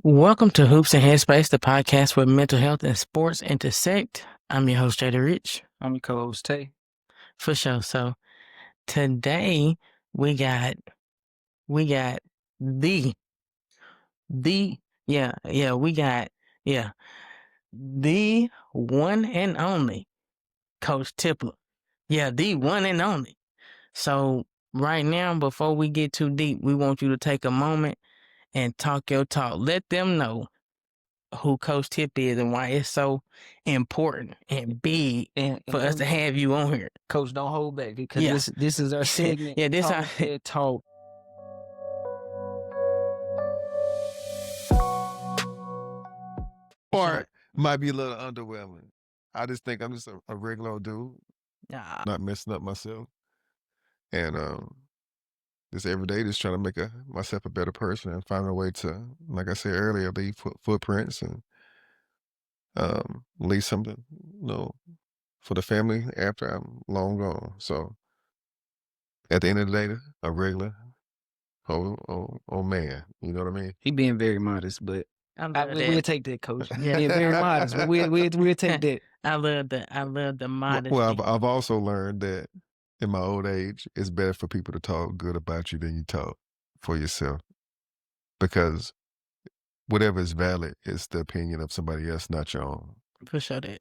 Welcome to Hoops Headspace, the podcast where mental health and sports intersect. I'm your host, Jada Rich. I'm your co-host, Tae. For sure. So today we got the the one and only Coach Tipler. Yeah, the one and only. So right now, before we get too deep, we want you to take a moment and talk your talk. Let them know who Coach Tip is and why it's so important and big And for us to have you on here. Coach, don't hold back because Yeah. this is our segment. Yeah, this Talk our- That talk. Or might be a little underwhelming. I just think I'm just a regular old dude, Nah, not messing up myself. And just every day just trying to make myself a better person and find a way to, like I said earlier, leave footprints and leave something, for the family after I'm long gone. So at the end of the day, a regular old man. You know what I mean? He being very modest, but I love that. we'll take that, Coach. Yeah. Yeah, very modest, but we'll take that. I love the modesty. Well, I've also learned that in my old age, it's better for people to talk good about you than you talk for yourself. Because whatever is valid is the opinion of somebody else, not your own. For sure that.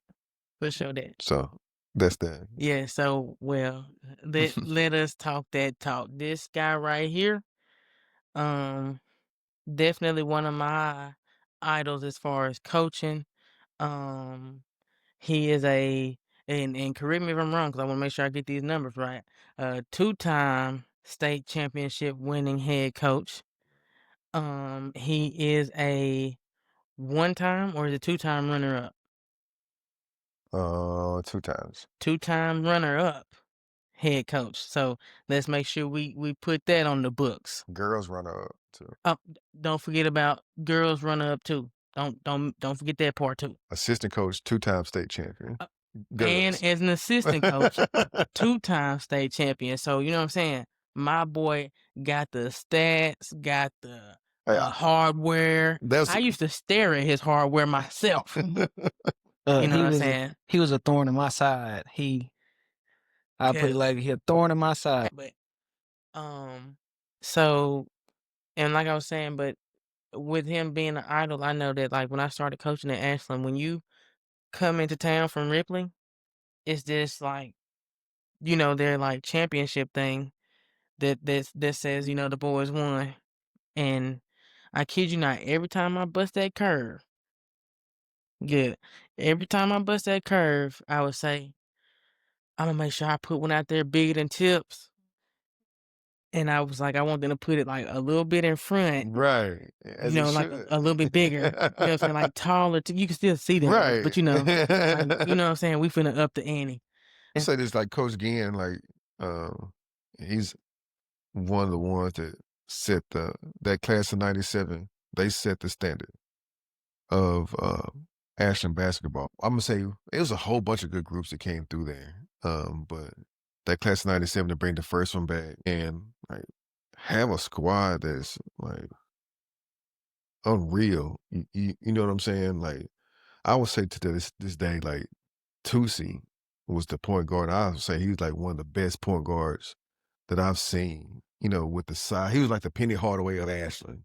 So that's that. Yeah, so let us talk that talk. This guy right here, definitely one of my idols as far as coaching. He is and correct me if I'm wrong because I want to make sure I get these numbers right. Two-time state championship winning head coach. He is a one-time or is it two-time runner-up? 2 times. Two-time runner-up head coach. So let's make sure we put that on the books. Girls runner up too. Don't forget about girls runner-up too. Don't forget that part too. Assistant coach, 2-time state champion. And as an assistant coach, two-time state champion. So you know what I'm saying? My boy got the stats, got the hardware. I used to stare at his hardware myself. You know what I'm saying? He was a thorn in my side. I put it like he a thorn in my side. But so and like I was saying, but with him being an idol, I know that like when I started coaching at Ashland, when you come into town from Ripley, it's just like, their like championship thing that says, the boys won. And I kid you not, every time I bust that curve, every time I bust that curve, I would say, I'm gonna make sure I put one out there bigger than Tips. And I was like, I want them to put it like a little bit in front. Right. Like a little bit bigger. You know what I'm saying? Like taller. You can still see them. Right. But you know what I'm saying? We finna up the ante. I say this like Coach Ginn, like he's one of the ones that set that class of 97, they set the standard of Ashland basketball. I'm gonna say it was a whole bunch of good groups that came through there. But that class of 97 to bring the first one back and like have a squad that's like unreal. You know what I'm saying? Like I would say to this day, like Tusi was the point guard. I would say he was like one of the best point guards that I've seen, with the size. He was like the Penny Hardaway of Ashland.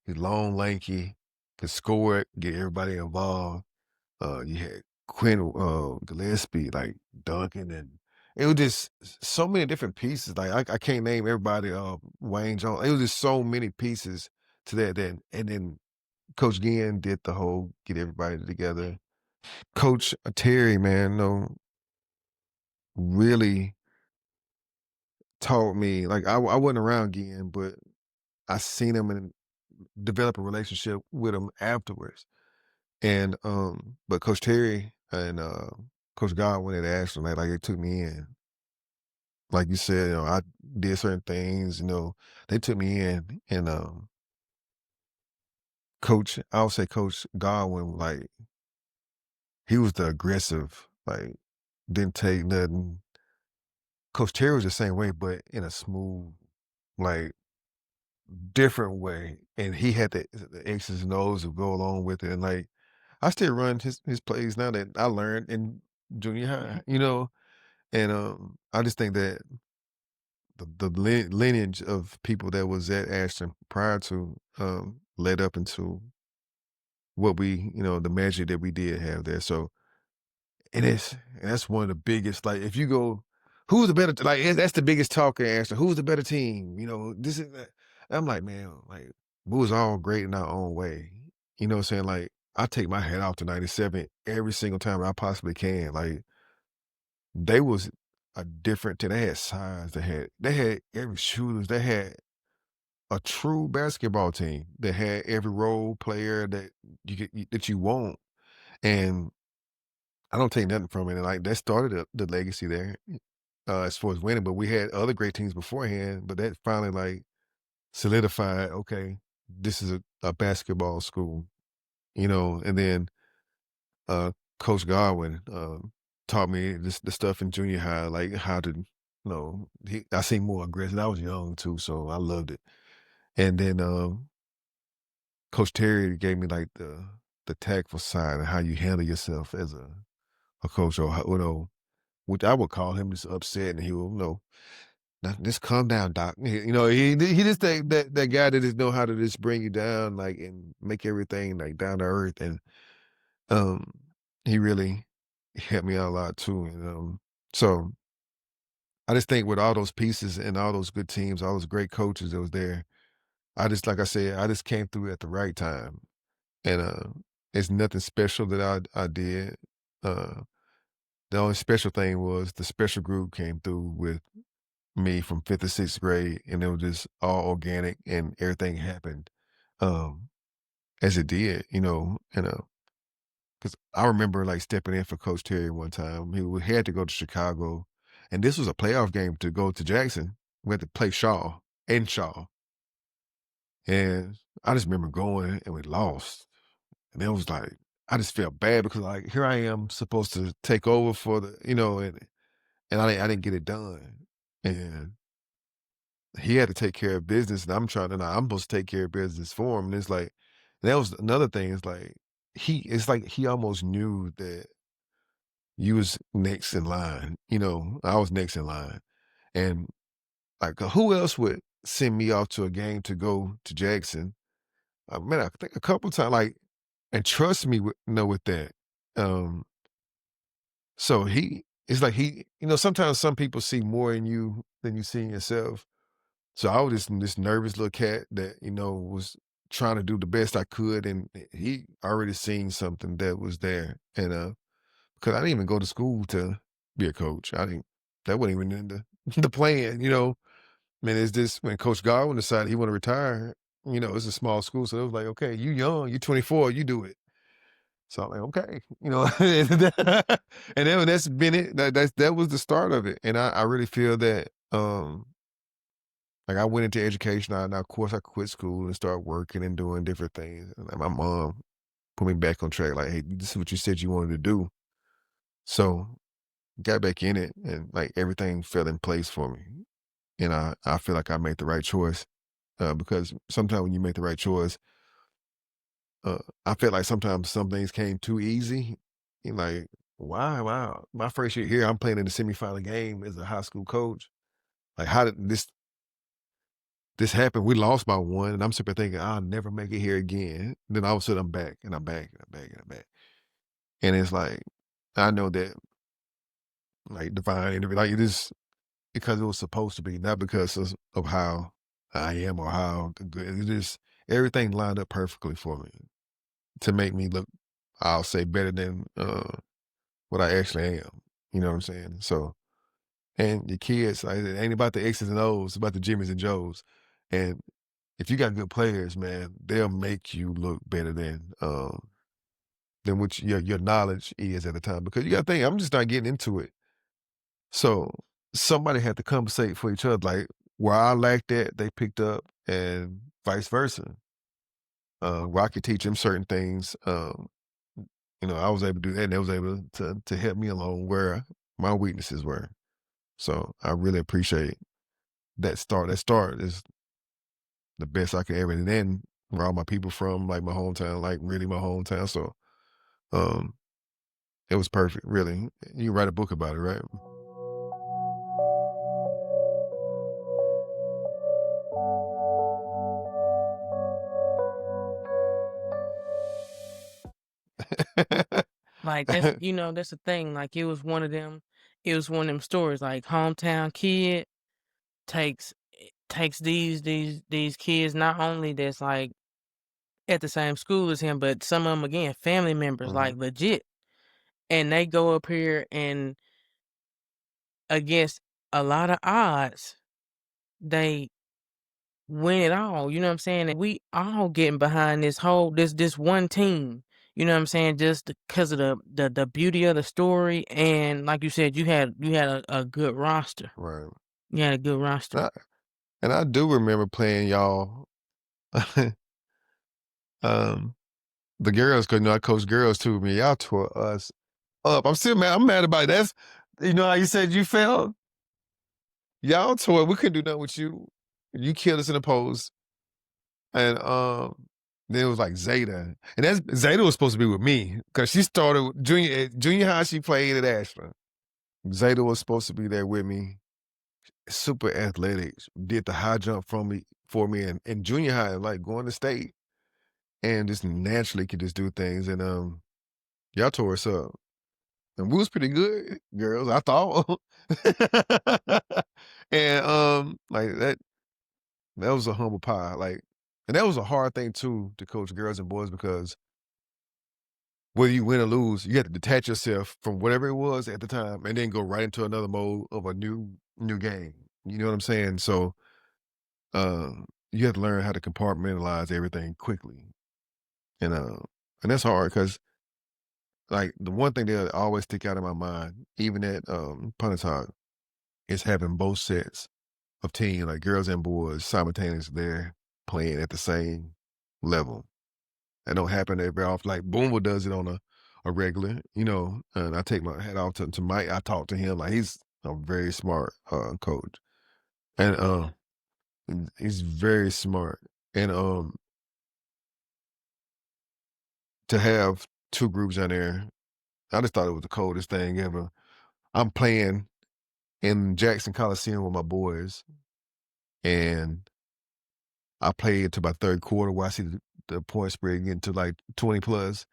He's long, lanky, could score it, get everybody involved. You had Quinn Gillespie, like dunking, and it was just so many different pieces. Like I can't name everybody. Wayne Jones. It was just so many pieces to that. And then Coach Ginn did the whole get everybody together. Coach Terry, man, really taught me. Like I wasn't around Ginn, but I seen him and develop a relationship with him afterwards. And but Coach Terry and Coach Godwin at Ashland, like they took me in. Like you said, I did certain things, they took me in and I would say Coach Godwin, like he was the aggressive, like didn't take nothing. Coach Terry was the same way, but in a smooth, like different way, and he had the X's and O's to go along with it, and, like, I still run his plays now that I learned in junior high, and, I just think that the lineage of people that was at Ashland prior to, led up into what the measure that we did have there, so that's one of the biggest, like, if you go, "Who's the better," like, that's the biggest talking answer, "Who's the better team?" This is that. I'm like, "Man, like, we was all great in our own way." You know what I'm saying? Like, I take my hat off to '97 every single time I possibly can. Like, they was a different team. They had size. They had every shooters. They had a true basketball team that had every role player that that you want. And I don't take nothing from it. And like that started the legacy there, as far as winning. But we had other great teams beforehand. But that finally like solidified. Okay, this is a basketball school, And then uh, Coach Godwin taught me the stuff in junior high, like how to, I seem more aggressive. I was young too, so I loved it. And then Coach Terry gave me like the tactful side and how you handle yourself as a coach, or which I would call him just upset, and he will, "Now, just calm down, doc." He just that guy that just know how to just bring you down, like, and make everything like down to earth, and um, he really helped me out a lot too, and so I just think with all those pieces and all those good teams, all those great coaches that was there, I just like I said, I just came through at the right time, and it's nothing special that I did. Uh, the only special thing was the special group came through with me from 5th to 6th grade, and it was just all organic, and everything happened, um, as it did, and, because I remember, like, stepping in for Coach Terry one time. We had to go to Chicago, and this was a playoff game to go to Jackson. We had to play Shaw, and I just remember going, and we lost, and it was like I just felt bad because, like, here I am supposed to take over for and I didn't get it done, and he had to take care of business, and I'm supposed to take care of business for him, and it's like that was another thing, it's like he almost knew that you was next in line, I was next in line, and, like, who else would send me off to a game to go to Jackson? Man, I think a couple times, like, and trust me with that, um, so it's like sometimes some people see more in you than you see in yourself. So I was just this nervous little cat that, was trying to do the best I could, and he already seen something that was there. And because I didn't even go to school to be a coach. I didn't that wasn't even in the the plan. Man, it's just when Coach Godwin decided he want to retire, it's a small school. So it was like, okay, you young, you 24, you do it. So I'm like, okay, and then that's been it. That was the start of it. And I really feel that like I went into education. Now, of course, I quit school and started working and doing different things. And like, my mom put me back on track. Like, hey, this is what you said you wanted to do. So got back in it, and like everything fell in place for me. And I feel like I made the right choice, because sometimes when you make the right choice, I feel like sometimes some things came too easy. And like, wow, my first year here, I'm playing in the semifinal game as a high school coach. Like, how did this happened? We lost by one, and I'm sitting there thinking, I'll never make it here again. Then all of a sudden, I'm back, and I'm back, and I'm back, and I'm back. And it's like, I know that, like, divine, like, it is because it was supposed to be, not because of how I am or how good. It is everything lined up perfectly for me to make me look, I'll say, better than what I actually am. You know what I'm saying? So, and your kids, like, it ain't about the X's and O's, it's about the Jimmys and Joes. And if you got good players, man, they'll make you look better than what your knowledge is at the time. Because you got to think, I'm just not getting into it. So somebody had to compensate for each other. Like where I lacked that, they picked up, and vice versa. Where I could teach them certain things, I was able to do that, and they was able to help me along where my weaknesses were. So I really appreciate that start. That start is the best I could ever. And then where all my people from, like my hometown, like really my hometown. So um, it was perfect, really. You write a book about it, right? Like, that's that's the thing, like, it was one of them stories, like, hometown kid takes these kids not only that's, like, at the same school as him, but some of them again, family members, Mhm. like, legit, and they go up here and against a lot of odds, they win it all, you know what I'm saying? And we all getting behind this one team, you know what I'm saying? Just because of the beauty of the story, and like you said, you had a good roster. Right. You had a good roster. And I, and I do remember playing y'all, um, the girls, because I coach girls too. Man, y'all tore us up. I'm still mad. I'm mad about it. That's, how you said you felt? Y'all tore. We couldn't do nothing with you. You killed us in the post. And then it was like Zeta. And Zeta was supposed to be with me because she started junior high, she played at Ashland. Zeta was supposed to be there with me. Super athletic. Did the high jump for me in junior high, like going to state. And just naturally could just do things. And y'all tore us up. And we was pretty good, girls, I thought. And like that was a humble pie. Like, and that was a hard thing too to coach girls and boys because whether you win or lose, you have to detach yourself from whatever it was at the time and then go right into another mode of a new game. You know what I'm saying? So you have to learn how to compartmentalize everything quickly. And that's hard because like the one thing that always stick out in my mind, even at Pontotoc, is having both sets of team, like girls and boys, simultaneously there playing at the same level. That don't happen every off. Like Boomer does it on a regular, and I take my hat off to Mike. I talk to him like he's a very smart coach. And he's very smart. And to have two groups down there, I just thought it was the coldest thing ever. I'm playing in Jackson Coliseum with my boys, and I played to my third quarter where I see the point spread getting to like 20 plus.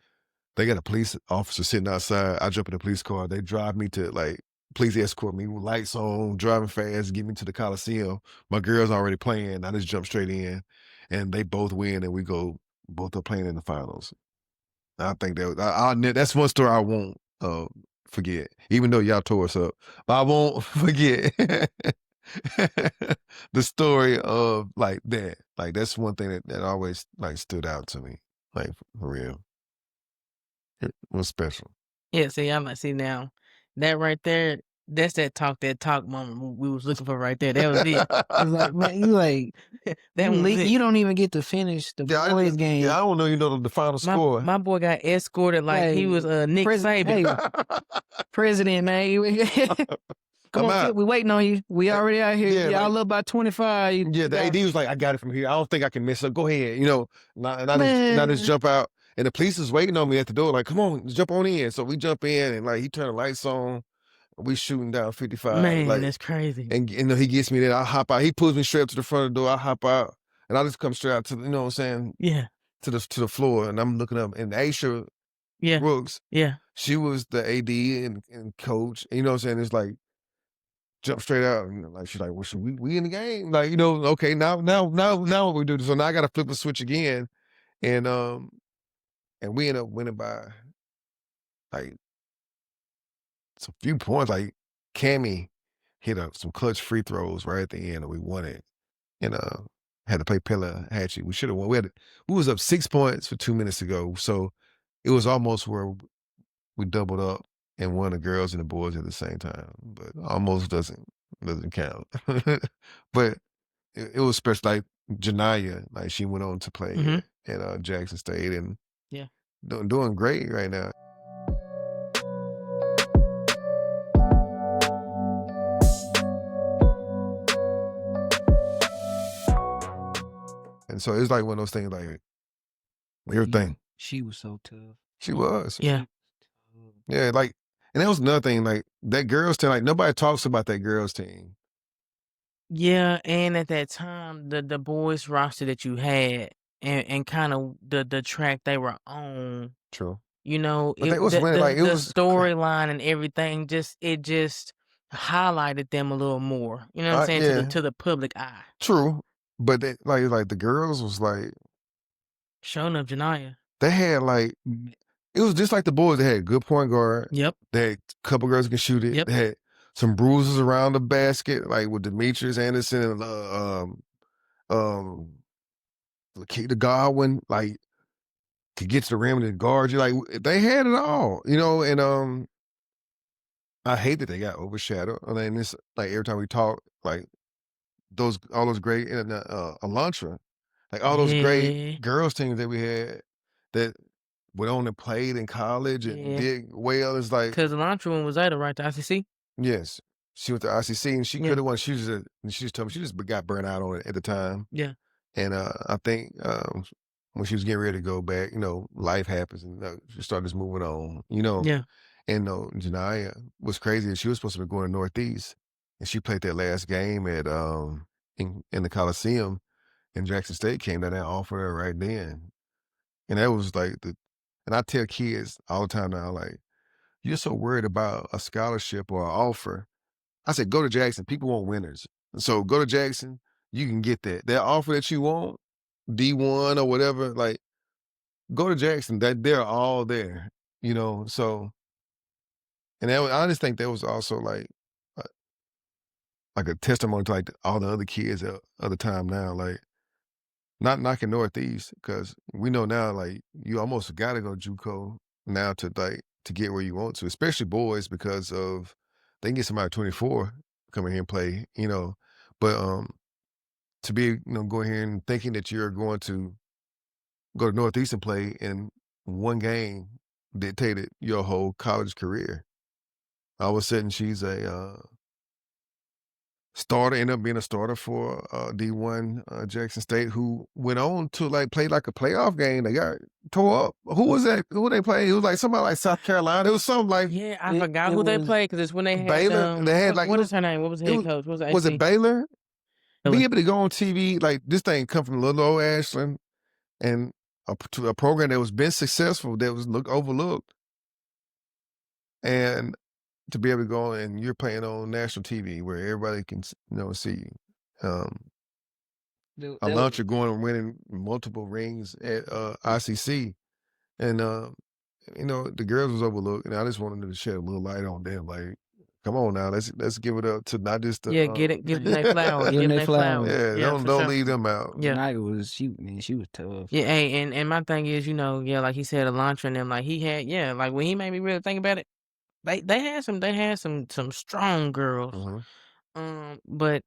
They got a police officer sitting outside. I jump in the police car. They drive me to like, police escort me with lights on, driving fast, get me to the Coliseum. My girl's already playing. I just jump straight in, and they both win, and we go both are playing in the finals. I think that's one story I won't forget, even though y'all tore us up. But I won't forget the story of like that. Like that's one thing that always like stood out to me, like for real. It was special. Yeah, see now, that right there, that's that talk moment we was looking for right there. That was it. It's like, man, you like That was it. you don't even get to finish the boys game. I don't know. You know the final score. My boy got escorted like he was Nick Saban. President, man. Come on, we waiting on you. We already out here. Yeah, y'all up by 25. Yeah, the AD was like, I got it from here. I don't think I can miss it. Go ahead. And I just jump out. And the police is waiting on me at the door, like, come on, jump on in. So we jump in, and like he turned the lights on. We shooting down 55. Man, like, that's crazy. And he gets me there. I hop out. He pulls me straight up to the front of the door. I hop out, and I just come straight out to you know what I'm saying? Yeah. To the floor, and I'm looking up, and Aisha Brooks, she was the AD and coach. And, you know what I'm saying? It's like jump straight out, and like she's like, well, should we in the game? Like, okay, now what we do? So now I got to flip a switch again, and we end up winning by like some few points. Like Cammy hit some clutch free throws right at the end, and we won it. And had to play Pella Hatchie. We should have won. We was up 6 points for 2 minutes to go, so it was almost where we doubled up and won the girls and the boys at the same time. But almost doesn't count. But it was special. Like Janaya, like she went on to play at Jackson State and doing great right now. And so it's like one of those things like Yeah, everything. she was so tough. She was. Yeah. Yeah, like, and that was another thing, like that girls team, like nobody talks about that girls team. Yeah, and at that time, the boys roster that you had and kinda the track they were on, True. you know, But it they was winning, like it the was storyline and everything just highlighted them a little more, you know what I'm saying, yeah, to the public eye. true. But they, like the girls was like Showing up Janiyah. they had like Mm, it was just like the boys. They had a good point guard. Yep, They had a couple girls who can shoot it. yep, They had some bruises around the basket, like with Demetrius Anderson and um Lakita Godwin, like could get to the rim and guard you. Like they had it all, you know. And I hate that they got overshadowed. I mean, this like every time we talk, like those all those great and Elantra, like all those great yeah, girls teams that we had that went on and played in college and yeah. did well. It's like 'Cause Elantra one was at right, the ICC? yes, she went to ICC and she Yeah, could have won. She just told me she just got burnt out on it at the time. yeah, And I think when she was getting ready to go back, you know, life happens and she started just moving on, you know. yeah, And Janiyah was crazy. She was supposed to be going to Northeast, and she played that last game at in the Coliseum, and Jackson State came down there and offered her right then. And that was like and I tell kids all the time now, like, you're so worried about a scholarship or an offer. I said, go to Jackson. People want winners. So go to Jackson. You can get that. That offer that you want, D1 or whatever, like, go to Jackson. That they're all there, you know. So, and I just think that was also uh, like a testimony to like all the other kids of the time now, like not knocking Northeast because we know now like you almost got to go JUCO now to like to get where you want to, especially boys because of they can get somebody 24 come in here and play, you know, but to be go here and thinking that you're going to go to Northeast and play in one game dictated your whole college career. All of a sudden she's a starter, ended up being a starter for D1 Jackson State, who went on to like play like a playoff game. They got tore up. Who was that? Who they played? It was like somebody like South Carolina. It was something like yeah, I It forgot it who they was played because it's when they had, Baylor. They had like what is her name? What was the it head coach? What was the was it AC? Baylor? Be Baylor. able to go on TV like this thing come from little old Ashland and to a program that was been successful that was overlooked, and to be able to go and you're playing on national TV where everybody can see you. A that was launcher going and winning multiple rings at ICC, and the girls was overlooked, and I just wanted to shed a little light on them. Like, come on now, let's give it up to not just the Yeah, give them their flowers, Give give them them their their flowers. flowers. yeah, Yeah, don't for don't sure. leave them out. Yeah. Janiyah was she was tough. Yeah, hey, and my thing is, yeah, like he said, Elantra and them, like he had, yeah, like when he made me really think about it, they had some strong girls. Mhm. But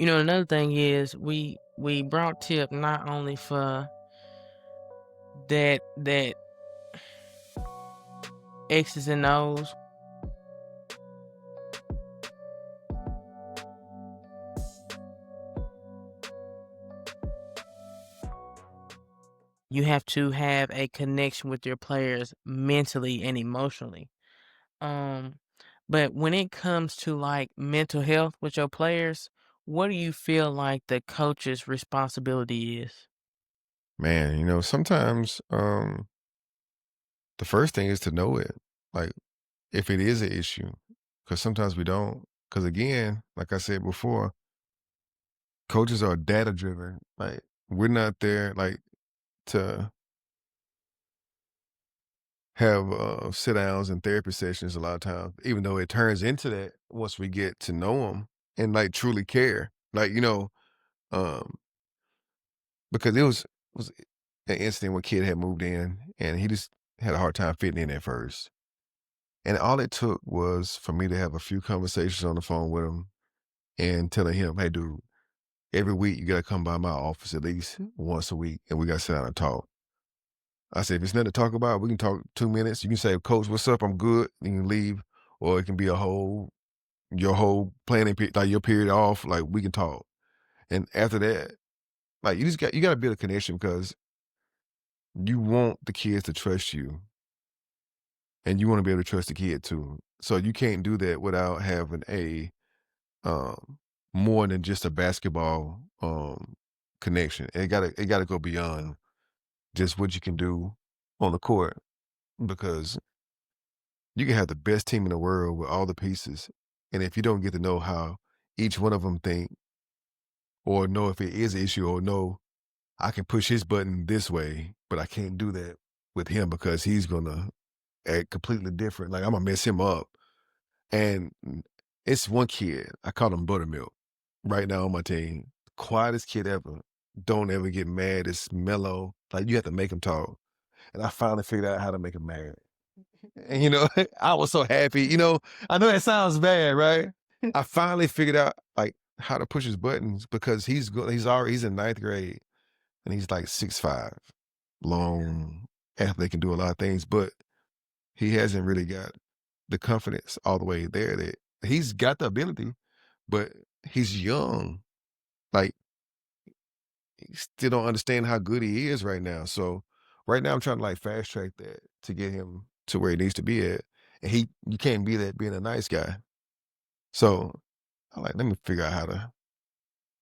another thing is we brought Tip not only for that X's and O's. You have to have a connection with your players mentally and emotionally. Um, but when it comes to like mental health with your players, what do you feel like the coach's responsibility is? Man, sometimes the first thing is to know it, like if it is an issue, because sometimes we don't. Because again, like I said before, coaches are data driven. Like we're not there like to have sit downs and therapy sessions a lot of times, even though it turns into that once we get to know them and like truly care. Like, um, because it was an incident when a kid had moved in and he just had a hard time fitting in at first. And all it took was for me to have a few conversations on the phone with him and telling him, hey, dude, every week you got to come by my office at least once a week and we got to sit down and talk. I said, if it's nothing to talk about, we can talk 2 minutes. You can say, Coach, what's up? I'm good. You can leave. Or it can be your whole planning period, like your period off. Like we can talk. And after that, Like you got to build a connection because you want the kids to trust you, and you want to be able to trust the kid too. So you can't do that without having a um, more than just a basketball connection. It gotta go beyond just what you can do on the court because you can have the best team in the world with all the pieces, and if you don't get to know how each one of them think, or know if it is an issue, or know I can push his button this way, but I can't do that with him because he's gonna act completely different. Like I'm gonna mess him up. And it's one kid, I call him Buttermilk, right now on my team. Quietest kid ever. Don't ever get mad. It's mellow. Like you have to make him talk. And I finally figured out how to make him mad. And I was so happy. I know that sounds bad, right? I finally figured out like how to push his buttons because he's good. He's in ninth grade and he's like 6'5", long athlete, can do a lot of things, but he hasn't really got the confidence all the way there. That he's got the ability, but he's young. Like he still don't understand how good he is right now. So right now I'm trying to like fast track that to get him to where he needs to be at. And you can't be that being a nice guy. So I'm like, let me figure out how to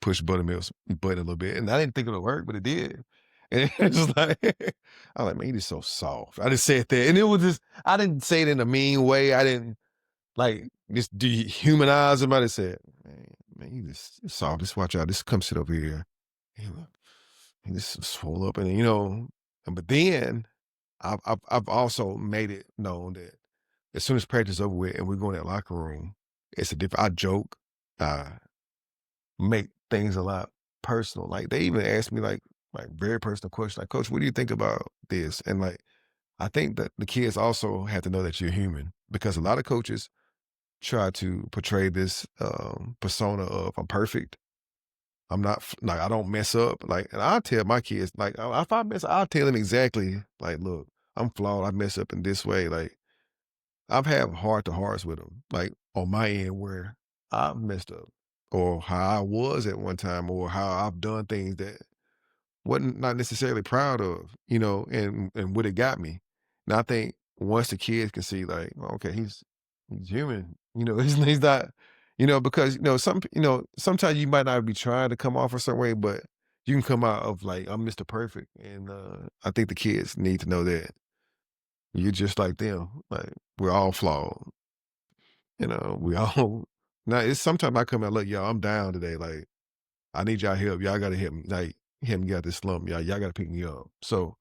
push Buttermilk's butt a little bit. And I didn't think it would work, but it did. And it's just like, I'm like, man, he's so soft. I just said that. And it was just, I didn't say it in a mean way. I didn't like just dehumanize him. I just said, man, you just soft. Just watch out. Just come sit over here. He just swole up. But then I've also made it known that as soon as practice is over with and we go in that locker room, it's a different, I joke, make things a lot personal. Like they even asked me like very personal questions, like, Coach, what do you think about this? And like, I think that the kids also have to know that you're human because a lot of coaches try to portray this persona of I'm perfect. I'm not like I don't mess up. Like, and I tell my kids like if I mess, I'll tell them exactly like, look, I'm flawed. I mess up in this way. Like I've had heart to hearts with them, like on my end where I've messed up or how I was at one time or how I've done things that wasn't not necessarily proud of, and what it got me. And I think once the kids can see like, well, okay, he's human, he's not, because sometimes you might not be trying to come off a certain way, but you can come out of like I'm Mr. Perfect, and I think the kids need to know that you're just like them. Like we're all flawed, we all. Now it's sometimes I come out, look, y'all, I'm down today, like. I need y'all help. Y'all gotta help me. Like help me get out this slump. Y'all gotta pick me up. So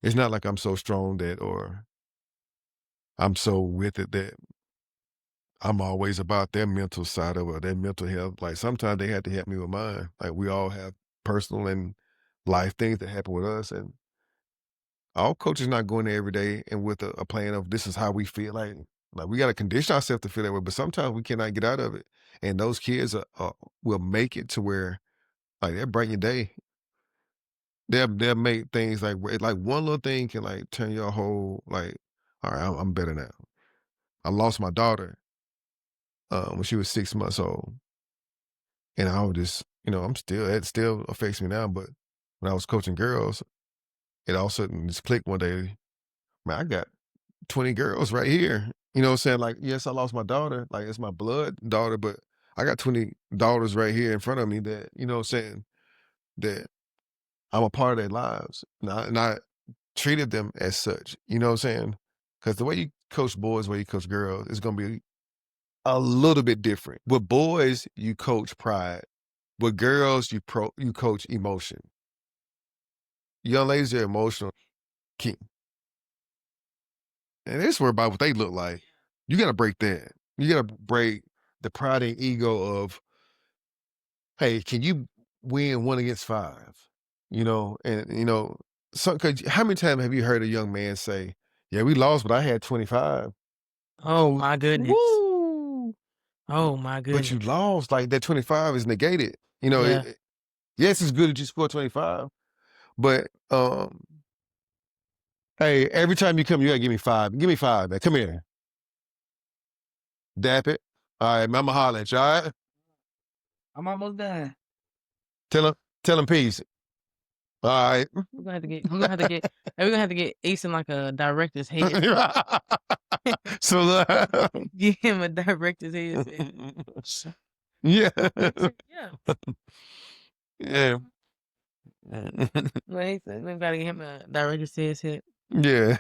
it's not like I'm so strong that or I'm so with it that I'm always about their mental side of it, their mental health. Like sometimes they have to help me with mine. Like we all have personal and life things that happen with us. And all coaches not going there every day and with a plan of this is how we feel. Like we gotta condition ourselves to feel that way. But sometimes we cannot get out of it. And those kids will make it to where like they'll brighten your day. They'll make things like one little thing can like turn your whole like, all right, I'm better now. I lost my daughter when she was 6 months old, and I was just, it still affects me now. But when I was coaching girls, it all of a sudden just clicked one day. Man, I got 20 girls right here. You know what I'm saying? Like, yes, I lost my daughter, like it's my blood daughter, but I got 20 daughters right here in front of me that, what I'm saying, that I'm a part of their lives. And I treated them as such, you know what I'm saying? Because the way you coach boys, the way you coach girls, is going to be a little bit different. With boys, you coach pride. With girls, you coach emotion. Young ladies are emotional. King. And it's worried about what they look like. You got to break that. You got to break the pride and ego of, hey, can you win 1 against 5? Cause how many times have you heard a young man say, yeah, we lost, but I had 25. Oh my goodness. Woo! Oh my But you goodness. lost, like that 25 is negated. Yeah. Yes, it's good that you scored 25, but hey, every time you come, you gotta give me 5. Give me 5, man. Come here. Dap it. All right, man, I'ma holler at you, all right? I'm almost done. Tell him peace. All right. We're gonna have to get Easton like a director's head. So Give him a director's headset. yeah. Yeah. Yeah. Well, he said we gotta get him a director's headset. Yeah.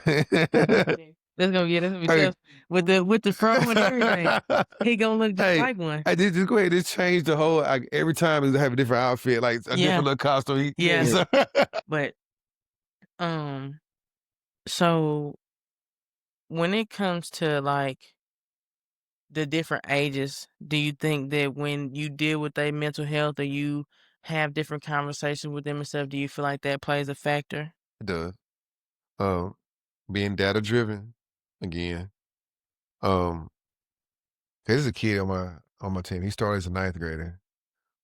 That's gonna be Hey. tough with the phone and everything. He gonna look just Hey, like one. I did just go ahead and change the whole. Like, every time is have a different outfit, like a Yeah. different little costume. Yeah. So, But so when it comes to like the different ages, do you think that when you deal with their mental health or you have different conversations with them and stuff, do you feel like that plays a factor? it does. Being data driven again. There's a kid on my team. He started as a ninth grader.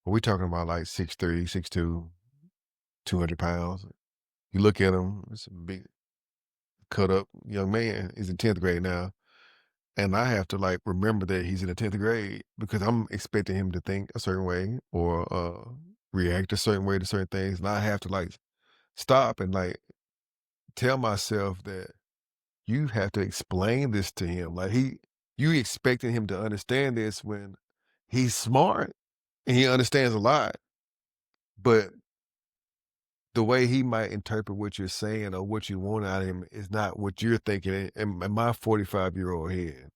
But we talking about like 6'3", 6'2", 200 pounds. You look at him, it's a big cut up young man. He's in 10th grade now. And I have to like remember that he's in the 10th grade because I'm expecting him to think a certain way or react a certain way to certain things. And I have to like stop and like tell myself that you have to explain this to him. Like you expecting him to understand this when he's smart and he understands a lot, but the way he might interpret what you're saying or what you want out of him is not what you're thinking in my 45-year-old head.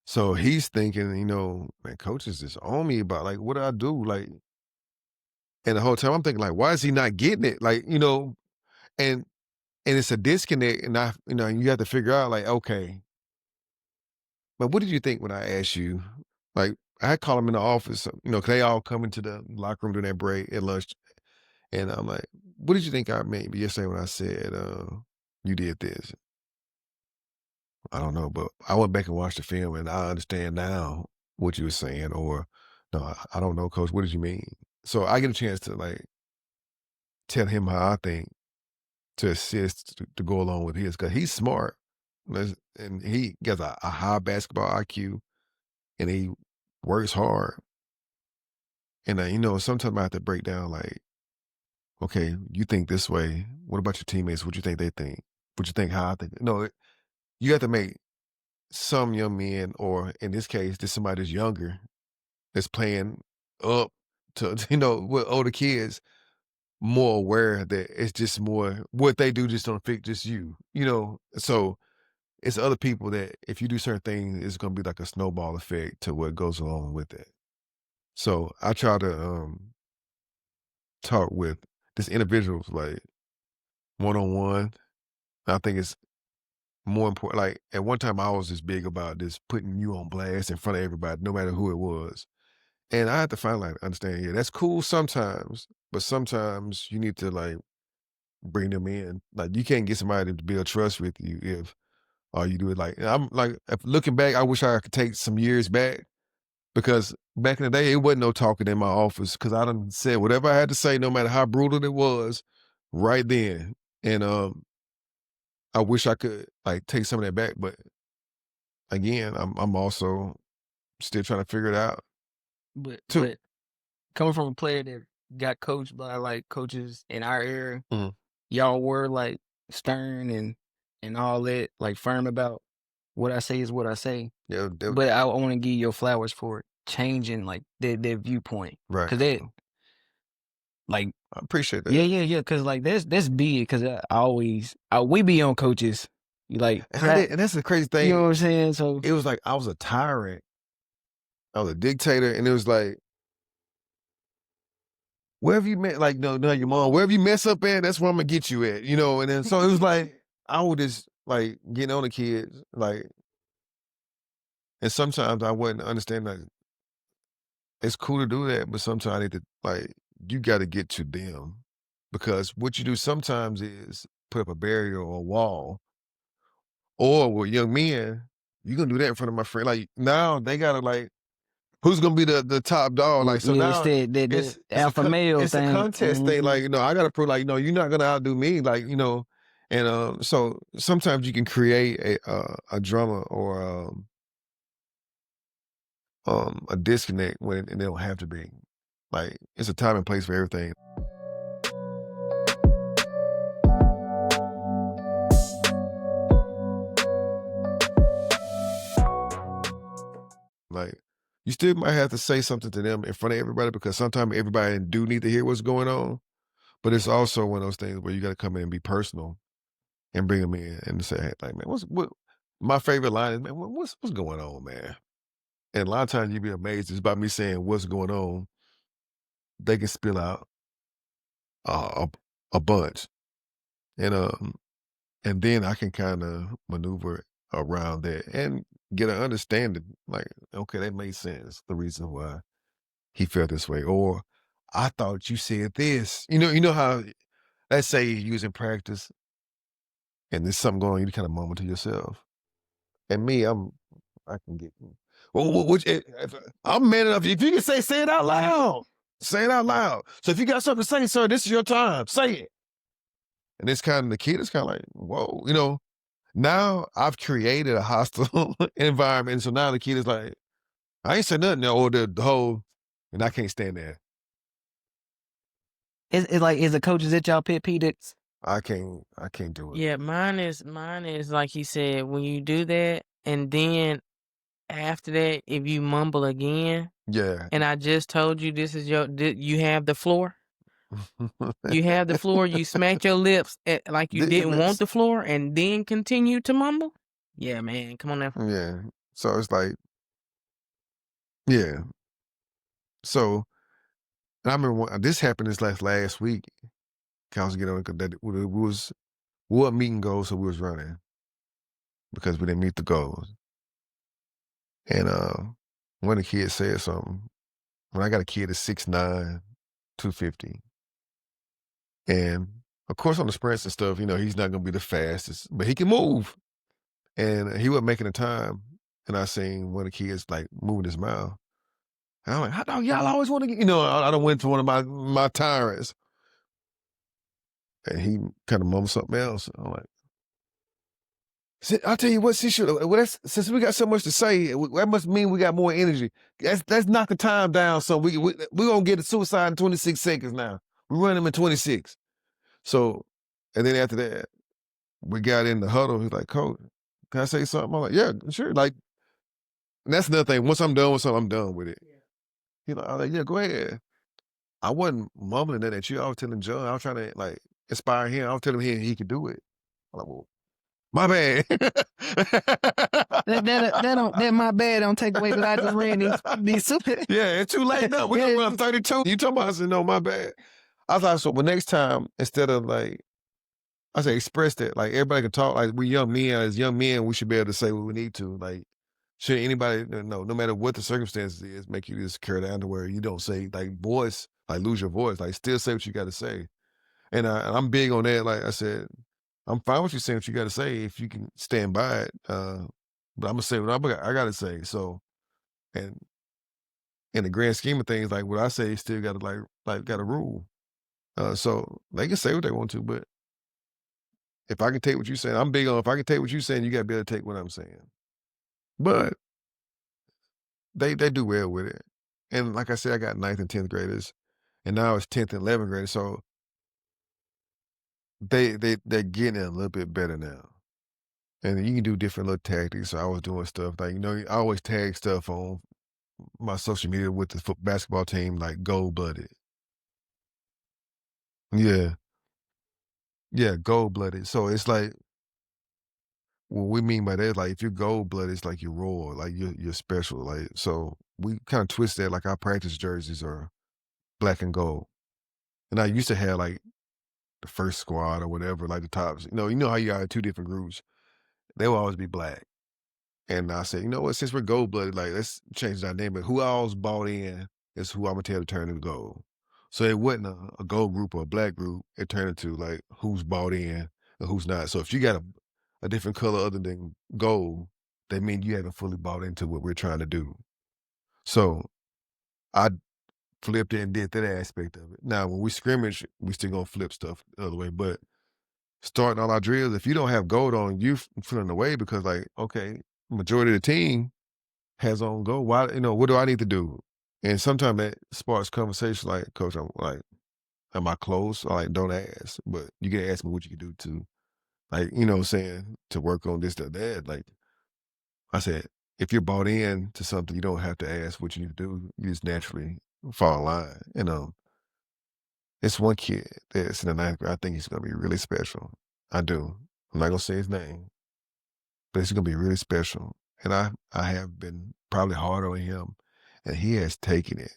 So he's thinking, man, coach is just on me about like, what do I do? Like, and the whole time I'm thinking like, why is he not getting it? Like, and it's a disconnect, and you have to figure out like, okay, but what did you think when I asked you? Like, I call him in the office, 'cause they all come into the locker room during that break at lunch, and I'm like, what did you think I meant yesterday when I said you did this? I don't know, but I went back and watched the film, and I understand now what you were saying. Or, no, I don't know, coach. What did you mean? So I get a chance to like tell him how I think to assist to go along with his, because he's smart. And he gets a high basketball IQ, and he works hard. And sometimes I have to break down like, okay, you think this way. What about your teammates? What you think they think? What you think how I think? No, you have to make some young men, or in this case, this somebody that's younger, that's playing up to, with older kids, more aware that it's just more what they do just don't fit just you. So it's other people that if you do certain things, it's going to be like a snowball effect to what goes along with it. So I try to talk with this individuals like one-on-one. I think it's more important. Like at one time I was just big about this putting you on blast in front of everybody, no matter who it was. And I had to finally like understand, yeah, that's cool sometimes, but sometimes you need to like bring them in. Like you can't get somebody to build trust with you if all you do is like, and I'm like, if looking back, I wish I could take some years back, because back in the day, it wasn't no talking in my office because I done said whatever I had to say, no matter how brutal it was, right then. And I wish I could like take some of that back, but again, I'm also still trying to figure it out too. But coming from a player that got coached by like coaches in our era, y'all were like stern and all that, like firm about what I say is what I say. Yeah, but I want to give you your flowers for changing like their viewpoint, right. Cause that, like, I appreciate that. Yeah. Cause like that's big. Cause we be on coaches, like, and that's the crazy thing. You know what I'm saying? So it was like I was a tyrant. I was a dictator, and it was like, wherever you met, like, no, your mom, wherever you mess up at, that's where I'm gonna get you at, And then so it was like I would just like getting on the kids, like, and sometimes I wouldn't understand like it's cool to do that, but sometimes I need to like you got to get to them, because what you do sometimes is put up a barrier or a wall. Or with young men, you gonna do that in front of my friend. Like now they gotta like, who's gonna be the top dog? Like, so it's now the alpha male it's thing. a contest thing. Mm-hmm. Like, I gotta prove like, you're not gonna outdo me. Like, and so sometimes you can create a drama or a disconnect when it don't have to be. Like, it's a time and place for everything. You still might have to say something to them in front of everybody because sometimes everybody do need to hear what's going on. But it's also one of those things where you got to come in and be personal and bring them in and say, hey, like, man, what? My favorite line is, man, what's going on, man? And a lot of times you'd be amazed just by me saying what's going on. They can spill out a, a bunch, and then I can kind of maneuver around that and get an understanding. Like, okay, that makes sense. The reason why he felt this way, or I thought you said this. You know how, let's say you're using practice and there's something going on, you kind of mumble to yourself. And me, I can get, well, I'm man enough. If you can say it out loud. Say it out loud. So if you got something to say, sir, this is your time. Say it. And it's kind of, the kid is kind of like, whoa, now I've created a hostile environment. So now the kid is like, I ain't said nothing, or the whole, and I can't stand that. It's like, is the coaches at y'all pet peeves? I can't do it. Yeah, mine is like he said, when you do that, and then after that, if you mumble again, Yeah. and I just told you this is you have the floor. You have the floor, you smack your lips like you didn't want the floor, and then continue to mumble? Yeah, man, come on now. Yeah. So it's like, yeah. So, and I remember this happened this last week. Council get on that it was, what meeting goals, so we was running because we didn't meet the goals. And one of the kids said something. When I got a kid that's 6'9", 250. And of course on the sprints and stuff, he's not gonna be the fastest, but he can move. And he wasn't making the time. And I seen one of the kids like moving his mouth. And I'm like, how do y'all always want to get, I done went to one of my tyrants. And he kind of mumbled something else. I'm like, I'll tell you what, since we got so much to say, that must mean we got more energy. Let's knock the time down. So we're going to get a suicide in 26 seconds now. We run him in 26. So, and then after that, we got in the huddle. He's like, Coach, can I say something? I'm like, yeah, sure. Like, and that's another thing. Once I'm done with something, I'm done with it. Yeah. I'm like, yeah, go ahead. I wasn't mumbling that at you. I was telling John, I was trying to like inspire him. I was telling him he could do it. I'm like, well, my bad. that my bad don't take away that I just ran these super. Yeah, it's too late now. We're gonna run 32. You talking about? I said, no, my bad. I was like, so, but next time, instead of like, I say express that. Like everybody can talk. Like we young men, as young men, we should be able to say what we need to. Like, should anybody no matter what the circumstances is, make you just carry down to where you don't say like voice, like lose your voice. Like still say what you got to say. And I'm big on that. Like I said, I'm fine with you saying what you got to say if you can stand by it. But I'm gonna say what I got to say. So, and in the grand scheme of things, like what I say, still got to like got a rule. So they can say what they want to, but if I can take what you're saying, I'm big on if I can take what you're saying, you got to be able to take what I'm saying. But they do well with it. And like I said, I got 9th and 10th graders, and now it's 10th and 11th graders. So they're getting it a little bit better now. And you can do different little tactics. So I was doing stuff like, I always tag stuff on my social media with the basketball team, like gold-blooded. Yeah. Yeah, gold-blooded. So it's like, what we mean by that is like, if you're gold-blooded, it's like you're royal, like you're special. Like, so we kind of twist that, like our practice jerseys are black and gold. And I used to have like the first squad or whatever, like the tops. You know how you are two different groups. They will always be black. And I said, you know what, since we're gold-blooded, like, let's change the dynamic. Who always bought in is who I'm going to tell to turn into gold. So it wasn't a gold group or a black group. It turned into, like, who's bought in and who's not. So if you got a different color other than gold, that means you haven't fully bought into what we're trying to do. So I flipped it and did that aspect of it. Now, when we scrimmage, we still going to flip stuff the other way. But starting all our drills, if you don't have gold on, you feeling away because, like, okay, majority of the team has on gold. Why, what do I need to do? And sometimes that sparks conversation like, Coach, I'm like, am I close? I like, don't ask, but you can ask me what you can do to, like, saying, to work on this, that. Like, I said, if you're bought in to something, you don't have to ask what you need to do. You just naturally fall in line. And it's one kid that's in the ninth grade. I think he's gonna be really special. I do. I'm not gonna say his name, but he's gonna be really special. And I have been probably hard on him, and he has taken it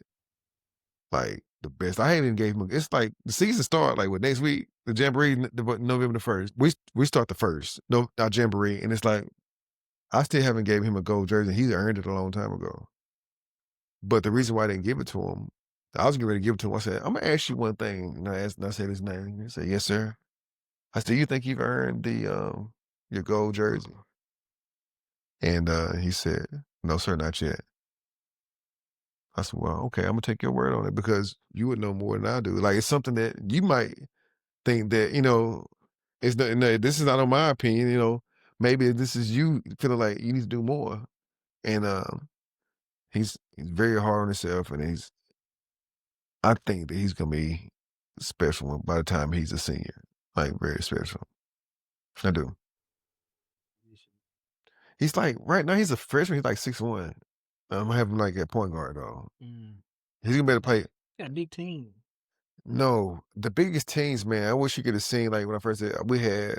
like the best. I haven't even gave him. It's like the season start like what next week, the jamboree, November the 1st. We start the first, no, not jamboree, and it's like I still haven't gave him a gold jersey. He earned it a long time ago. But the reason why I didn't give it to him, I was getting ready to give it to him. I said, "I'm gonna ask you one thing." And I said his name. He said, "Yes, sir." I said, "You think you've earned the your gold jersey?" And he said, "No, sir, not yet." I said, "Well, okay, I'm gonna take your word on it because you would know more than I do. Like it's something that you might think that it's not. No, this is not on my opinion. Maybe this is you feeling like you need to do more." And he's very hard on himself, and I think that he's gonna be special by the time he's a senior, like very special. I do. He's like right now he's a freshman. He's like 6'1". I'm gonna have him like at point guard though. Mm. He's gonna be able to play. Got a big team. No, the biggest teams, man. I wish you could have seen like when I first did. We had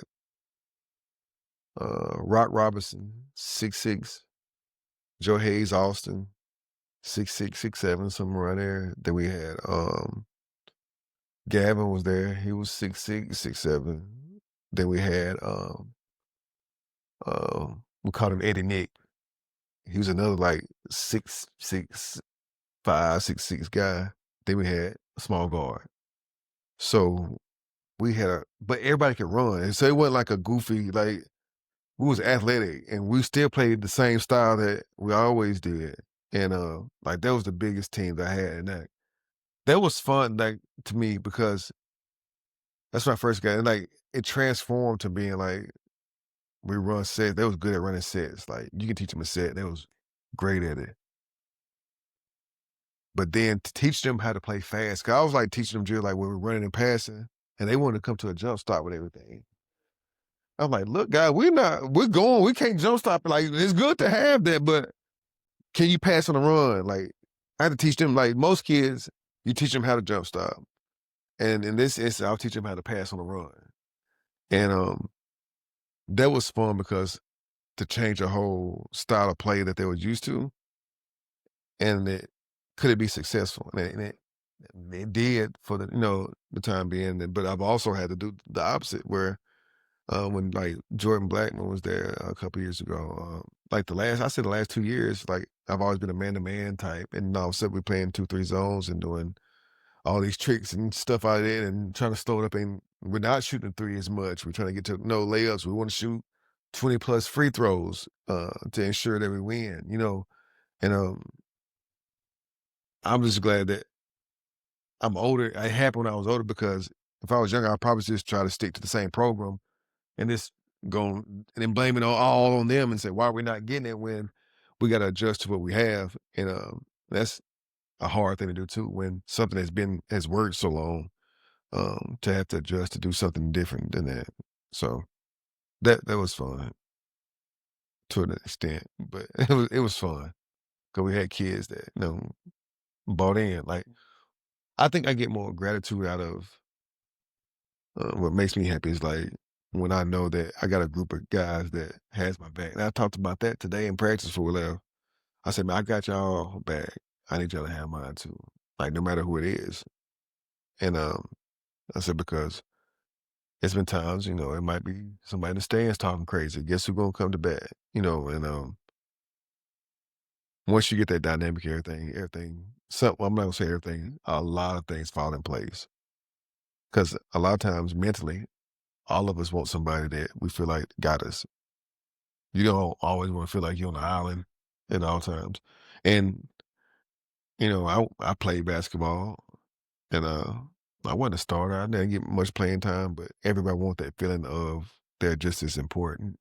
Rock Robinson, 6'6", Joe Hayes Austin, 6'6", 6'7", somewhere around there. Then we had Gavin was there. He was 6'6", 6'7". Then we had we called him Eddie Nick. He was another like 6'5", 6'6" guy. Then we had a small guard. So we had but everybody could run. And so it wasn't like a goofy, like we was athletic and we still played the same style that we always did. And like that was the biggest team that I had. And that was fun, like to me, because that's when I first got it. Like it transformed to being like we run sets. They was good at running sets. Like you can teach them a set. They was great at it. But then to teach them how to play fast, cause I was like teaching them drill like when we're running and passing, and they wanted to come to a jump stop with everything. I'm like, look, guys, we can't jump stop it. Like it's good to have that, but can you pass on the run? Like I had to teach them. Like most kids, you teach them how to jump stop, and in this instance, I'll teach them how to pass on the run. And that was fun because to change a whole style of play that they was used to, and could it be successful? And it did for the time being. But I've also had to do the opposite, where when like Jordan Blackman was there a couple years ago, like the last 2 years, like I've always been a man-to-man type, and all of a sudden we're playing 2-3 zones and doing all these tricks and stuff out of it and trying to slow it up. And we're not shooting three as much. We're trying to get to no layups. We want to shoot 20 plus free throws to ensure that we win, And I'm just glad that I'm older. It happened when I was older because if I was younger, I'd probably just try to stick to the same program and just go and then blame it all on them and say, why are we not getting it when we got to adjust to what we have? And that's a hard thing to do too when something has worked so long to have to adjust to do something different than that. So that was fun to an extent, but it was fun because we had kids that bought in. Like I think I get more gratitude out of what makes me happy is like when I know that I got a group of guys that has my back. And I talked about that today in practice before we left. I said, man, I got y'all back. I need y'all to have mine too. Like no matter who it is. And I said, because it's been times, it might be somebody in the stands talking crazy. Guess who's gonna come to bat? And once you get that dynamic, I'm not gonna say everything, a lot of things fall in place. Because a lot of times mentally, all of us want somebody that we feel like got us. You don't always want to feel like you're on the island at all times. And, I played basketball and I wasn't a starter. I didn't get much playing time, but everybody wants that feeling of they're just as important.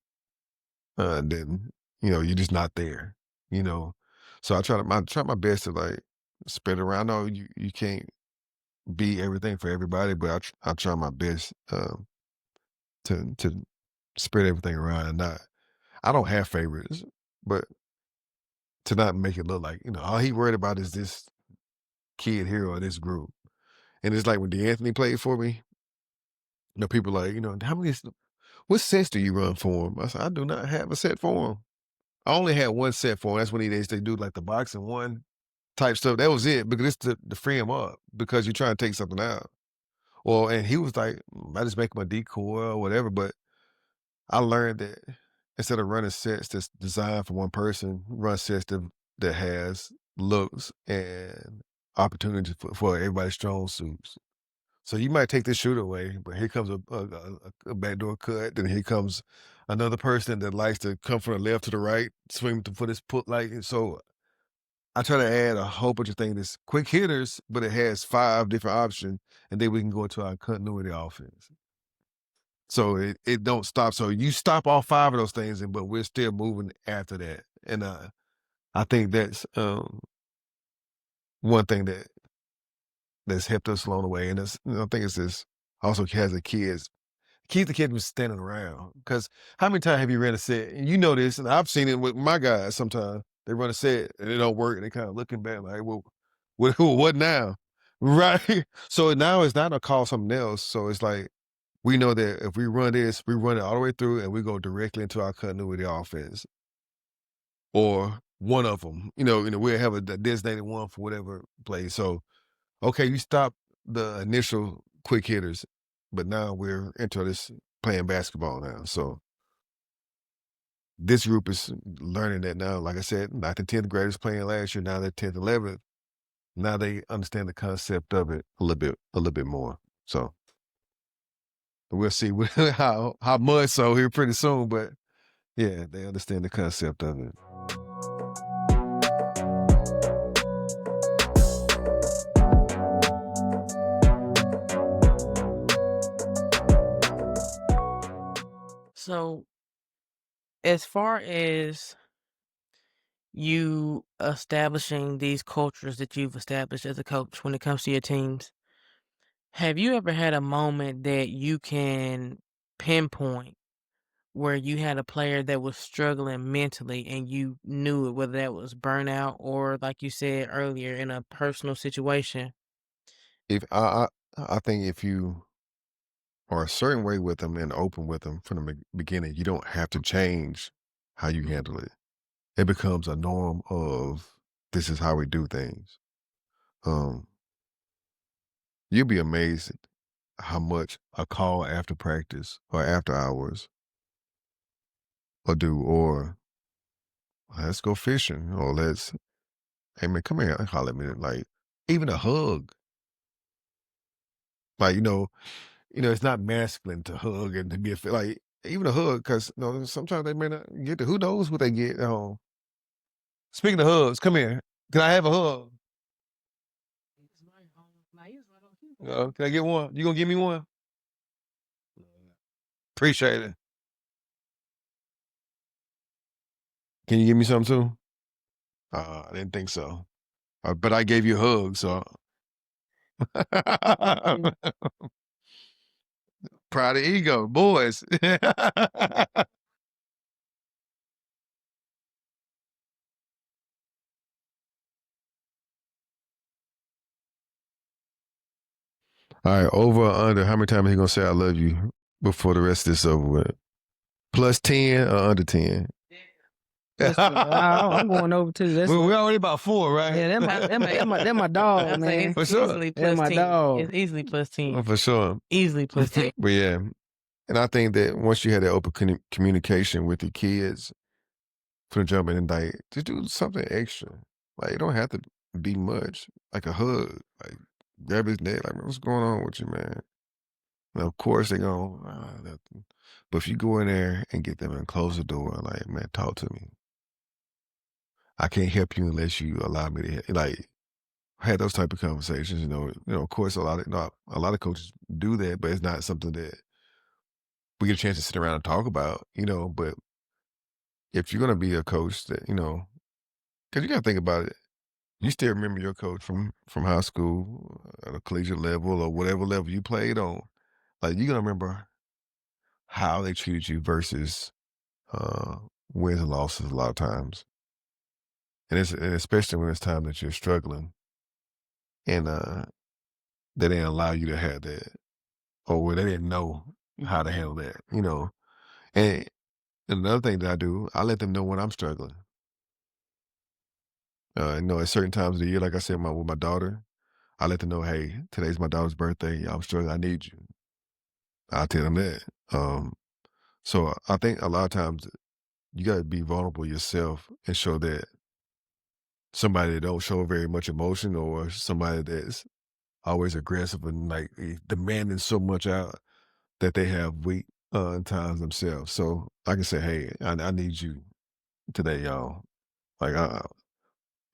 Then, you're just not there, you know. So I try my best to like spread it around. I know you can't be everything for everybody, but I try my best to spread everything around and not I don't have favorites, but to not make it look like, all he worried about is this kid here or this group. And it's like when DeAnthony played for me, people like, what sets do you run for him? I said, I do not have a set for him. I only had one set for him. That's when they do like the boxing one type stuff. That was it, because it's to free him up because you're trying to take something out. Well, and he was like, I just make him a decoy or whatever. But I learned that instead of running sets that's designed for one person, run sets that has looks and opportunities for everybody's strong suits. So you might take this shooter away, but here comes a backdoor cut. Then here comes another person that likes to come from the left to the right, swing for this put like. And so I try to add a whole bunch of things that's quick hitters, but it has 5 different options, and then we can go into our continuity offense. So it don't stop. So you stop all 5 of those things, but we're still moving after that. And I think that's one thing that's helped us along the way. And I think it's this also has the kids. Keep the kid from standing around. Because how many times have you ran a set? And you know this, and I've seen it with my guys sometimes. They run a set and it don't work, and they kind of looking back like, well, what now? Right? So now it's not to call something else. So it's like, we know that if we run this, we run it all the way through and we go directly into our continuity offense. Or one of them, we'll have a designated one for whatever play. So, okay, you stop the initial quick hitters, but now we're into this playing basketball now. So this group is learning that now. Like I said, 9th and 10th graders playing last year, now they're 10th, 11th. Now they understand the concept of it a little bit more. So we'll see how much so here pretty soon, but yeah, they understand the concept of it. So, as far as you establishing these cultures that you've established as a coach when it comes to your teams, have you ever had a moment that you can pinpoint where you had a player that was struggling mentally and you knew it, whether that was burnout or, like you said earlier, in a personal situation? If I think if you are a certain way with them and open with them from the beginning, you don't have to change how you handle it. It becomes a norm of this is how we do things. Um, you'll be amazed at how much a call after practice or after hours or let's go fishing or hey man, come here, holler at me. Like even a hug. Like, it's not masculine to hug and to get like even a hug, because sometimes they may not get who knows what they get at home. Speaking of hugs, come here. Can I have a hug? Can I get one? You gonna give me one? Appreciate it. Can you give me some too? I didn't think so. But I gave you a hug, so. Pride of ego, boys. All right, over or under, how many times he gonna say I love you before the rest of this over with? Plus 10 or under 10? I'm going over too. We're already about 4, right? Yeah, that my dog, man. It's sure. easily That's plus my 10. dog. It's easily plus 10. For sure. Easily plus 10. But yeah, and I think that once you had that open communication with your kids from the jump, and like just do something extra. Like it don't have to be much. Like a hug, like grab his neck, like what's going on with you, man? And of course they go, but if you go in there and get them and close the door, and like, man, talk to me. I can't help you unless you allow me to help. Like had those type of conversations. Of course a lot of coaches do that, but it's not something that we get a chance to sit around and talk about. But if you're gonna be a coach that because you gotta think about it. You still remember your coach from high school, at a collegiate level or whatever level you played on. Like you're gonna remember how they treated you versus wins and losses a lot of times. and especially when it's time that you're struggling and they didn't allow you to have that, or where they didn't know how to handle that, you know. And another thing that I do, I let them know when I'm struggling. You know, at certain times of the year, like I said, with my daughter, I let them know, hey, today's my daughter's birthday. I'm struggling. I need you. I tell them that. So I think a lot of times you got to be vulnerable yourself and show that somebody that don't show very much emotion, or somebody that's always aggressive and like demanding so much out that they have weak times themselves. So I can say, hey, I need you today, y'all. Like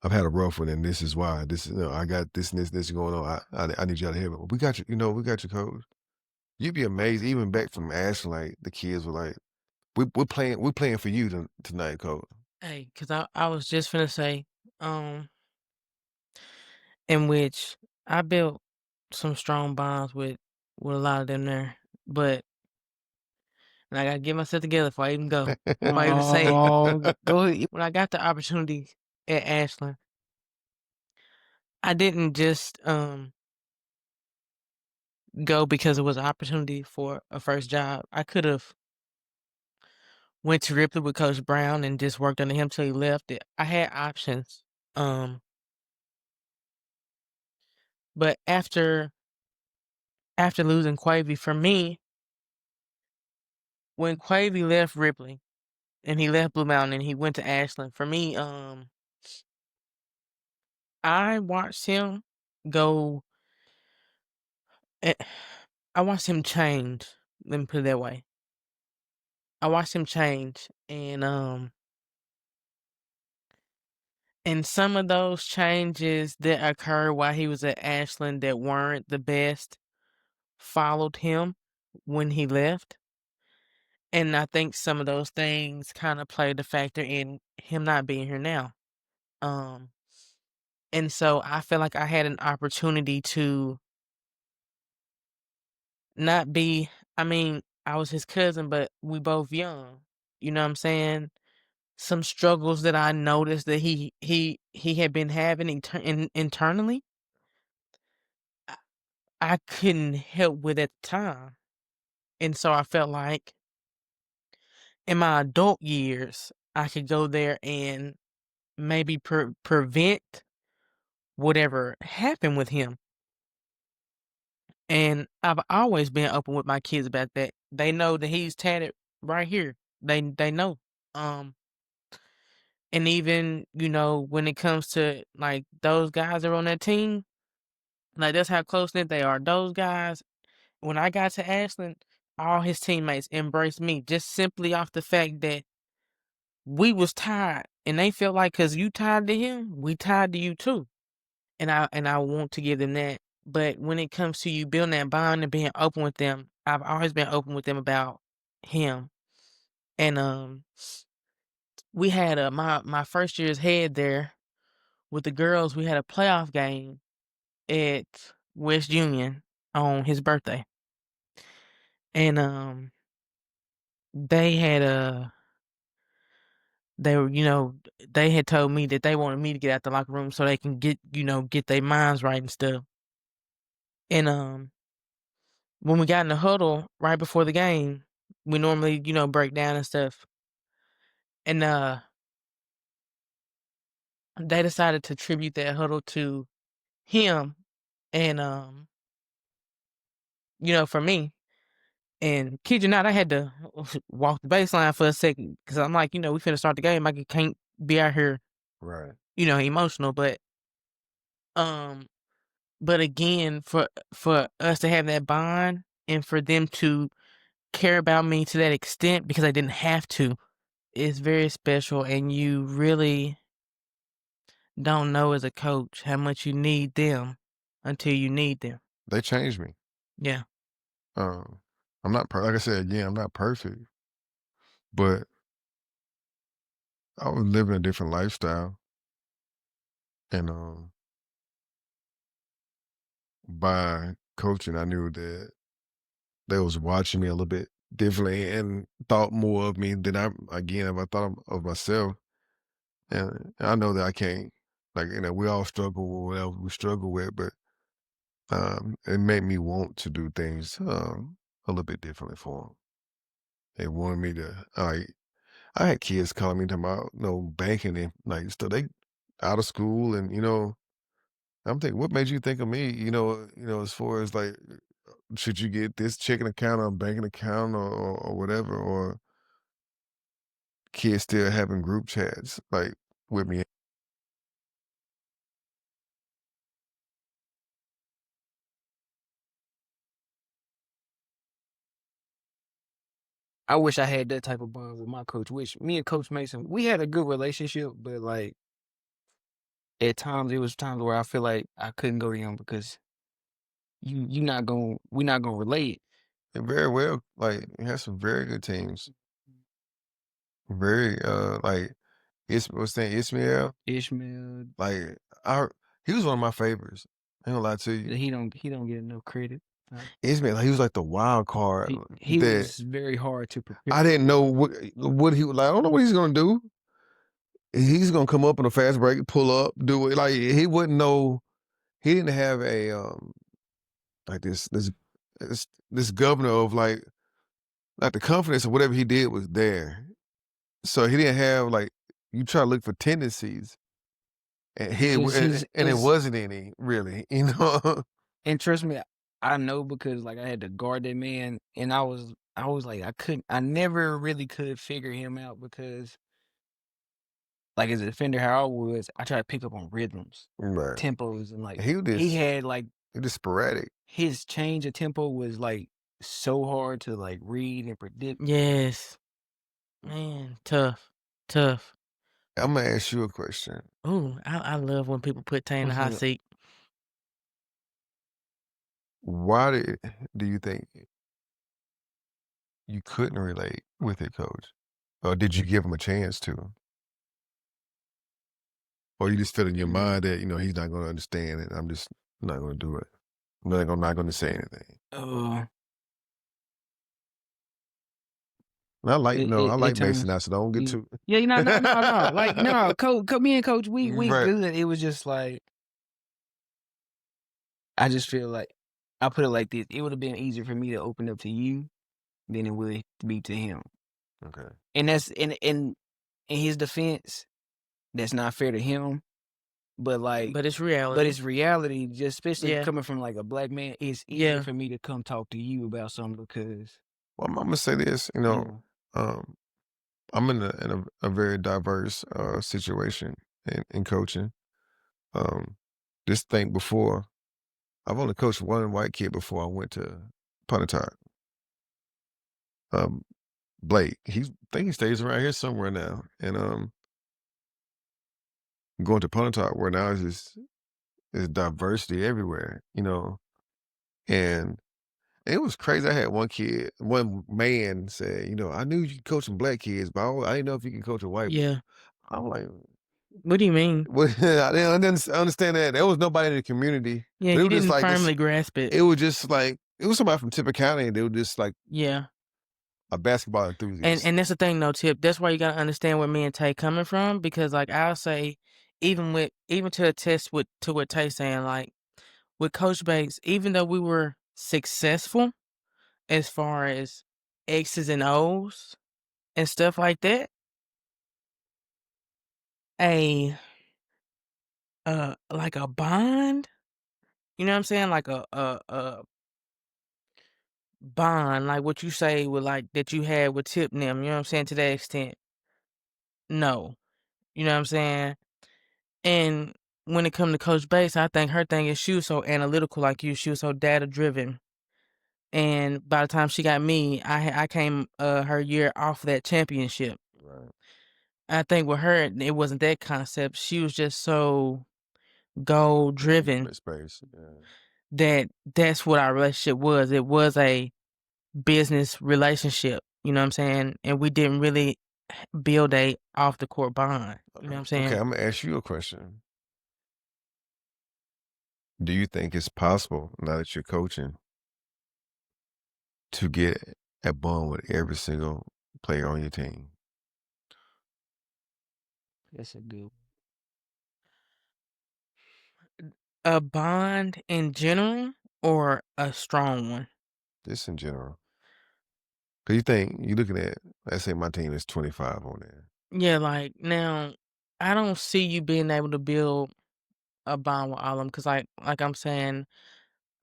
I've had a rough one, and this is why. This is, you know, I got this and this going on. I need y'all to help me. We got you. You know, we got you, coach. You'd be amazed. Even back from Ashland, like the kids were like, we're playing for you tonight, coach." Hey, cause I was just finna say, um, in which I built some strong bonds with a lot of them there, but and I gotta get myself together before I even go. Before I even say it. Oh, go ahead. When I got the opportunity at Ashland, I didn't just go because it was an opportunity for a first job. I could have went to Ripley with Coach Brown and just worked under him till he left. I had options. Um, but after losing Quavy, for me, when Quavy left Ripley and he left Blue Mountain and he went to Ashland, for me, I watched him go. eh, I watched him change. Let me put it that way. I watched him change, and some of those changes that occurred while he was at Ashland that weren't the best followed him when he left. And I think some of those things kind of played a factor in him not being here now. Um, and so I feel like I had an opportunity to not be, I mean, I was his cousin, but we both young. You know what I'm saying? Some struggles that I noticed that he had been having internally, I, I couldn't help with at the time. And so I felt like in my adult years, I could go there and maybe prevent whatever happened with him. And I've always been open with my kids about that. They know that he's tatted right here. They know. Um, and even, you know, when it comes to like those guys that are on that team, like that's how close knit they are. Those guys, when I got to Ashland, all his teammates embraced me just simply off the fact that we was tied, and they felt like because you tied to him, we tied to you too. And I want to give them that. But when it comes to you building that bond and being open with them, I've always been open with them about him. And we had my first year's head there with the girls. We had a playoff game at West Union on his birthday, and they had they were, you know, they had told me that they wanted me to get out the locker room so they can get their minds right and stuff. And when we got in the huddle right before the game, we normally, break down and stuff. And they decided to tribute that huddle to him and for me. And kid you not, I had to walk the baseline for a second because I'm like, we finna start the game. I can't be out here, Right. emotional. Um, but again, for us to have that bond and for them to care about me to that extent because I didn't have to, is very special. And you really don't know as a coach how much you need them until you need them. They changed me. Yeah. Um, I'm not like I said again, I'm not perfect, but I was living a different lifestyle, and by coaching, I knew that they was watching me a little bit differently and thought more of me than if I thought of myself. And I know that I can't, like, we all struggle with whatever we struggle with, but it made me want to do things a little bit differently for them. They wanted me to, like, I had kids calling me talking about, banking and like stuff. They out of school, and I'm thinking, what made you think of me? As far as like, should you get this checking account or banking account or whatever, or kids still having group chats like with me. I wish I had that type of bond with my coach, which me and Coach Mason, we had a good relationship, but like at times it was times where I feel like I couldn't go to him because you not gonna we're not gonna relate. And very well, like he has some very good teams. Very like what's that Ismail? Ishmael, Like I he was one of my favorites. I ain't gonna lie to you. he don't get enough credit. Ismail, like, he was like the wild card He that was very hard to prepare. I didn't know what he was like. I don't know what he's gonna do. He's gonna come up in a fast break, pull up, do it. Like he wouldn't know. He didn't have a like this governor of like the confidence of whatever he did was there. So he didn't have like you try to look for tendencies, and it His wasn't any really, you know. and trust me, I know because like I had to guard that man, and I was like I never really could figure him out because like as a defender, how I was, I try to pick up on rhythms, Right. tempos, and like He was he just had like he just sporadic. his change of tempo was like so hard to like read and predict. Yes. Man, tough. Tough. I'm gonna ask you a question. Ooh, I love when people put Tay in the What's hot up? seat. Why do you think you couldn't relate with it, coach? Or did you give him a chance to? Or you just feel in your mind that, he's not gonna understand it. I'm just not gonna do it. I'm not gonna say anything. Uh, And I like, I it like Mason turns. now, so don't get too Yeah, no. Like no, me and Coach, we Right. good. It was just like I just feel like I put it like this: it would have been easier for me to open up to you than it would be to him. Okay. And that's in his defense, that's not fair to him. But like, But it's reality. it's reality. Just especially Yeah. coming from like a black man, it's easier Yeah. for me to come talk to you about something because Well, I'm gonna say this, um, I'm in a very diverse situation in coaching. Just think before I've only coached one white kid before I went to Pontotoc. Blake, he stays around here somewhere now, and going to Pontotoc where now is diversity everywhere, and it was crazy. I had one man say, I knew you could coach some black kids, but I didn't know if you can coach a white one. Yeah. I'm like, What do you mean? well, I didn't understand that. There was nobody in the community. Yeah, But it you was just didn't like this. firmly grasp it. It was just like it was somebody from Tipper County, and they were just like Yeah. a basketball And enthusiast. and that's the thing, though, Tip. That's why you gotta understand where me and Tay coming from, because like I'll say, even to attest to what Tay saying, like with Coach Bates, even though we were successful as far as X's and O's and stuff like that, a like a bond, you know what I'm saying? Like a bond, like what you say with like that you had with Tip and them, you know what I'm saying, to that extent. No. You know what I'm saying? And when it come to Coach Bates, I think her thing is she was so analytical like you. She was so data driven. And by the time she got me, I came her year off that championship. Right. I think with her, it wasn't that concept. She was just so goal driven Space. Yeah. that that's what our relationship was. It was a business relationship. You know what I'm saying? And we didn't really build a off the court bond. You know what I'm saying? Okay, I'm gonna ask you a question. Do you think it's possible now that you're coaching to get a bond with every single player on your team? That's a good. A bond in general or a strong one? Just in general. 'Cause you think you looking at, let's say my team is 25 on there. Yeah, like now, I don't see you being able to build a bond with all of them because, like I'm saying,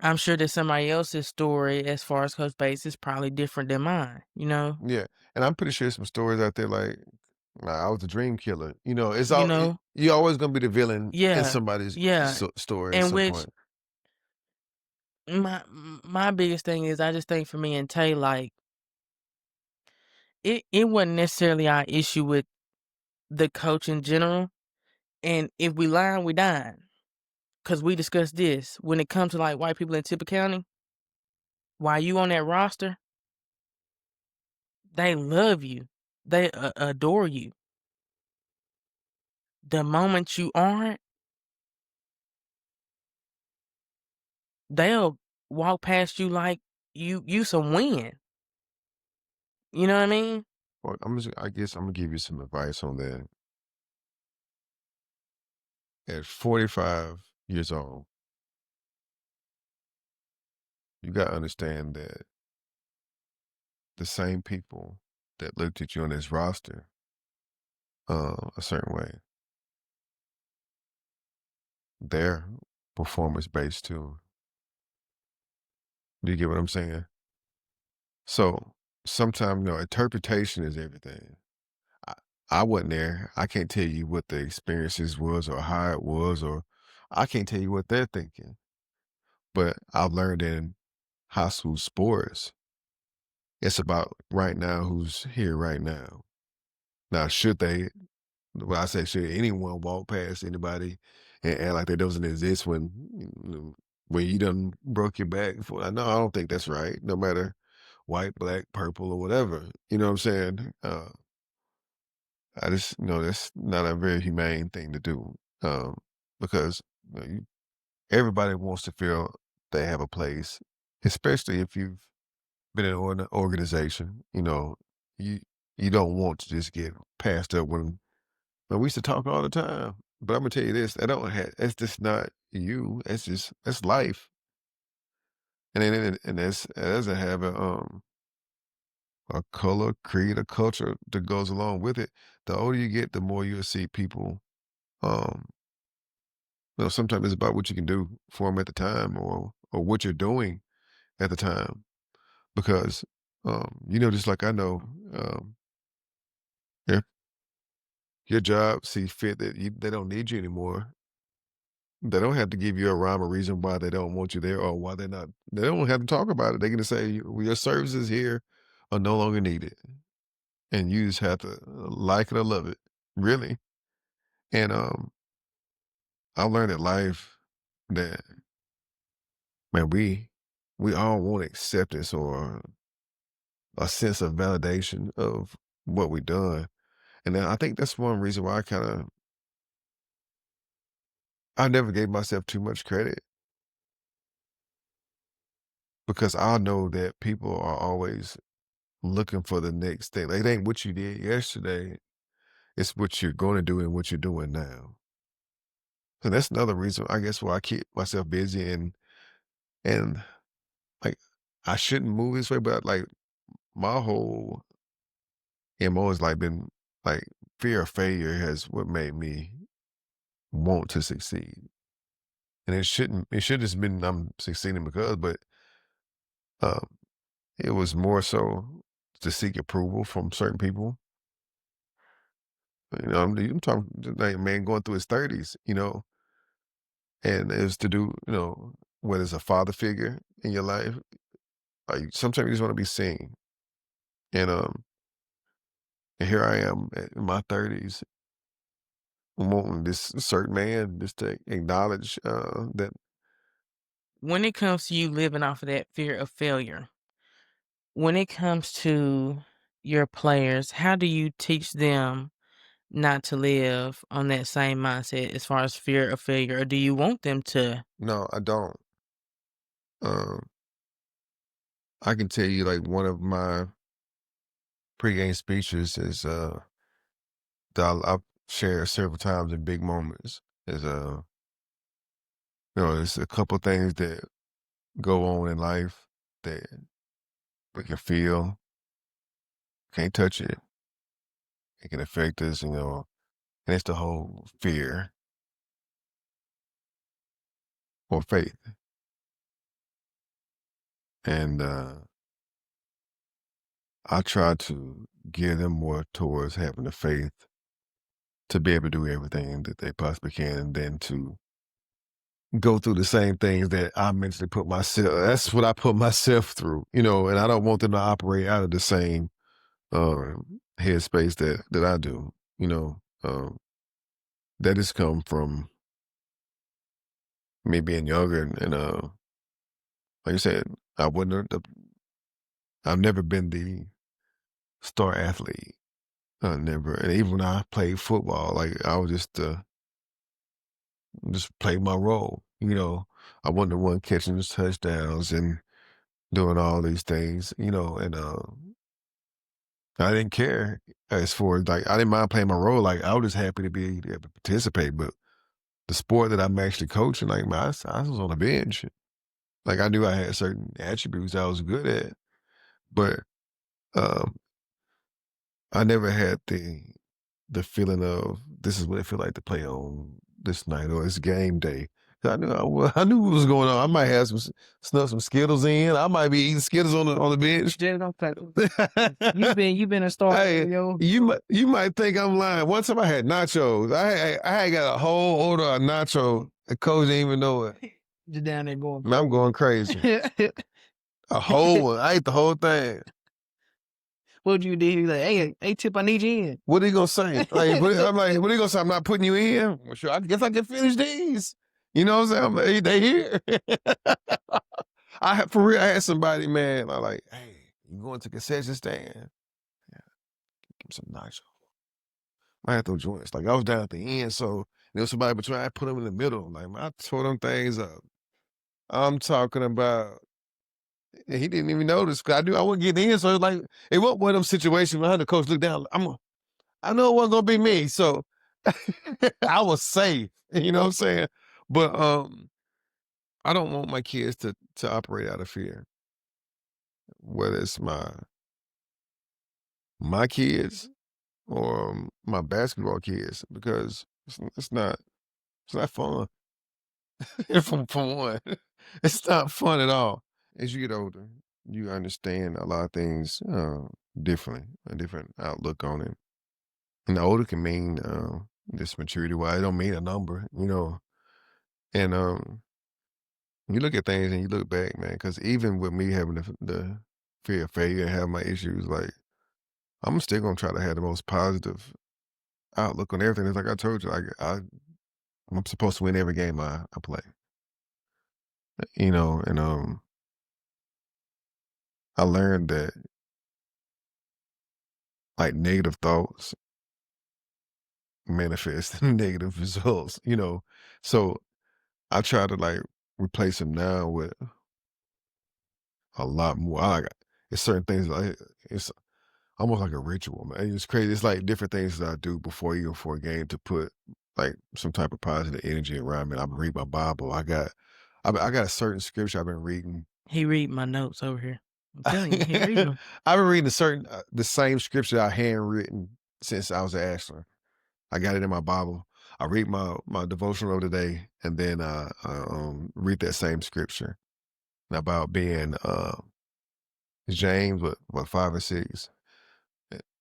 I'm sure that somebody else's story as far as Coach Bates is probably different than mine. You know, Yeah, and I'm pretty sure some stories out there like, "Nah, I was the dream killer." You know, it's you all know, you're always gonna be the villain in yeah, somebody's yeah. story at In some which point. my biggest thing is, I just think for me and Tay, like it wasn't necessarily our issue with the coach in general. And if we lying, we dying. Cause we discussed this when it comes to like white people in Tipper County. While you on that roster, they love you, they adore you. The moment you aren't, they'll walk past you like you some wind. You know what I mean? Well, I guess I'm gonna give you some advice on that. At 45 years old, you gotta understand that the same people that looked at you on this roster, a certain way, they're performance based too. Do you get what I'm saying? So sometimes, interpretation is everything. I, I wasn't there. I can't tell you what the experiences was or how it was, or I can't tell you what they're thinking. But I've learned in high school sports, it's about right now, who's here right now. Now, should they, well, I say, should anyone walk past anybody and act like that doesn't exist when you done broke your back? No, I don't think that's right. No matter white, black, purple, or whatever. You know what I'm saying? I just that's not a very humane thing to do, because everybody wants to feel they have a place, especially if you've been in an organization. You you don't want to just get passed up when. But we used to talk all the time. But I'm gonna tell you this: that don't have. That's just not you. That's life, and it doesn't have a color, creed, a culture that goes along with it. The older you get, the more you'll see people. Um, Sometimes it's about what you can do for them at the time, or what you're doing at the time. Because just like I know, if your job sees fit that they don't need you anymore, they don't have to give you a rhyme or reason why they don't want you there or why they're not. They don't have to talk about it. They can just say "Well, your services here are no longer needed," and you just have to like it or love it, really. And I learned in life that, man, we all want acceptance or a sense of validation of what we done. And then I think that's one reason why I never gave myself too much credit, because I know that people are always looking for the next thing. Like, it ain't what you did yesterday, it's what you're going to do and what you're doing now. So that's another reason, I guess, why I keep myself busy, and like, I shouldn't move this way, but like my whole MO has like been like fear of failure has what made me want to succeed. And it should have been I'm succeeding because, but um, it was more so to seek approval from certain people. I'm talking like a man going through his 30s, and it's to do, whether it's a father figure in your life, like sometimes you just want to be seen. And here I am in my 30s, wanting this certain man just to acknowledge that. When it comes to you living off of that fear of failure, when it comes to your players, how do you teach them not to live on that same mindset as far as fear of failure, or do you want them to? No, I don't. Um, I can tell you, like, one of my pregame speeches is that shared several times in big moments is, there's a couple things that go on in life that we can feel, can't touch it. It can affect us, and it's the whole fear or faith. And I try to gear them more towards having the faith to be able to do everything that they possibly can, and then to go through the same things that I mentally put myself. That's what I put myself through, and I don't want them to operate out of the same headspace that I do. That has come from me being younger, and like I said, I wouldn't. I've never been the star athlete. Never, and even when I played football, like I was just play my role. I wasn't the one catching the touchdowns and doing all these things. And I didn't care as far as like I didn't mind playing my role. Like I was just happy to be able to participate. But the sport that I'm actually coaching, like man, I was on the bench. Like I knew I had certain attributes I was good at, but um, I never had the feeling of this is what it feel like to play on this night or it's game day. I knew what was going on. I might have snuff some Skittles in. I might be eating Skittles on the bench. Jada, don't play. You been a star, Hey, yo. you might think I'm lying. One time I had nachos. I had got a whole order of nacho. The coach didn't even know it. Just down there going. Man, I'm going crazy. A whole one. I ate the whole thing. What'd you do? He was like, hey, Tip, I need you in. What are you gonna say? I'm like, what are you gonna say? I'm not putting you in. Well, sure, I guess I can finish these. You know what I'm saying? They here. For real, I had somebody, man. I like, hey, you going to concession stand? Yeah, give me some nachos. I had those joints. Like I was down at the end, so there was somebody between. I put them in the middle. Like man, I tore them things up. I'm talking about. And he didn't even notice. Cause I knew I wouldn't get in, so it was like it wasn't one of them situations where the coach looked down. I know it wasn't gonna be me, so I was safe. You know what I'm saying? But I don't want my kids to operate out of fear. Whether it's my kids or my basketball kids, because it's not fun. from one, it's not fun at all. As you get older, you understand a lot of things differently, a different outlook on it. And the older can mean this maturity wise. It don't mean a number. And you look at things and you look back, man, because even with me having the fear of failure and have my issues, like I'm still gonna try to have the most positive outlook on everything. It's like I told you, I'm supposed to win every game I play. And I learned that like negative thoughts manifest negative results. So I try to like replace them now with a lot more. It's certain things like it's almost like a ritual, man. It's crazy. It's like different things that I do even for a game to put like some type of positive energy around me. I'm reading my Bible. I got a certain scripture I've been reading. He read my notes over here. I'm telling you, he read them. I've been reading the same scripture I handwritten since I was at Ashland. I got it in my Bible. I read my devotional of the day, and then I read that same scripture about being James, what 5 and 6.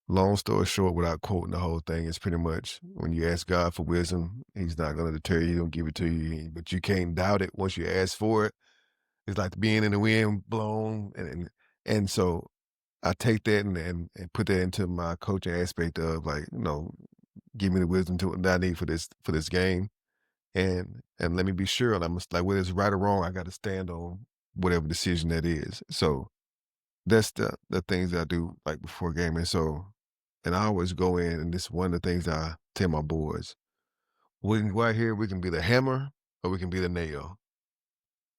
Long story short, without quoting the whole thing, it's pretty much when you ask God for wisdom, He's not going to deter you. He's going to give it to you, but you can't doubt it once you ask for it. It's like being in the wind blown, and so I take that and put that into my coaching aspect of like, give me the wisdom that I need for this game, and let me be sure. And I'm like, whether it's right or wrong, I got to stand on whatever decision that is. So that's the things that I do like before game, and I always go in, and this is one of the things I tell my boys: we can go out here, we can be the hammer, or we can be the nail.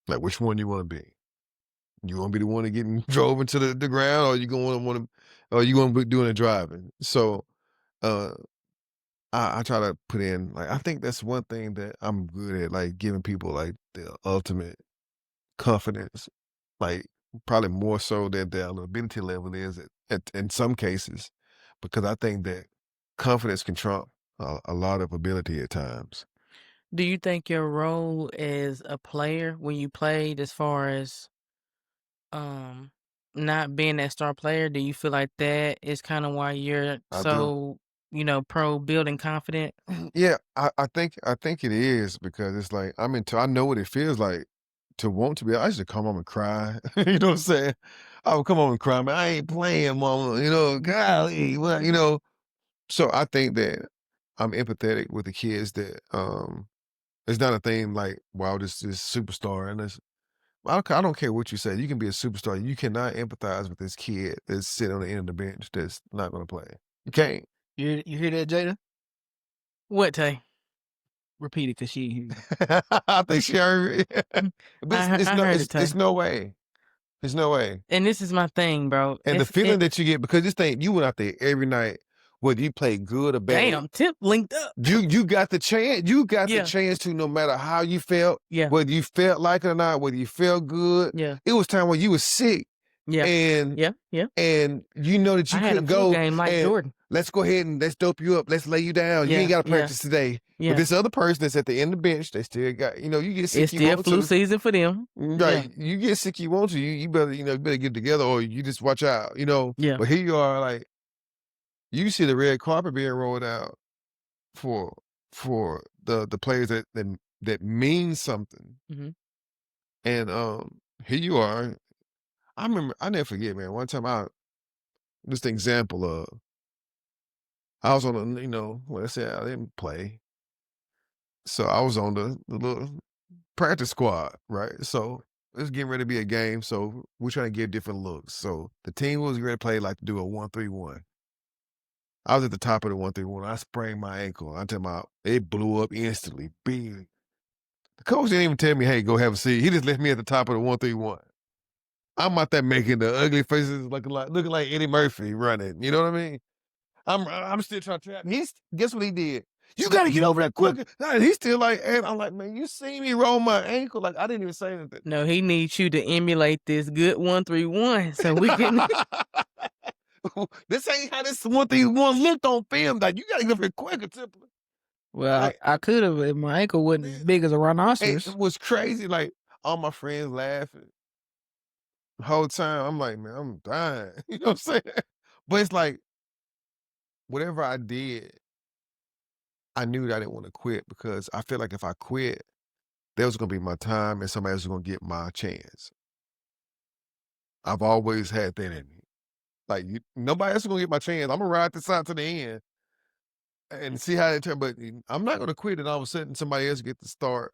Like, which one you want to be? You want to be the one that getting drove into the ground, or you going to want to, or you going to be doing the driving? So, uh, I try to put in, like, I think that's one thing that I'm good at, like, giving people, like, the ultimate confidence, like, probably more so than their ability level is in some cases, because I think that confidence can trump a lot of ability at times. Do you think your role as a player when you played as far as, um, not being that star player, do you feel like that is kinda why you're I do. so, pro building confident? Yeah, I think it is because it's like I know what it feels like to want to be. I used to come home and cry. You know what I'm saying? I would come home and cry, man. I ain't playing, mama. Golly, what So I think that I'm empathetic with the kids that it's not a thing like, wow, this superstar and this I don't care what you say. You can be a superstar. You cannot empathize with this kid that's sitting on the end of the bench that's not gonna play. You can't. You hear that, Jada? What, Tay? Repeat it, 'cause she ain't hear you. I think she heard it. But I heard it, it's Tay. no way. There's no way. And this is my thing, bro. And the feeling that you get because this thing you went out there every night, whether you played good or bad. Damn, Tip linked up. You got the chance. You got the Yeah. chance to no matter how you felt, Yeah. whether you felt like it or not, whether you felt good. Yeah. It was time when you was sick. Yeah. And Yeah. and you know that you I had a couldn't flu go game like and Jordan. let's go ahead and let's dope you up. Let's lay you down. You ain't got to Yeah. practice today. Yeah. But this other person that's at the end of the bench, they still got, you get sick, It's you still want flu to. season for them. Right. You get sick, you want to. You better, you better get together or you just watch out, Yeah. But here you are, like, you see the red carpet being rolled out for the players that mean something. Mhm. And here you are. I never forget, man. One time just an example of I was on when I said I didn't play. So I was on the little practice squad, right? So it's getting ready to be a game. So we're trying to get different looks. So the team was ready to play like to do a 1-3-1. I was at the top of the 1-3-1. I sprained my ankle. I tell my it blew up instantly. Big. The coach didn't even tell me, hey, go have a seat. He just left me at the top of the 1-3-1. I'm out there making the ugly faces looking like Eddie Murphy running. You know what I mean? I'm still trying to trap. Guess what he did? You got to get over that quick. He's still like, and I'm like, man, you see me roll my ankle? Like I didn't even say anything. No, he needs you to emulate this good 1-3-1 so we can. This ain't how this 1-3-1 looked on film. Like you got to get over it quicker, Tipler. Well, Like, I could have if my ankle wasn't as big as a rhinoceros. it was crazy. Like all my friends laughing the whole time. I'm like, man, I'm dying. You know what I'm saying? But it's like whatever I did, I knew that I didn't want to quit because I feel like if I quit, that was gonna be my time and somebody else was gonna get my chance. I've always had that in me. Like nobody else is gonna get my chance. I'm gonna ride this out to the end and see how it turns. But I'm not gonna quit and all of a sudden somebody else get to start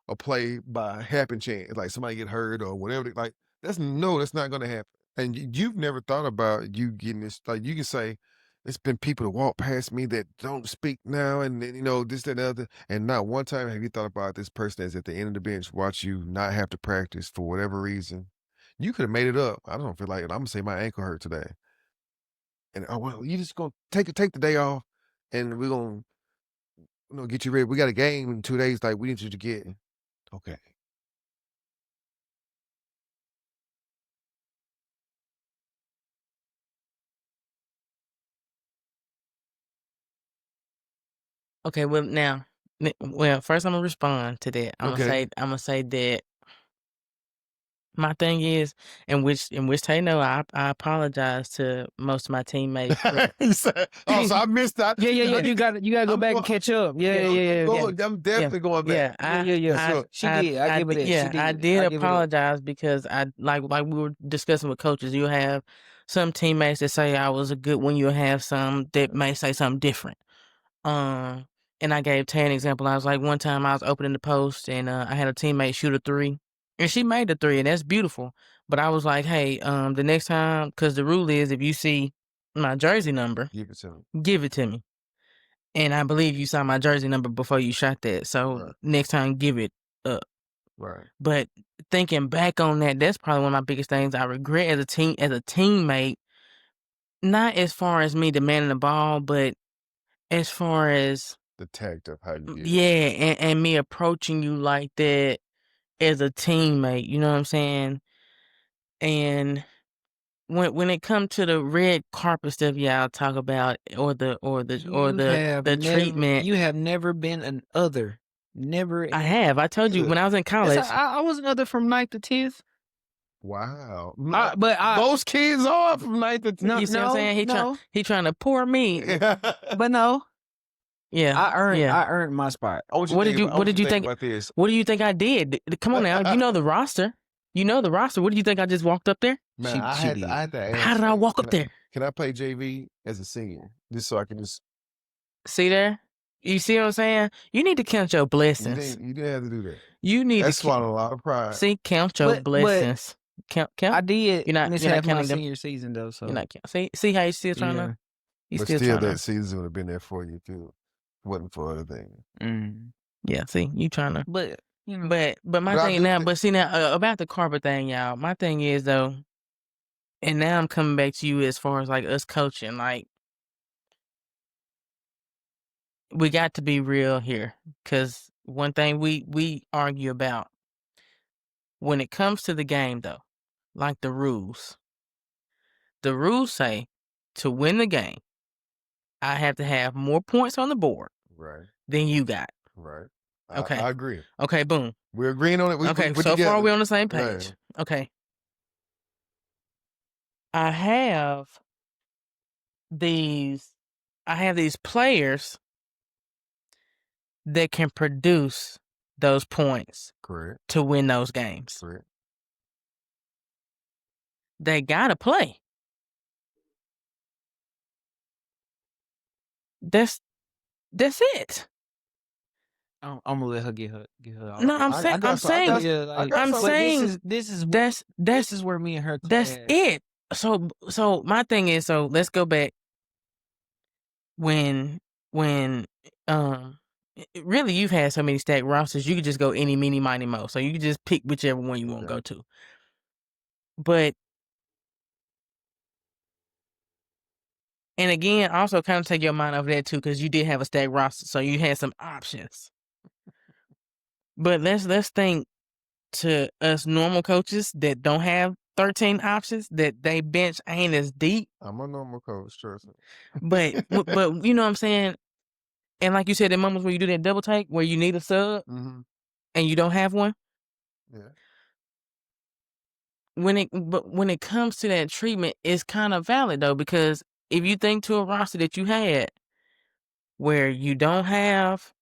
a play by happen chance, like somebody get hurt or whatever. Like that's not gonna happen. And you've never thought about you getting this. Like you can say, it's been people that walk past me that don't speak now, and this, that, and the other. And not one time have you thought about this person that's at the end of the bench, watch you not have to practice for whatever reason. You could have made it up. I don't feel like it. I'm gonna say my ankle hurt today, and oh well, you just gonna take the day off, and we're gonna get you ready. We got a game in 2 days. Like we need you to get okay. Okay, well now, first I'm gonna respond to that. Okay. I'm gonna say that my thing is, in which Tay know, I apologize to most of my teammates. He said, oh, so I missed that. Yeah. You got to go back and catch up. Yeah. I'm definitely going back. Yeah. She did. I give her that. Yeah, She did. I did apologize because I like we were discussing with coaches. You have some teammates that say I was a good one. You'll have some that may say something different. And I gave Tay an example. I was like, one time I was opening the post and I had a teammate shoot a 3. And she made the 3, and that's beautiful. But I was like, hey, the next time, because the rule is if you see my jersey number, Give it to me. give it to me. And I believe you saw my jersey number before you shot that. So Right. next time, give it up. Right. But thinking back on that, that's probably one of my biggest things I regret as a teammate. Not as far as me demanding the ball, but as far as the tact of how you did it. yeah, and me approaching you like that as a teammate, you know what I'm saying? And when it comes to the red carpet stuff y'all talk about or the treatment, You have never been an other. Never. I have. I told you when I was in Yes, college. I was an other from 9th to 10th. Wow. Most kids are from 9th to 10th. You see what I'm saying? He trying to pour me. But no. Yeah. I earned my spot. What did you think about this? What do you think I did? Come on now. You know the roster. What do you think I just walked up there? Man, I had to ask. How did I walk up there? Can I play JV as a senior? Just so I can just see there? You see what I'm saying? You need to count your blessings. You didn't have to do that. You need That's to swallowing a lot of pride. see, count your blessings. Count. I did. You're not counting my them. senior season though. So you're not counting. See how you still trying to. But still, that season would have been there for you if it wasn't for other things. Mm. Yeah. See, you trying to. But you know. But my thing now. But see now about the carpet thing, y'all. My thing is though, and now I'm coming back to you as far as like us coaching, like. We got to be real here, because one thing we argue about when it comes to the game, though, like the rules say to win the game, I have to have more points on the board than you got. Right. Okay. I agree. Okay, boom. We're agreeing on it. Okay, so far we're on the same page. Right. Okay. I have these players that can produce those points to win those games. Correct. They gotta play. That's it. I'm gonna let her get her. No, I'm saying. This is where me and her. That's it. So my thing is, so let's go back. When really you've had so many stacked rosters, you could just go any, meeny, miny, mo. So you could just pick whichever one you want to go to. But and again, also kind of take your mind off that too, because you did have a stacked roster, so you had some options. But let's think to us normal coaches that don't have 13 options, that they bench ain't as deep. I'm a normal coach, trust me. But you know what I'm saying? And like you said, in moments where you do that double take, where you need a sub and you don't have one. Yeah. When it comes to that treatment, it's kind of valid though, because if you think to a roster that you had where you don't have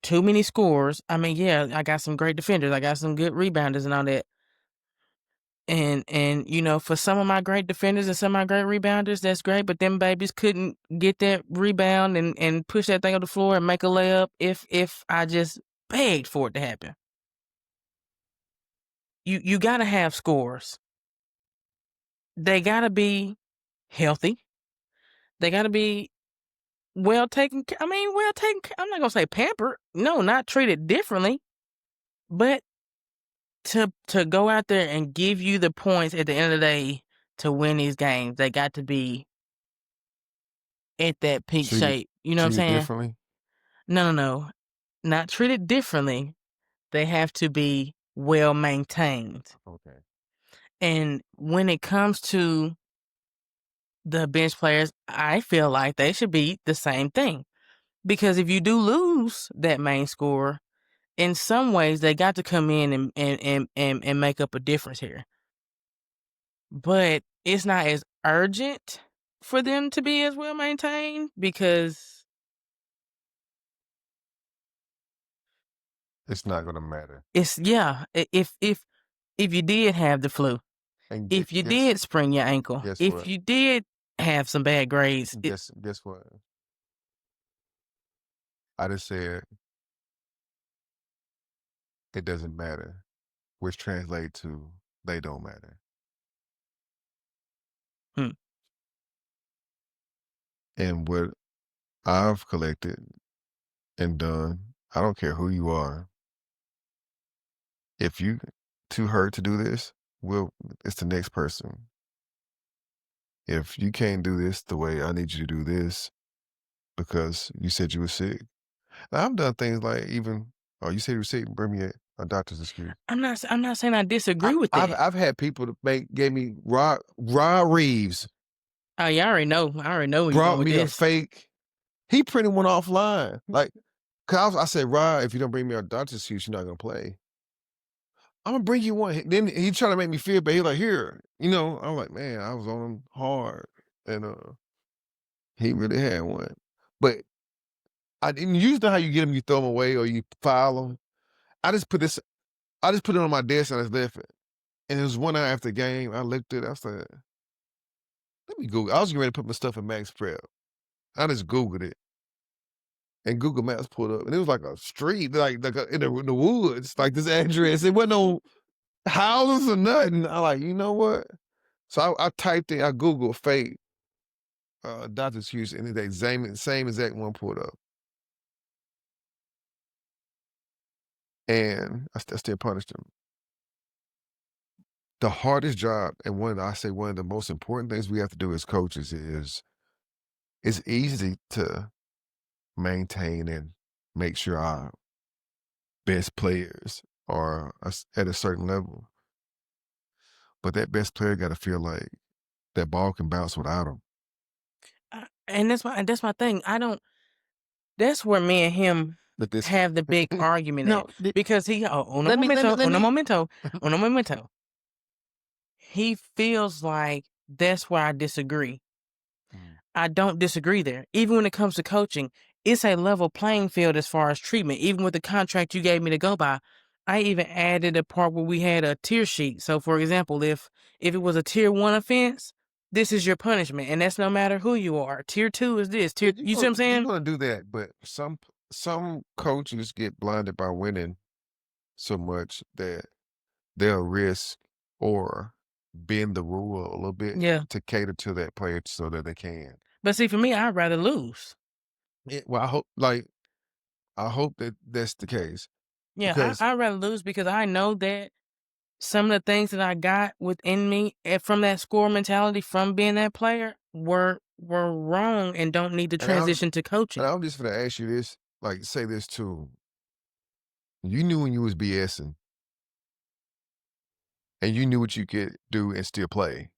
too many scores, I mean, yeah, I got some great defenders, I got some good rebounders and all that. And you know, for some of my great defenders and some of my great rebounders, that's great. But them babies couldn't get that rebound and push that thing on the floor and make a layup if I just begged for it to happen. You gotta have scores. They gotta be healthy. They gotta be well taken. I'm not gonna say pampered. No, not treated differently. But to go out there and give you the points at the end of the day to win these games, they got to be at that peak shape. You know what I'm saying? Differently? No. Not treated differently. They have to be well maintained. Okay. And when it comes to the bench players, I feel like they should be the same thing. Because if you do lose that main scorer, in some ways they got to come in and make up a difference here. But it's not as urgent for them to be as well maintained, because it's not gonna matter. If you did have the flu, if you did sprain your ankle, if you did have some bad grades, guess what? I just said it doesn't matter, which translates to they don't matter. And what I've collected and done, I don't care who you are. If you too hurt to do this, it's the next person. If you can't do this the way I need you to do this, because you said you were sick. Now, I've done things like even, oh, you said you were sick, bring me a doctor's excuse. I'm not saying I disagree with that. I've had people that gave me Rod Reeves Oh, yeah, I already know where you're going brought with me a this. fake. He printed one offline. Like, cause I said, Rod, if you don't bring me a doctor's excuse, you're not gonna play. I'm gonna bring you one. Then he trying to make me feel bad. He like, here, I'm like, man, I was on him hard, and he really had one. But I didn't use how you get them, you throw them away or you file them. I just put this. I just put it on my desk and I just left it. And it was one night after the game. I looked at it. I said, let me Google. I was getting ready to put my stuff in Max Prep. I just Googled it. And Google Maps pulled up. And it was like a street, in the woods, like this address. It wasn't no houses or nothing. I like, you know what? So I typed in, I Googled fake Dr. Hughes, and the same exact one pulled up. And I still punished him. The hardest job, and one of the most important things we have to do as coaches is it's easy to maintain and make sure our best players are at a certain level. But that best player got to feel like that ball can bounce without them. And that's my thing. That's where me and him But this, have the big argument No, at, because uno let me momento. He feels like that's where I disagree. I don't disagree there. Even when it comes to coaching, it's a level playing field as far as treatment. Even with the contract you gave me to go by, I even added a part where we had a tier sheet. So, for example, if it was a tier 1 offense, this is your punishment, and that's no matter who you are. Tier 2 is this. You see what I'm you're saying? going to do that, but some coaches get blinded by winning so much that they'll risk or bend the rule a little bit Yeah. to cater to that player so that they can. But see, for me, I'd rather lose. Well, I hope that that's the case. Yeah, Because I'd rather lose because I know that some of the things that I got within me from that score mentality from being that player were wrong and don't need to transition to coaching. And I'm just going to ask you this, like, say this too. You knew when you was BSing, and you knew what you could do and still play.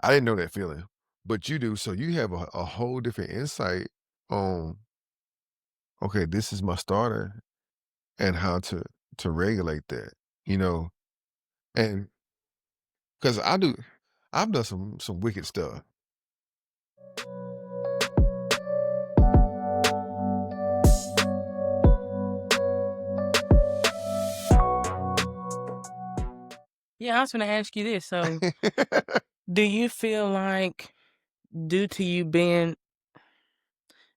I didn't know that feeling, but you do. So you have a whole different insight on, okay, this is my starter and how to regulate that, and because I've done some wicked stuff. Yeah, I was going to ask you this. So, do you feel like due to you having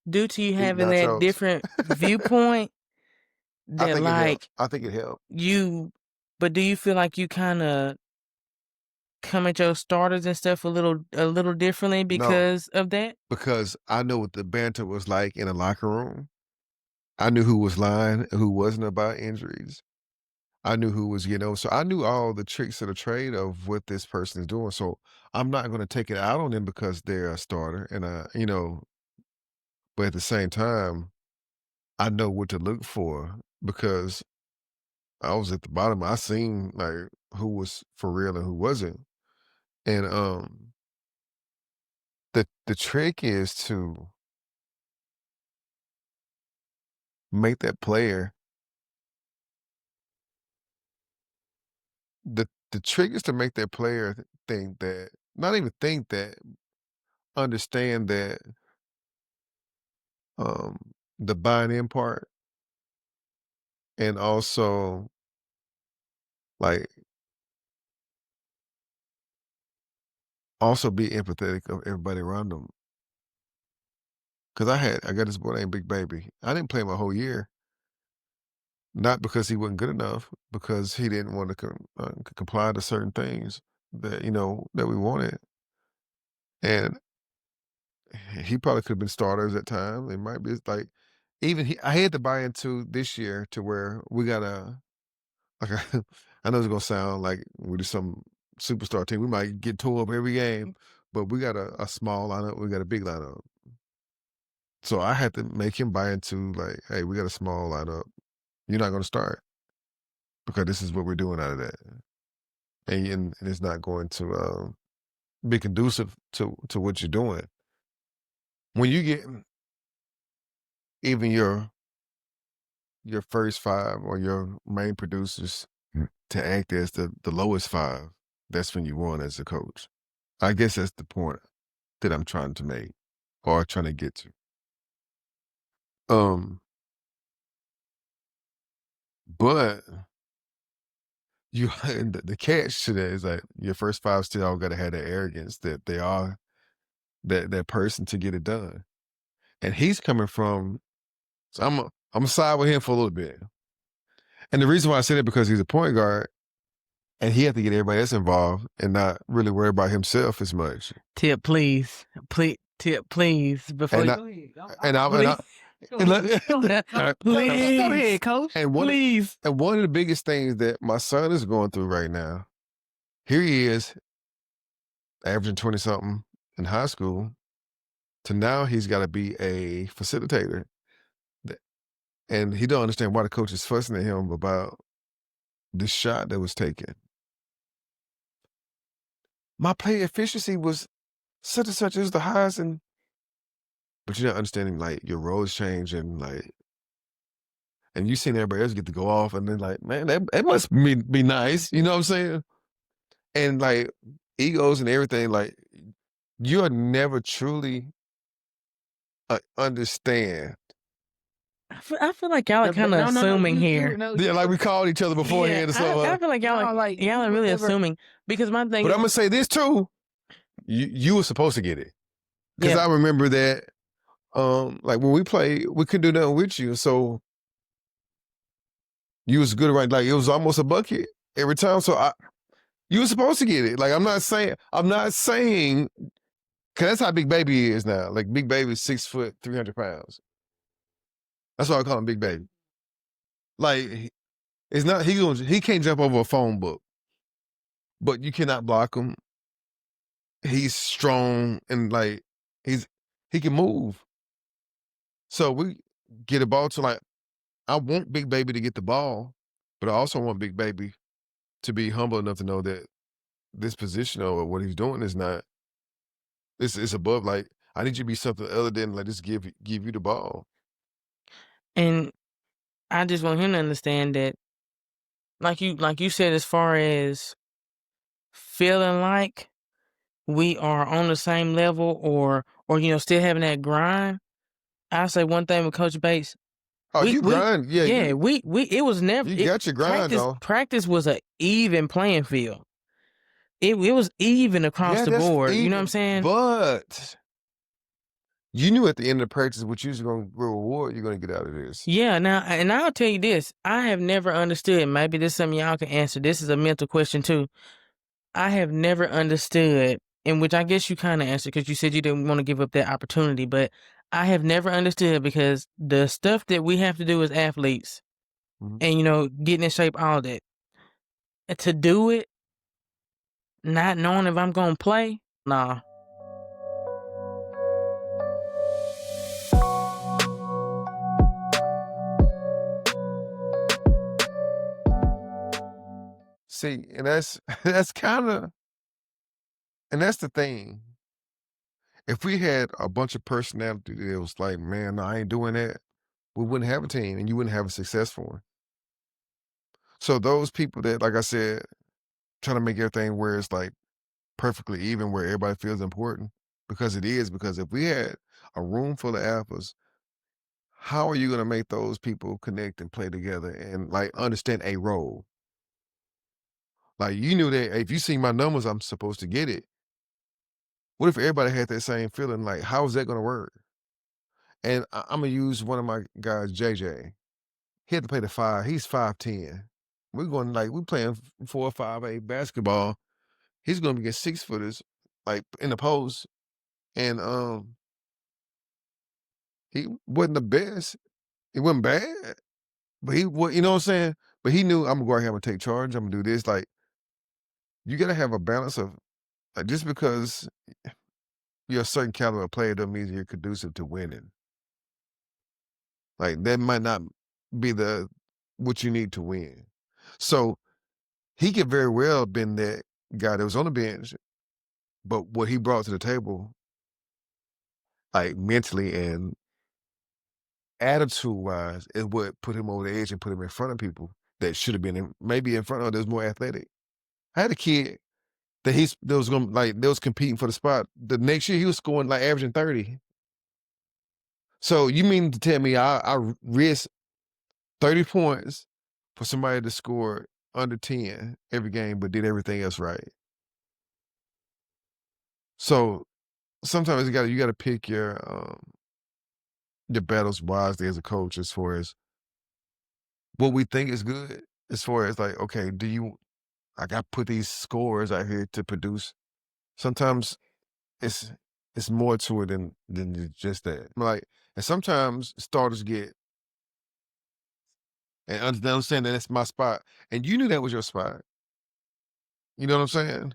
that nachos. different viewpoint I that think it helped. like I think it helped. but do you feel like you kind of come at your starters and stuff a little differently No, because of that? because I know what the banter was like in a locker room. I knew who was lying, who wasn't about injuries. I knew who was, so I knew all the tricks of the trade of what this person is doing. So I'm not going to take it out on them because they're a starter. And, but at the same time, I know what to look for because I was at the bottom. I seen like who was for real and who wasn't. And the trick is to make that player the trick is to make that player think that, not even think that, understand that um the buying in part, and also like also be empathetic of everybody around them. Cause I got this boy named Big Baby. I didn't play him a whole year, not because he wasn't good enough, because he didn't want to comply to certain things that that we wanted, and he probably could have been starters at times. It might be like even I had to buy into this year to where we got like a, I know it's gonna sound like we're just some superstar team. We might get tore up every game, but we got a small lineup. We got a big lineup. So I had to make him buy into like, hey, we got a small lineup. You're not going to start because this is what we're doing out of that, and it's not going to be conducive to what you're doing. When you get even your first five or your main producers to act as the lowest five, that's when you won as a coach. I guess that's the point that I'm trying to make or trying to get to. But you and the catch to that is like your first five still all gotta have that arrogance that they are that person to get it done. And he's coming from so I'm gonna side with him for a little bit. And the reason why I say that because he's a point guard and he had to get everybody else involved and not really worry about himself as much. Tip, please. Tip, please. Before And you I, go ahead. and I, and I, and let- Please. Go ahead, coach. and one, Please. and one of the biggest things that my son is going through right now, here he is, averaging 20 something in high school, to now he's got to be a facilitator. And he don't understand why the coach is fussing at him about the shot that was taken. My play efficiency was such and such, is the highest, but you're not understanding like your roles change and like, and you seen everybody else get to go off, and then like, man, that must be nice, you know what I'm saying? And like egos and everything, like you'll never truly understand. I feel like y'all are kind of assuming here. Yeah, like we called each other beforehand or something. I feel like y'all are really assuming because my thing But is, I'm gonna say this too. You were supposed to get it. Because I remember that like when we played, we couldn't do nothing with you. So you was good right, like it was almost a bucket every time. So you were supposed to get it. Like I'm not saying cause that's how Big Baby is now. Like Big Baby is 6 foot, 300 pounds. That's why I call him Big Baby. Like it's not he can't jump over a phone book, but you cannot block him. He's strong and like he can move. So we get a ball to like I want Big Baby to get the ball, but I also want Big Baby to be humble enough to know that this position or what he's doing is not it's above. Like I need you to be something other than like just give you the ball. and I just want him to understand that, like you said, as far as feeling like we are on the same level or still having that grind. I say one thing with Coach Bates. Oh, you grind, yeah. It was never. You got your grind though. Practice was an even playing field. It was even across the board. Even, you know what I'm saying? But you knew at the end of the practice what you was going to reward you're going to get out of this. Yeah. Now, and I'll tell you this: I have never understood. Maybe this is something y'all can answer. This is a mental question too. I have never understood, in which I guess you kind of answered because you said you didn't want to give up that opportunity, but I have never understood because the stuff that we have to do as athletes and, getting in shape, all that, to do it, not knowing if I'm going to play, nah. See, and that's kind of, and that's the thing. If we had a bunch of personality that was like, man, no, I ain't doing that, we wouldn't have a team and you wouldn't have a successful one. So those people that, like I said, trying to make everything where it's like perfectly even, where everybody feels important, because it is, because if we had a room full of alphas, how are you going to make those people connect and play together and like understand a role? Like you knew that if you see my numbers, I'm supposed to get it. What if everybody had that same feeling? Like, how is that going to work? And I'm going to use one of my guys, JJ. He had to play the 5. He's 5'10". We're going like, we're playing 4 or 5'8" basketball. He's going to be against 6-footers, like in the post. And he wasn't the best. He wasn't bad. But he was, you know what I'm saying? But he knew I'm going to go out here and take charge. I'm going to do this. Like, you got to have a balance of, like, just because you're a certain caliber of player doesn't mean you're conducive to winning. Like that might not be what you need to win. So he could very well have been that guy that was on the bench, but what he brought to the table, like mentally and attitude wise, is what put him over the edge and put him in front of people that should have been maybe in front of that's more athletic. I had a kid that was competing for the spot. The next year he was scoring like averaging 30. So you mean to tell me I risk 30 points for somebody to score under 10 every game, but did everything else right? So sometimes you gotta pick your battles wisely as a coach, as far as what we think is good. As far as like, okay, I got put these scores out here to produce. Sometimes it's it's more to it than just that. Like, and sometimes starters get and understand that that's my spot, and you knew that was your spot. You know what I'm saying?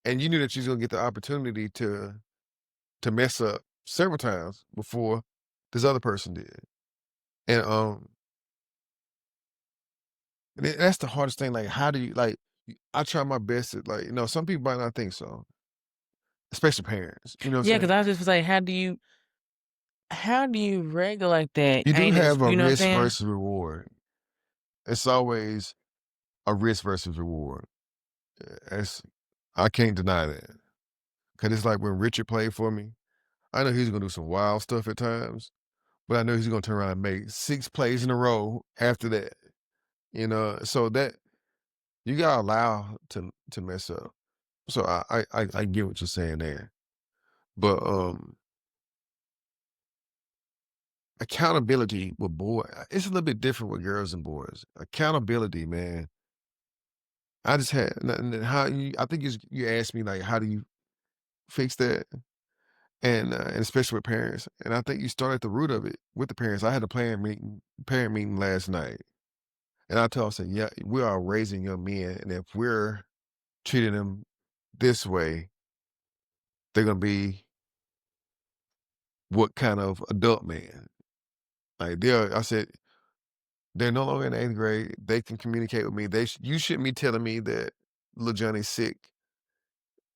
And you knew that you was gonna get the opportunity to mess up several times before this other person did. And that's the hardest thing. Like, how do you like? I try my best to like. Some people might not think so, especially parents. You know what Yeah, I'm because saying? I was just like, how do you regulate that? You do Ain't it? have a You know what I'm risk saying? versus reward. It's always a risk versus reward. It's, I can't deny that. Cause it's like when Richard played for me, I know he's gonna do some wild stuff at times, but I know he's gonna turn around and make 6 plays in a row after that. So that you gotta allow to mess up. So I get what you're saying there. But accountability with it's a little bit different with girls and boys. Accountability, man. I just had how I think you asked me like how do you fix that? And especially with parents. And I think you start at the root of it with the parents. I had a parent meeting last night. And I told them, I said, yeah, we are raising young men. And if we're treating them this way, they're gonna be what kind of adult man? Like I said, they're no longer in 8th grade. They can communicate with me. You shouldn't be telling me that little Johnny's sick.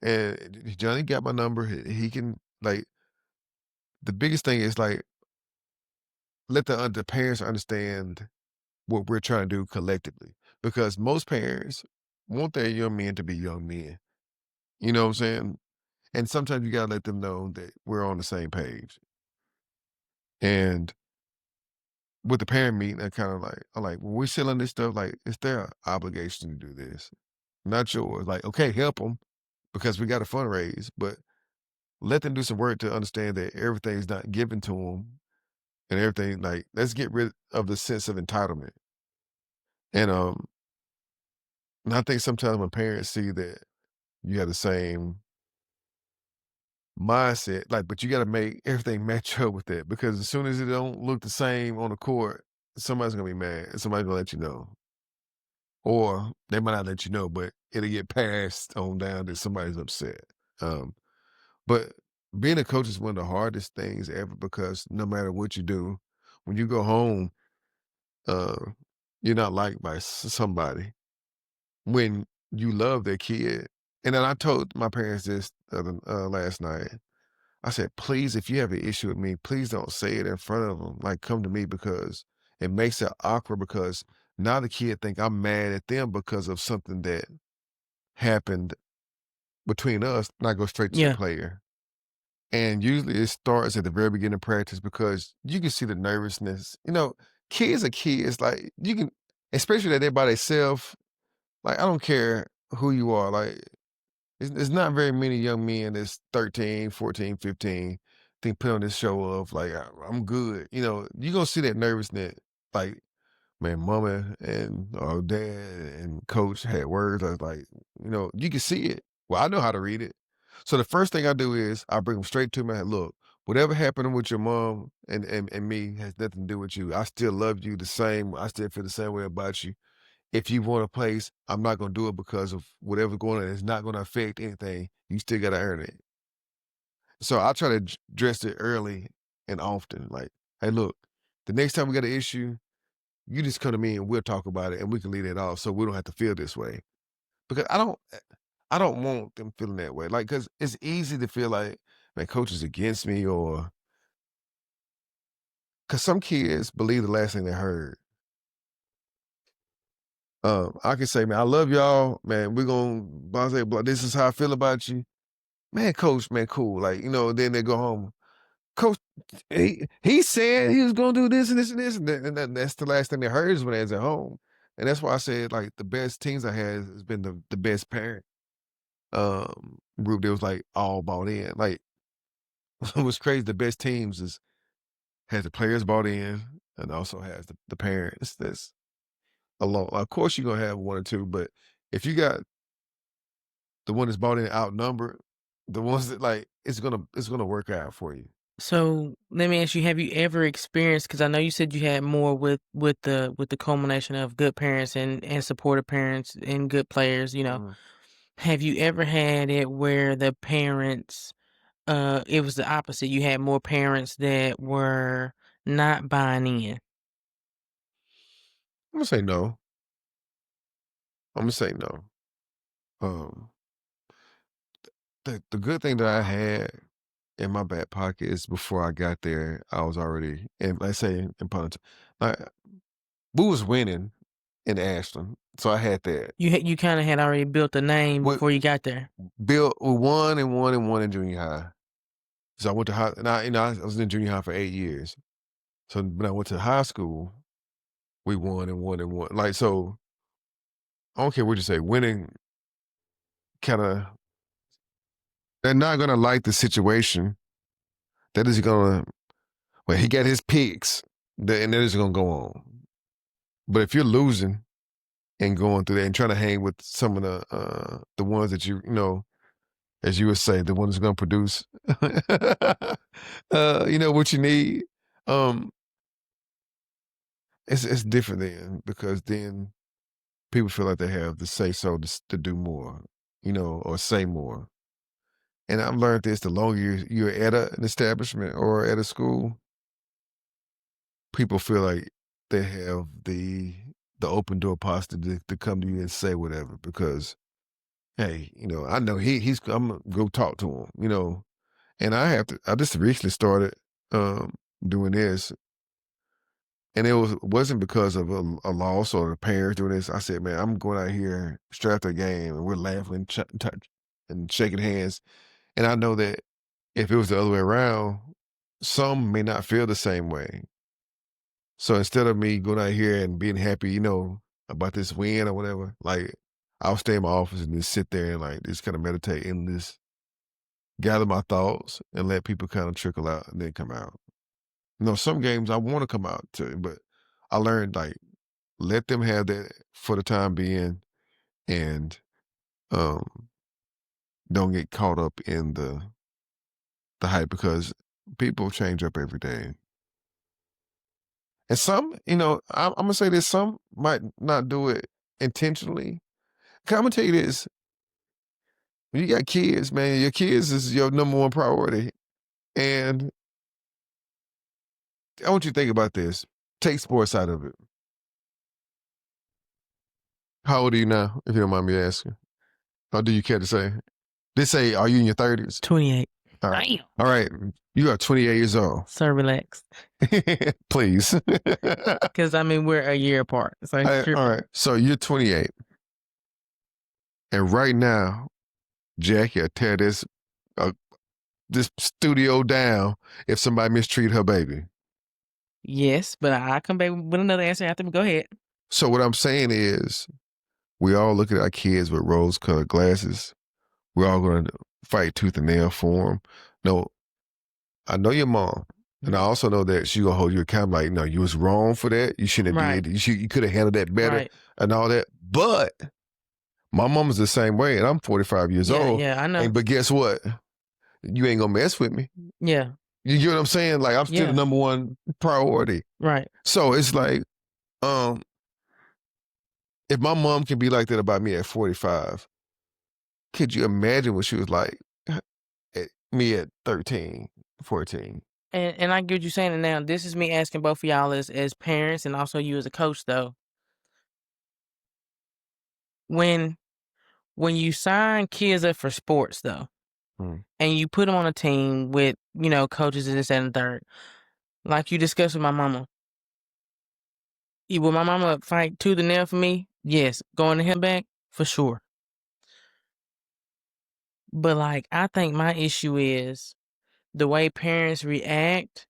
And Johnny got my number. He can like the biggest thing is like let the parents understand what we're trying to do collectively. Because most parents want their young men to be young men. You know what I'm saying? And sometimes you gotta let them know that we're on the same page. And with the parent meeting, I'm like, when we're selling this stuff, like, it's their obligation to do this, not yours. Like, okay, help them because we got to fundraise, but let them do some work to understand that everything's not given to them and everything. Like, let's get rid of the sense of entitlement. And and I think sometimes when parents see that you have the same mindset, like, but you got to make everything match up with that because as soon as it don't look the same on the court, somebody's gonna be mad and somebody's gonna let you know. Or they might not let you know, but it'll get passed on down that somebody's upset. Um, but being a coach is one of the hardest things ever because no matter what you do, when you go home, uh, you're not liked by somebody. When you love their kid, and then I told my parents this last night. I said, please, if you have an issue with me, please don't say it in front of them. Like, come to me because it makes it awkward because now the kid think I'm mad at them because of something that happened between us, and I go straight to the Yeah. player. And usually it starts at the very beginning of practice because you can see the nervousness. Kids are kids. Like you can, especially that they're by themselves. Like I don't care who you are. Like it's not very many young men that's 13, 14, 15 think put on this show of like I'm good. You gonna see that nervousness. Like man, mama and dad and coach had words. I was like, you can see it. Well, I know how to read it. So the first thing I do is I bring them straight to me. Look, whatever happened with your mom and me has nothing to do with you. I still love you the same. I still feel the same way about you. If you want a place, I'm not going to do it because of whatever's going on. It's not going to affect anything. You still got to earn it. So I try to dress it early and often. Like, hey, look, The next time we got an issue, you just come to me and we'll talk about it and we can leave it off so we don't have to feel this way. Because I don't want them feeling that way. Like, cause it's easy to feel like, man, coach is against me or cause some kids believe the last thing they heard. I can say, man, I love y'all, man. We're gonna say, this is how I feel about you. Man, coach, man, cool. Like, then they go home. Coach, he said he was gonna do this and this and this, and that's the last thing they heard is when they was at home. And that's why I said like the best teams I had has been the best parent group that was like all bought in. Like it was crazy. The best teams has the players bought in and also has the parents that's alone. Of course you're gonna have one or two, but if you got the one that's bought in outnumbered, the ones that like it's gonna work out for you. So let me ask you: have you ever experienced? Because I know you said you had more with the culmination of good parents and supportive parents and good players. Mhm. Have you ever had it where the parents, it was the opposite? You had more parents that were not buying in. I'm gonna say no. I'm gonna say no. Um, the good thing that I had in my back pocket is before I got there, I was already in, let's say in Pontotoc. Like we was winning in Ashland, so I had that. You kind of had already built a name We before you got there. built we won and won and won in junior high. So I went to high, and I was in junior high for 8 years. So when I went to high school, we won and won and won. Like so, I don't care what you say. Winning kind of they're not gonna like the situation. That is gonna well, he got his picks, and that is gonna go on. But if you're losing and going through that and trying to hang with some of the ones that as you would say, the ones that's gonna produce, what you need. Um, it's different then because then people feel like they have the say so to do more, or say more. And I've learned this: the longer you're at an establishment or at a school, people feel like they have the open door policy to come to you and say whatever because hey, I know I'm gonna go talk to him, and I just recently started doing this, and wasn't because of a loss or the parents doing this. I said, man, I'm going out here straight after a game and we're laughing and shaking hands. And I know that if it was the other way around, some may not feel the same way. So instead of me going out here and being happy, about this win or whatever, like I'll stay in my office and just sit there and like just kind of meditate and just gather my thoughts and let people kind of trickle out and then come out. Some games I want to come out to, but I learned like let them have that for the time being and um don't get caught up in the hype because people change up every day. And some, I'm gonna say this, some might not do it intentionally. 'Cause I'm gonna tell you this, when you got kids, man, your kids is your number one priority. And I want you to think about this. Take sports out of it. How old are you now, if you don't mind me asking? Or do you care to say? They say, are you in your 30s? 28. All right. Damn. All right. You are 28 years old. Sir, relax. Please. Because we're a year apart. So All right. So you're 28. And right now, Jackie will tear this studio down if somebody mistreat her baby. Yes, but I come back with another answer after me. Go ahead. So what I'm saying is, we all look at our kids with rose-colored glasses. We're all going to fight tooth and nail for them. No, I know your mom, and I also know that she gonna hold you accountable. Like, no, you was wrong for that. You shouldn't have did. You could have handled that better and all that. But my mom is the same way, and I'm 45 years old. Yeah, I know. But guess what? You ain't gonna mess with me. Yeah. You get what I'm saying? Like I'm still the number one priority. Right. So it's like, if my mom can be like that about me at 45, could you imagine what she was like at me at 13, 14? And I get what you're saying. And now this is me asking both of y'all as parents and also you as a coach though. When you sign kids up for sports though, and you put them on a team with, coaches and this and the third, like you discussed with my mama. Will my mama fight tooth and nail for me? Yes. Going to him back? For sure. But like, I think my issue is the way parents react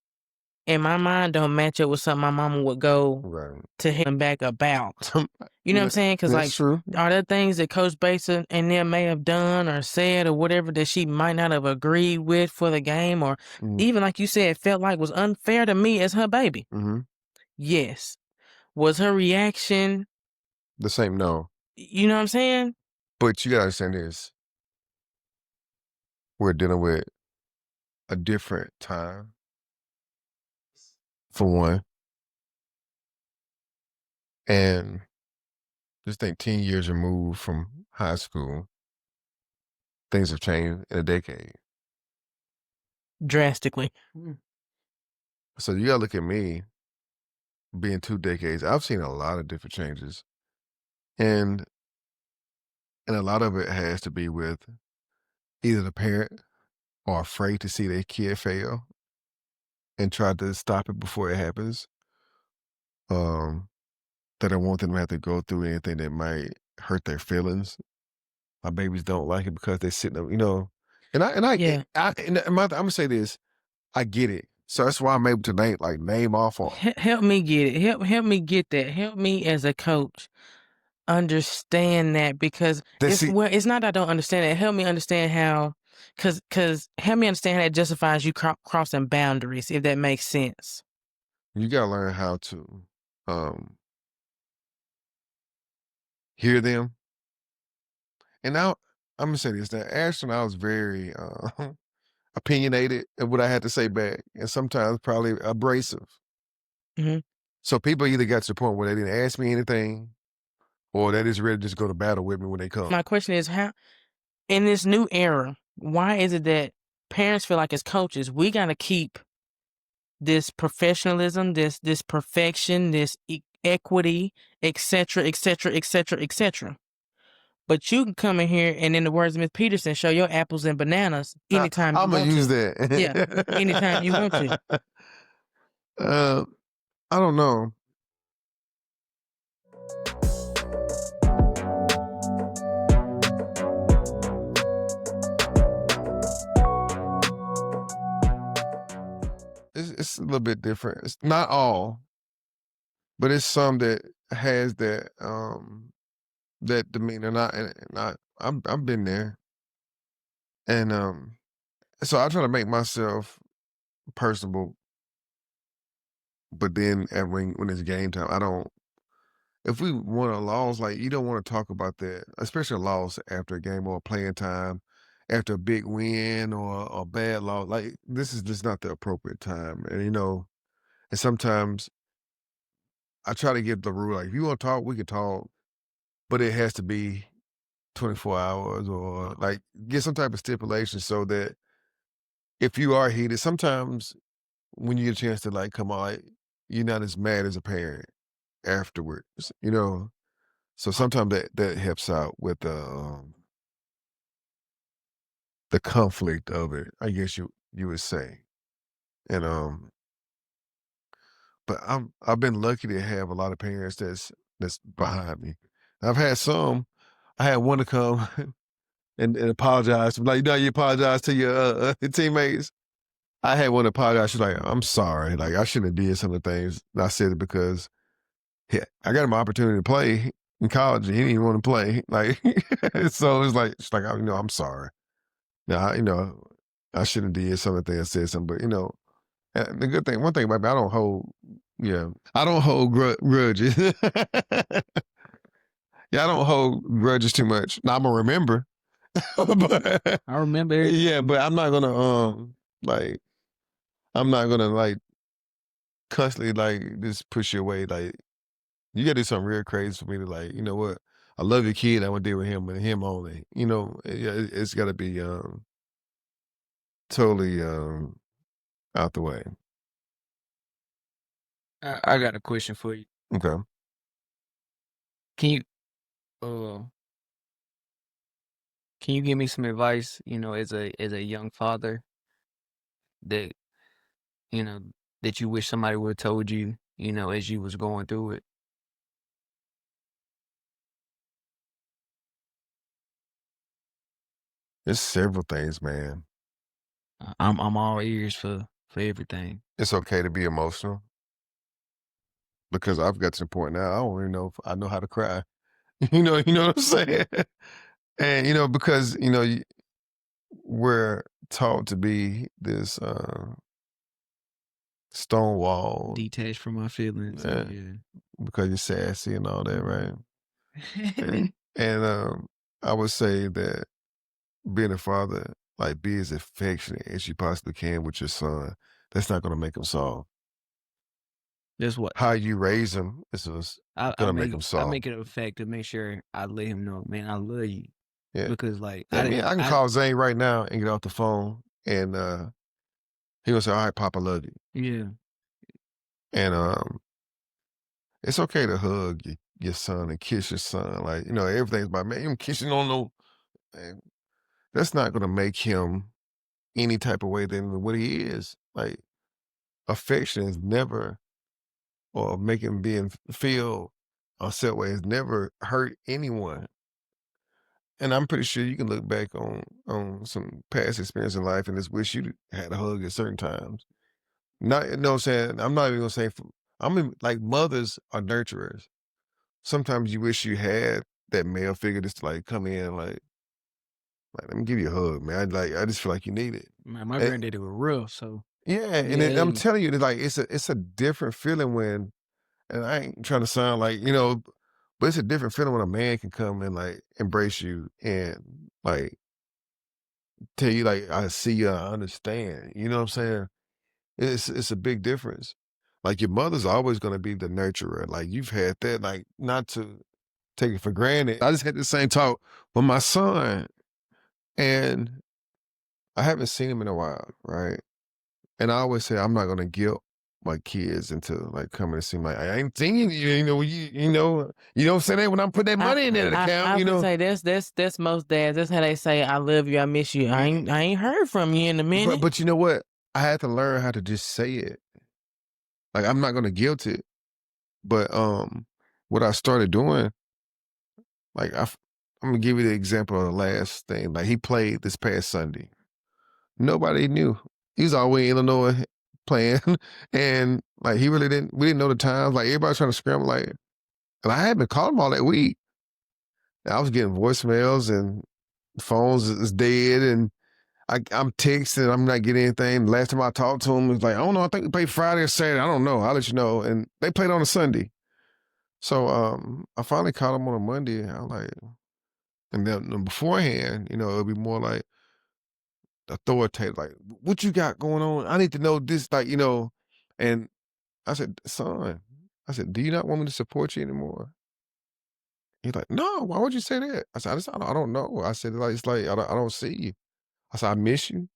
in my mind don't match up with something my mama would go to him back about. You know what I'm saying? Because like, true. are there things that Coach Basin and them may have done or said or whatever that she might not have agreed with for the game, or even like you said, felt like was unfair to me as her baby? Yes. Was her reaction The same? No. You know what I'm saying? But you gotta understand this. We're dealing with a different time, for one. And just think 10 years removed from high school, things have changed in a decade. Drastically. So you gotta look at me being 2 decades. I've seen a lot of different changes. And a lot of it has to be with either the parent or afraid to see their kid fail and try to stop it before it happens. That I want them to have to go through anything that might hurt their feelings. My babies don't like it because they're sitting up, Yeah. I'm gonna say this, I get it. So that's why I'm able to name off all. Help me get it. Help me get that. Help me as a coach understand that, because it's not that I don't understand it. Help me understand how, cause help me understand how that justifies you crossing boundaries, if that makes sense. You gotta learn how to hear them. And now I'm gonna say this. Now, Ashland, I was very opinionated in what I had to say back, and sometimes probably abrasive. So people either got to the point where they didn't ask me anything, or they just ready to just go to battle with me when they come. My question is, how, in this new era, why is it that parents feel like as coaches, we got to keep this professionalism, this perfection, this equity, et cetera, et cetera, et cetera, et cetera. But you can come in here and, in the words of Ms. Peterson, show your apples and bananas anytime you want to. I'm gonna use that. Yeah, anytime you want to. I don't know. It's a little bit different. It's not all, but it's some that has that that demeanor. I've been there, and so I try to make myself personable. But then when it's game time, I don't. If we won a loss, like, you don't want to talk about that, especially a loss after a game or playing time, after a big win or a bad loss. Like, this is just not the appropriate time. And and sometimes I try to give the rule, like, if you want to talk, we can talk, but it has to be 24 hours, or like get some type of stipulation so that if you are heated, sometimes when you get a chance to like come on, like, you're not as mad as a parent afterwards, So sometimes that helps out with the conflict of it, I guess you would say. And but I've been lucky to have a lot of parents that's behind me. I've had some. I had one to come and apologize. Like, you apologize to your teammates. I had one to apologize. She's like, I'm sorry. Like, I shouldn't have did some of the things. And I said it because I got him an opportunity to play in college, and he didn't even want to play. Like, so it's like, she's like, I'm sorry. Now, I shouldn't have did some of the things I said something, but and the good thing, one thing about me, I don't hold grudges. Yeah, I don't hold grudges too much. Now, I'm gonna remember. But, I remember. Yeah, but I'm not gonna I'm not gonna constantly just push you away. Like, you gotta do something real crazy for me to you know what? I love your kid. I want to deal with him and him only. It's gotta be totally out the way. I got a question for you. Okay. Can you uh can you give me some advice, as a young father that, you know, that you wish somebody would have told you, as you was going through it? There's several things, man. I'm all ears for everything. It's okay to be emotional because I've got to the point now, I don't even know if I know how to cry. You know what I'm saying? And, because, we're taught to be this stonewall Detached from my feelings uh, and because you're sassy and all that, right? yeah. And I would say that being a father, like, be as affectionate as you possibly can with your son. That's not going to make him soft. That's what How you raise him is what's I going to make make him I soft. make it a fact to make sure I let him know, man, I love you. Yeah. Because like Yeah, I mean, I can call Zane right now and get off the phone, and he gonna say, "All right, Pop, I love you." yeah. And it's okay to hug your son and kiss your son. Like, everything's about, man, him kissing on no, man, that's not gonna make him any type of way than what he is. Like, affection is never, or making him being feel a certain way, has never hurt anyone. And I'm pretty sure you can look back on some past experience in life and just wish you had a hug at certain times. Not, you know what I'm saying? I'm not even gonna say, like, mothers are nurturers. Sometimes you wish you had that male figure just to, like, come in, like, let me give you a hug, man. I just feel like you need it. Man, my And, granddaddy was rough, so yeah, and yeah, I'm telling you, it's a different feeling when, and I ain't trying to sound like, but it's a different feeling when a man can come and, like, embrace you and, like, tell you, like, I see you, I understand. You know what I'm saying? It's a big difference. Like, your mother's always gonna be the nurturer. Like, you've had that, like, not to take it for granted. I just had the same talk with my son, and I haven't seen him in a while, right? And I always say I'm not gonna guilt my kids into, like, coming to see me. Like, I ain't seen you, you don't say that when I'm putting that I money in that account, I would say that's most dads. That's how they say, "I love you, I miss you." I ain't heard from you in a But minute. but you know what? I had to learn how to just say it. Like, I'm not gonna guilt it, but what I started doing, like, I'm gonna give you the example of the last thing. Like, he played this past Sunday. Nobody knew. He's always in Illinois playing, and, like, he really didn't. We didn't know the times. Like, everybody's trying to scramble. Like, and I had been calling him all that week. I was getting voicemails and phones is dead, and I'm texting. I'm not getting anything. Last time I talked to him, it was like, I don't know. I think we played Friday or Saturday. I don't know. I'll let you know. And they played on a Sunday. So I finally called him on a Monday. I'm like, and then beforehand, it'll be more like authoritative, like, what you got going on? I need to know this, like, and I said, son, I said, do you not want me to support you anymore? He's like, no, why would you say that? I said, I don't know. I said, like, it's like, I don't see you. I said, I miss you.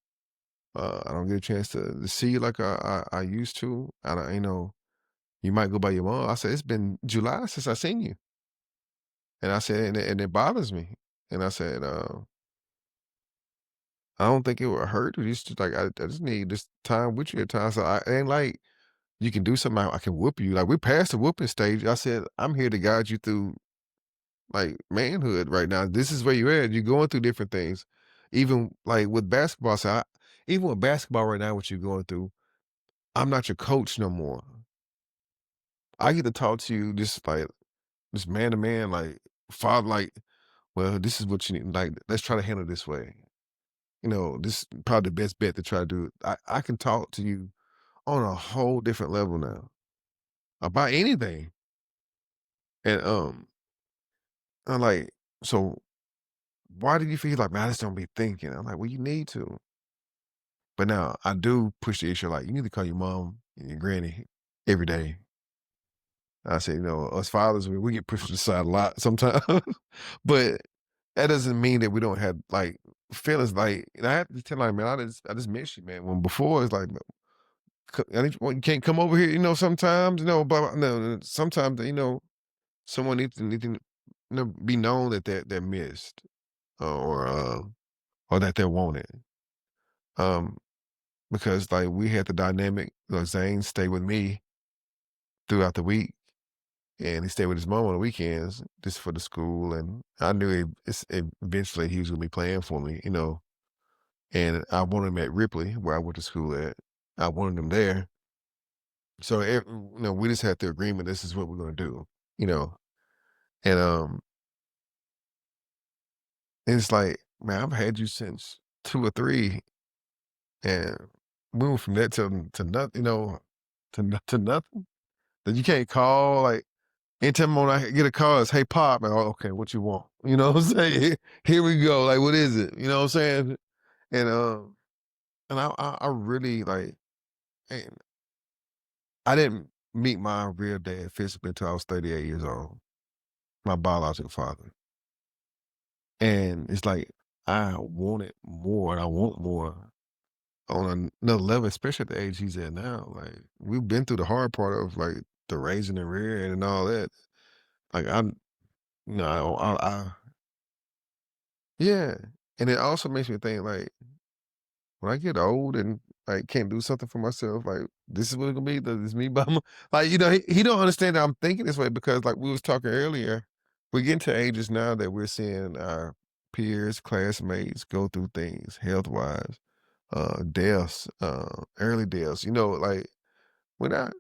I don't get a chance to see you like I used to. I don't, you might go by your mom. I said, it's been July since I seen you. And I said, and it bothers me. And I said, I don't think it would hurt. It's just like, I just need this time with you at times. So I ain't like, you can do something, I can whoop you. Like, we're past the whooping stage. I said, I'm here to guide you through, like, manhood right now. This is where you're at. You're going through different things. Even, like, with basketball, even with basketball right now, what you're going through, I'm not your coach no more. I get to talk to you just like, just man to man, like, father, like, well, this is what you need. Like, let's try to handle it this way. This is probably the best bet to try to do it. I can talk to you on a whole different level now about anything. And I'm like, so why do you feel like, man, I just don't be thinking? I'm like, well, you need to. But now I do push the issue, like, you need to call your mom and your granny every day. I say, us fathers, we get pushed to the side a lot sometimes. But that doesn't mean that we don't have, like, feelings. Like, and I have to tell, like, man, I just miss you, man. When before it's like, you can't come over here, sometimes, blah, blah, no, sometimes, someone needs to be known that they're missed, or that they're wanted. Um, because like we had the dynamic, Zane stayed with me throughout the week, and he stayed with his mom on the weekends just for the school. And I knew eventually he was gonna be playing for me, and I wanted him at Ripley, where I went to school at. I wanted him there. So, we just had the agreement, this is what we're gonna do, you know. And it's like, man, I've had you since 2 or 3, and we went from that to nothing, to nothing. That you can't call, like, anytime I get a call, it's, "Hey, Pop," and, "Oh, okay, what you want?" You know what I'm saying? Here we go, like, what is it? You know what I'm saying? And, I really, like, and I didn't meet my real dad physically until I was 38 years old, my biological father. And it's like, I wanted more, and I want more on another level, especially at the age he's at now. Like, we've been through the hard part of, like, the raising and rearing and all that. Like, I yeah. And it also makes me think, like, when I get old and, like, can't do something for myself, like, this is what it's gonna be, this is me by my like, he don't understand that I'm thinking this way because, like we was talking earlier, we're getting to ages now that we're seeing our peers, classmates go through things health-wise, deaths, early deaths, like, we're not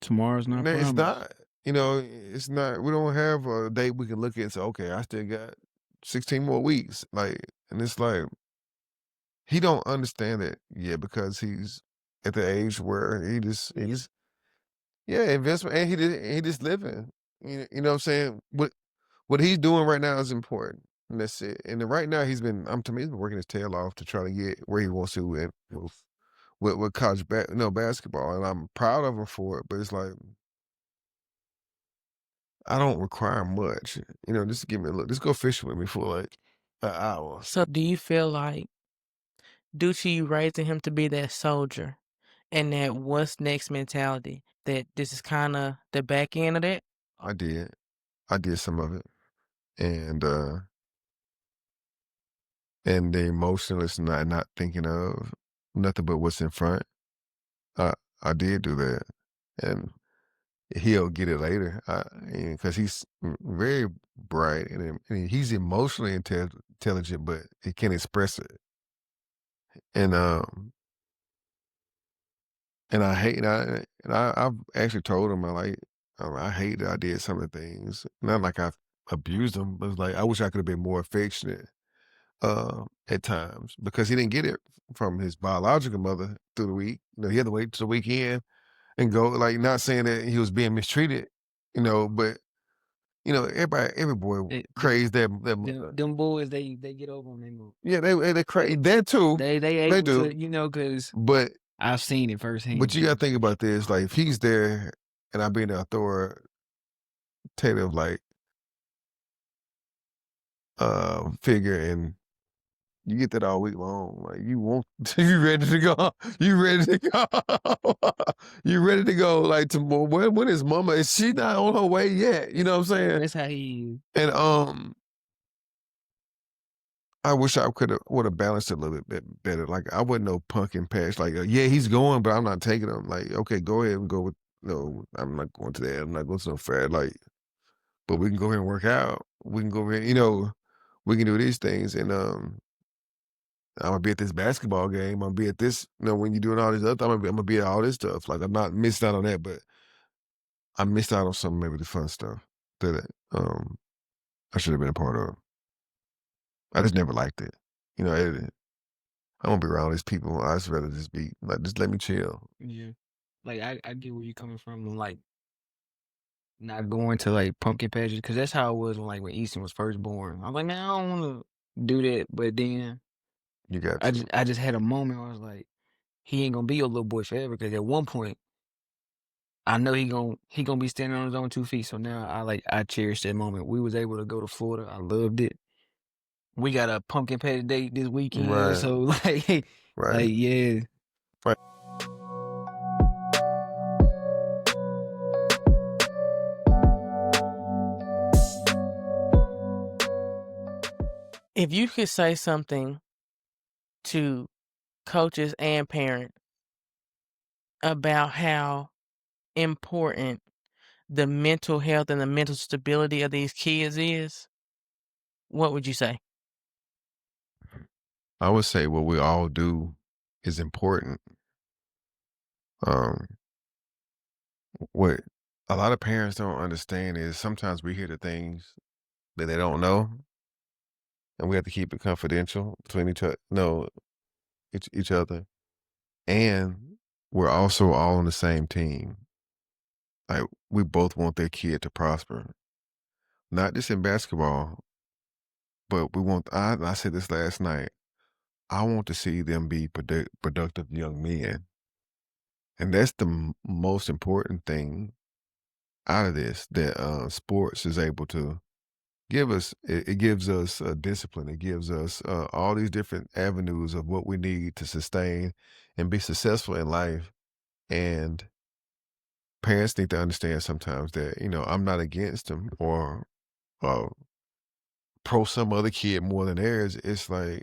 Tomorrow's not it's promised. not, it's not we don't have a date we can look at and say, "Okay, I still got 16 more weeks," like, and it's like he don't understand it yet because he's at the age where he's yeah, investment, and he just living. You know what I'm saying? What he's doing right now is important. And that's it. And then right now to me, he's been working his tail off to try to get where he wants to with college basketball. And I'm proud of him for it, but it's like I don't require much. Just give me a look. Just go fishing with me for like an hour. So do you feel like due to you raising him to be that soldier and that what's next mentality, that this is kinda the back end of that? I did. I did some of it. And the emotionless not thinking of nothing but what's in front. I I did do that, and he'll get it later, because he's very bright and he's emotionally intelligent, but he can't express it. And I hate I've actually told him I hate that I did some of the things. Not like I've abused him, but it's like I wish I could have been more affectionate at times because he didn't get it from his biological mother through the week. He had to wait till the weekend and go. Like, not saying that he was being mistreated, but every boy They, craves that mother. them boys, they get over on they move. Yeah, they crave that too. They They able do, to, because but I've seen it firsthand. you got to think about this. Like, if he's there and I being the authoritative figure, and you get that all week long. Like, you want, you ready to go. You ready to go. You ready to go. Like, tomorrow, when is mama? Is she not on her way yet? You know what I'm saying? That's how he And I wish I would have balanced it a little bit better. Like, I wasn't no pumpkin patch. Like, yeah, he's going, but I'm not taking him. Like, okay, go ahead and go with. No, I'm not going to that. I'm not going to no fair. Like, but we can go here and work out. We can go here. We can do these things. And I'm gonna be at this basketball game. I'm gonna be at this, when you're doing all this other, I'm gonna be at all this stuff. Like, I'm not missing out on that, but I missed out on some maybe the fun stuff that I should have been a part of. I just never liked it. I won't be around these people. I just rather just be like, just let me chill. yeah. Like I get where you coming from, like not going to like pumpkin patches, because that's how it was when Easton was first born. I was like, man, I don't want to do that, but then You got I to. just had a moment where I was like, he ain't gonna be your little boy forever, because at one point I know he gonna be standing on his own 2 feet. So now I cherish that moment. We was able to go to Florida. I loved it. We got a pumpkin patch date this weekend, Right, so like right. yeah. Right. If you could say something to coaches and parents about how important the mental health and the mental stability of these kids is, what would you say? I would say what we all do is important. Um, what a lot of parents don't understand is sometimes we hear the things that they don't know, and we have to keep it confidential between each other, no, each other. And we're also all on the same team. Like we both want their kid to prosper, not just in basketball, but we want. I said this last night. I want to see them be productive young men, and that's the most important thing out of this. That sports is able to give us. It gives us discipline. It gives us all these different avenues of what we need to sustain and be successful in life. And parents need to understand sometimes that I'm not against them or uh, pro some other kid more than theirs. It's like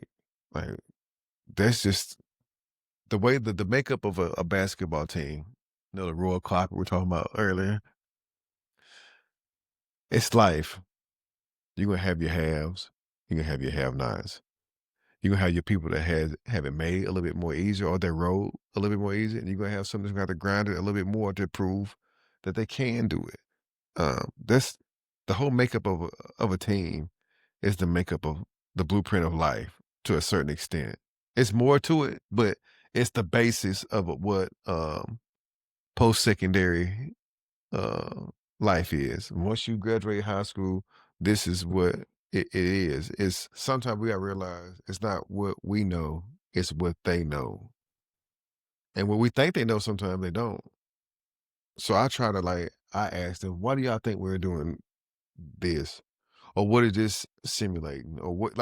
that's just the way that the makeup of a basketball team. The Royal Clock we were talking about earlier. It's life. You're gonna have your haves. You're gonna have your have-nots. You're gonna have your people that have it made a little bit more easier or their road a little bit more easy, and you're gonna have some that's gonna have to grind it a little bit more to prove that they can do it. That's the whole makeup of a team is the makeup of the blueprint of life to a certain extent. It's more to it, but it's the basis of what post-secondary life is. Once you graduate high school, this is what it is. It's sometimes we gotta realize it's not what we know, it's what they know. And what we think they know, sometimes they don't. So I try to I ask them, why do y'all think we're doing this? Or what is this simulating? Or what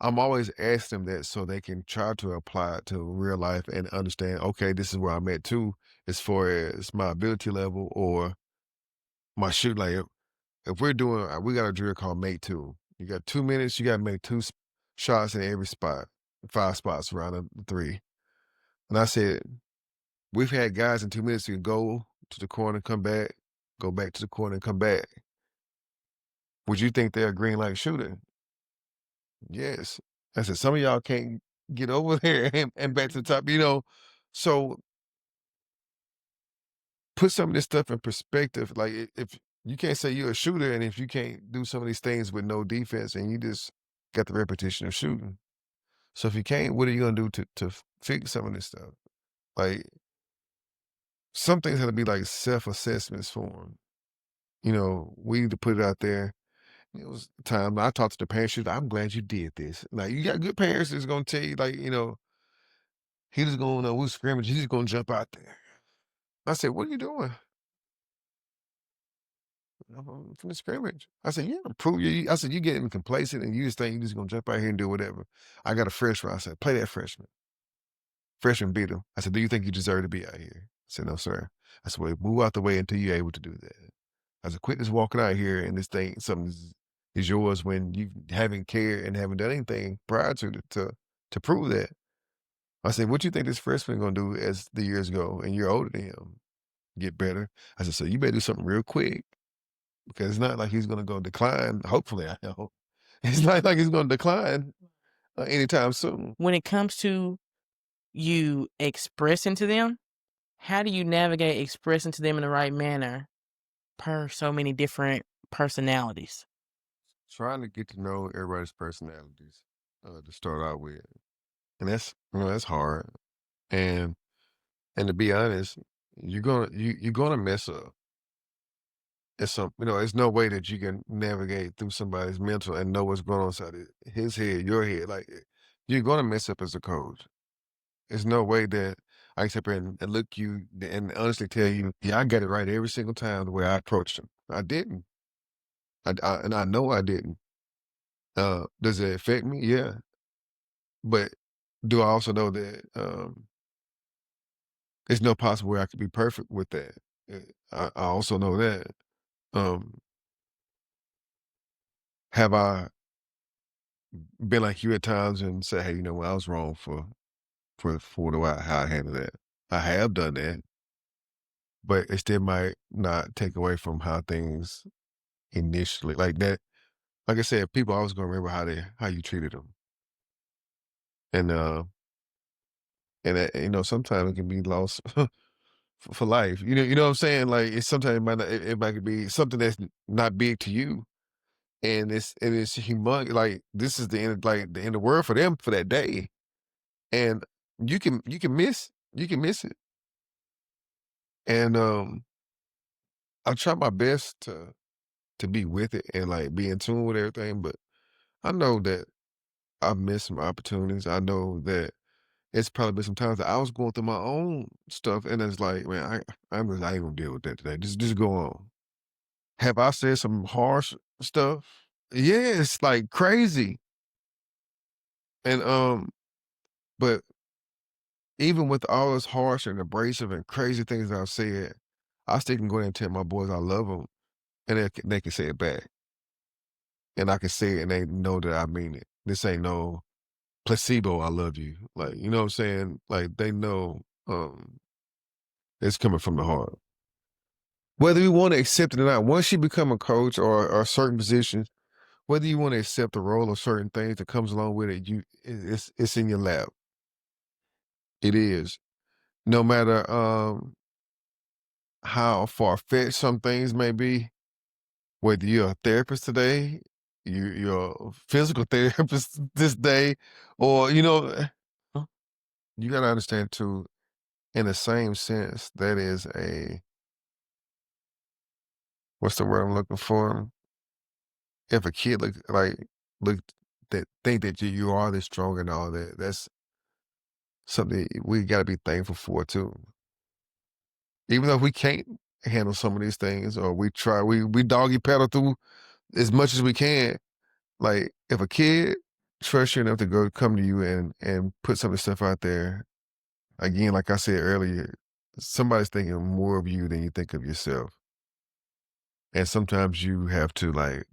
I'm always asking them that so they can try to apply it to real life and understand, okay, this is where I'm at too, as far as my ability level or my shoot. Like if we're doing, we got a drill called Make Two. You got 2 minutes, you got to make two shots in every spot, 5 spots around the three. And I said, we've had guys in 2 minutes who go to the corner, come back, go back to the corner and come back. Would you think they're a green light shooter? Yes. I said, some of y'all can't get over there and back to the top. So put some of this stuff in perspective. Like if you can't say you're a shooter and if you can't do some of these things with no defense and you just got the repetition of shooting. So if you can't, what are you gonna do to fix some of this stuff? Like some things have to be like self-assessments for them. We need to put it out there. It was time I talked to the parents. She's like, I'm glad you did this. Like you got good parents that's gonna tell you, he just gonna we scrimmage, he's just gonna jump out there. I said, what are you doing? From the scrimmage. I said, yeah, prove you. I said, you getting complacent and you just think you just gonna jump out here and do whatever. I got a freshman. I said, play that freshman. Freshman beat him. I said, do you think you deserve to be out here? I said, no, sir. I said, well, move out the way until you're able to do that. I said, quit just walking out here and this thing, something is yours when you haven't cared and haven't done anything prior to prove that. I said, what you think this freshman gonna do as the years go and you're older than him? Get better. I said, so you better do something real quick because it's not like he's gonna go decline. Hopefully, I know. It's not like he's gonna decline anytime soon. When it comes to you expressing to them, how do you navigate expressing to them in the right manner per so many different personalities? Trying to get to know everybody's personalities to start out with, and that's hard. And to be honest, you're gonna mess up. There's no way that you can navigate through somebody's mental and know what's going on inside his head, your head. Like you're gonna mess up as a coach. There's no way that I can sit here and look you and honestly tell you, yeah, I got it right every single time the way I approached him. I didn't. And I know I didn't. Does it affect me? Yeah. But do I also know that There's no possible way I could be perfect with that. I also know that. Um, have I been like you at times and say, "Hey, you know what? I was wrong for the way how I handled that." I have done that, but it still might not take away from how things initially like that. Like I said, people always gonna remember how you treated them, and sometimes it can be lost for life. You know what I'm saying? Like it's sometimes it might be something that's not big to you, and it's humongous. Like this is the end, like the end of the world for them for that day, and you can miss it. And I try my best to be with it and like be in tune with everything, but I know that I've missed some opportunities. I know that it's probably been some times that I was going through my own stuff, and it's like, man, I ain't gonna deal with that today. Just go on. Have I said some harsh stuff? Yeah, it's like crazy. And but even with all this harsh and abrasive and crazy things I've said, I still can go there and tell my boys I love them, and they can say it back, and I can say it, and they know that I mean it. This ain't no placebo. I love you, like you know what I'm saying. Like they know it's coming from the heart. Whether you want to accept it or not, once you become a coach or certain positions, whether you want to accept the role of certain things that comes along with it, it's in your lap. It is. No matter how far fetched some things may be, whether you're a therapist today, you're a physical therapist this day, or you gotta understand too, in the same sense, that is a what's the word I'm looking for? If a kid look that think that you are this strong and all that, that's something we gotta be thankful for too. Even though we can't handle some of these things or we doggy paddle through as much as we can, like if a kid trusts you enough to go come to you and put some of the stuff out there, again, like I said earlier, somebody's thinking more of you than you think of yourself. And sometimes you have to like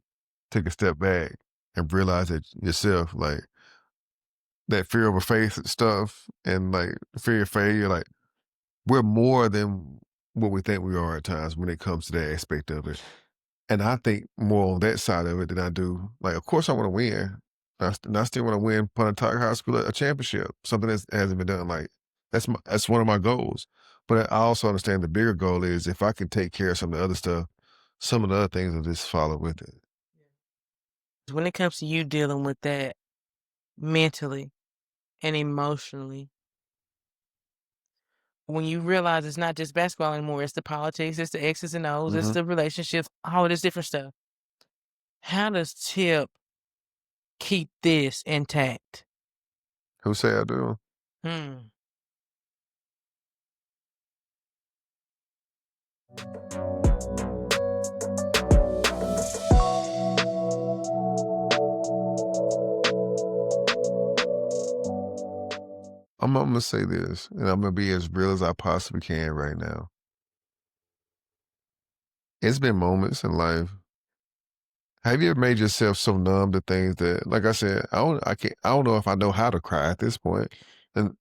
take a step back and realize that yourself, like that fear over faith stuff and like fear of failure, like we're more than what we think we are at times when it comes to that aspect of it. And I think more on that side of it than I do. Like, of course, I want to win. And I still want to win Pontotoc High School a championship, something that hasn't been done. Like, that's one of my goals. But I also understand the bigger goal is if I can take care of some of the other stuff, some of the other things will just follow with it. When it comes to you dealing with that mentally and emotionally, when you realize it's not just basketball anymore, it's the politics, it's the X's and O's, it's Hmm. the relationships, all this different stuff. How does Tip keep this intact? Who say I do? Hmm. I'm gonna say this, and I'm gonna be as real as I possibly can right now. It's been moments in life. Have you ever made yourself so numb to things that, like I said, I don't know if I know how to cry at this point. And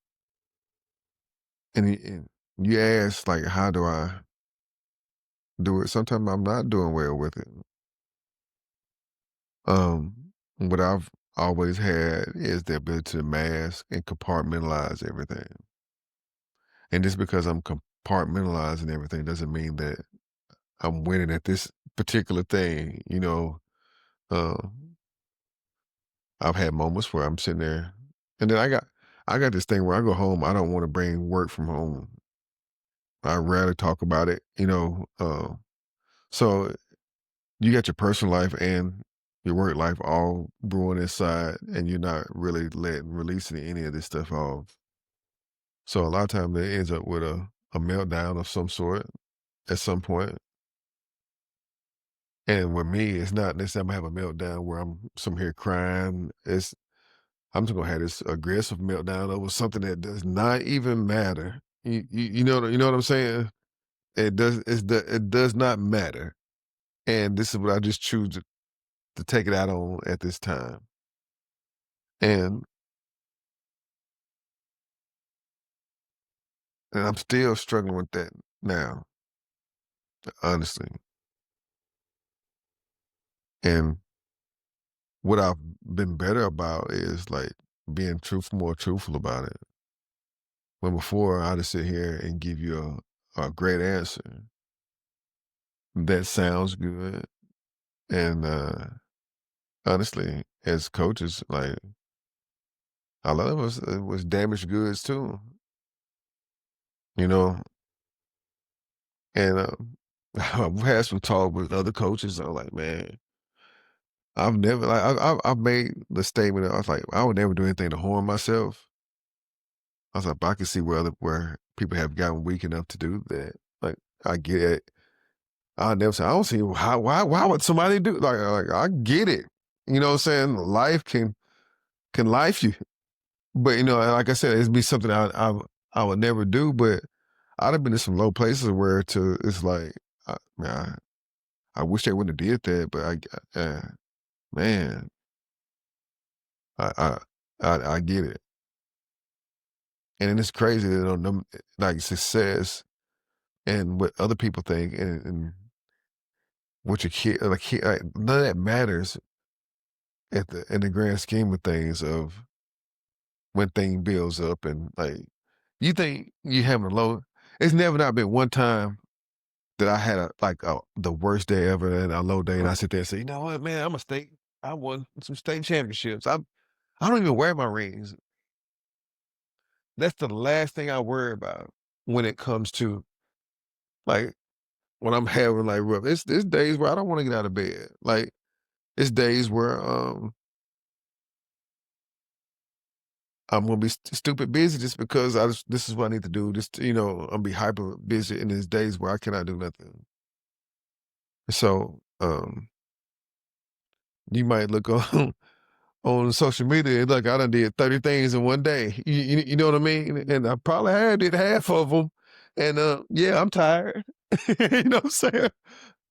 and you ask like, how do I do it? Sometimes I'm not doing well with it. What I've always had is the ability to mask and compartmentalize everything. And just because I'm compartmentalizing everything doesn't mean that I'm winning at this particular thing. Uh, I've had moments where I'm sitting there, and then I got this thing where I go home. I don't want to bring work from home. I rarely talk about it. So you got your personal life and your work life all brewing inside, and you're not really releasing any of this stuff off. So a lot of times it ends up with a meltdown of some sort at some point. And with me, it's not necessarily I'm gonna have a meltdown where I'm some here crying. I'm just gonna have this aggressive meltdown over something that does not even matter. you know what I'm saying? It does not matter, and this is what I just choose to take it out on at this time, and I'm still struggling with that now, honestly. And what I've been better about is like being more truthful about it. When before I just sit here and give you a great answer that sounds good, and honestly, as coaches, like a lot of us was damaged goods too, you know. And I've had some talk with other coaches. I'm like, man, I've never like I've made the statement. I was like, I would never do anything to harm myself. I was like, but I can see where people have gotten weak enough to do that. Like, I get it. I never say I don't see why would somebody do like I get it. You know what I'm saying? Life can life you. But you know, like I said, it'd be something I would never do. But I'd have been in some low places where it's like, man, I wish they wouldn't have did that. But man, I I I get it, and then it's crazy that like success and what other people think and what your kid like none of that matters at the in the grand scheme of things of when thing builds up and like you think you having a low. It's never not been one time that I had the worst day ever and a low day, and I sit there and say, you know what, man, I won some state championships. I don't even wear my rings. That's the last thing I worry about when it comes to like when I'm having like rough. It's days where I don't want to get out of bed. Like it's days where I'm gonna be stupid busy just because this is what I need to do. Just I'm be hyper busy, and there's days where I cannot do nothing. So you might look on on social media and look, I done did 30 things in one day. You know what I mean? And I probably had did half of them, and yeah, I'm tired. You know what I'm saying?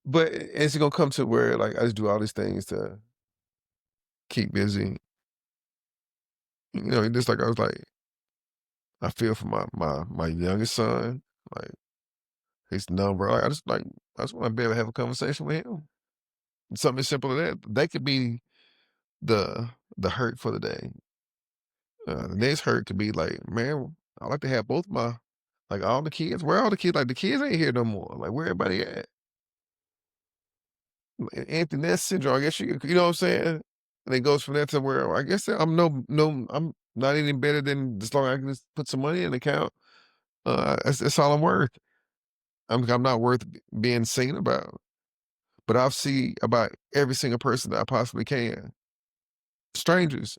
But it's gonna come to where like I just do all these things to keep busy. Just like I was like, I feel for my youngest son, like his number. I just want to be able to have a conversation with him. Something as simple as that. That could be the hurt for the day. The next hurt could be like, man, I like to have both my like all the kids. Where are all the kids? Like the kids ain't here no more. Like where everybody at? Empty nest syndrome. I guess you know what I'm saying. And it goes from there to where I guess I'm I'm not any better than as long as I can just put some money in the account. That's all I'm worth. I'm not worth being seen about. But I'll see about every single person that I possibly can. Strangers.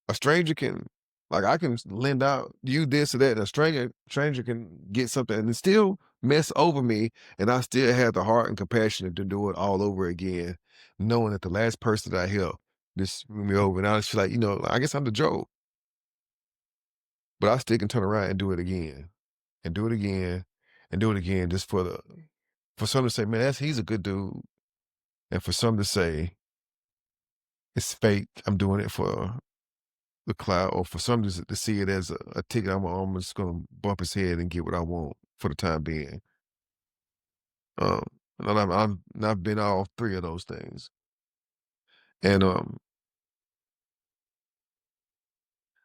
A stranger can like I can lend out you this or that, and a stranger can get something and still mess over me, and I still have the heart and compassion to do it all over again, knowing that the last person that I helped just screwed me over. And I just feel like, I guess I'm the joke, but I still can turn around and do it again, and do it again, and do it again, just for some to say, man, he's a good dude, and for some to say it's fake. I'm doing it for the cloud, or for some to see it as a ticket. I'm just gonna bump his head and get what I want for the time being. Um, and I've been all three of those things, and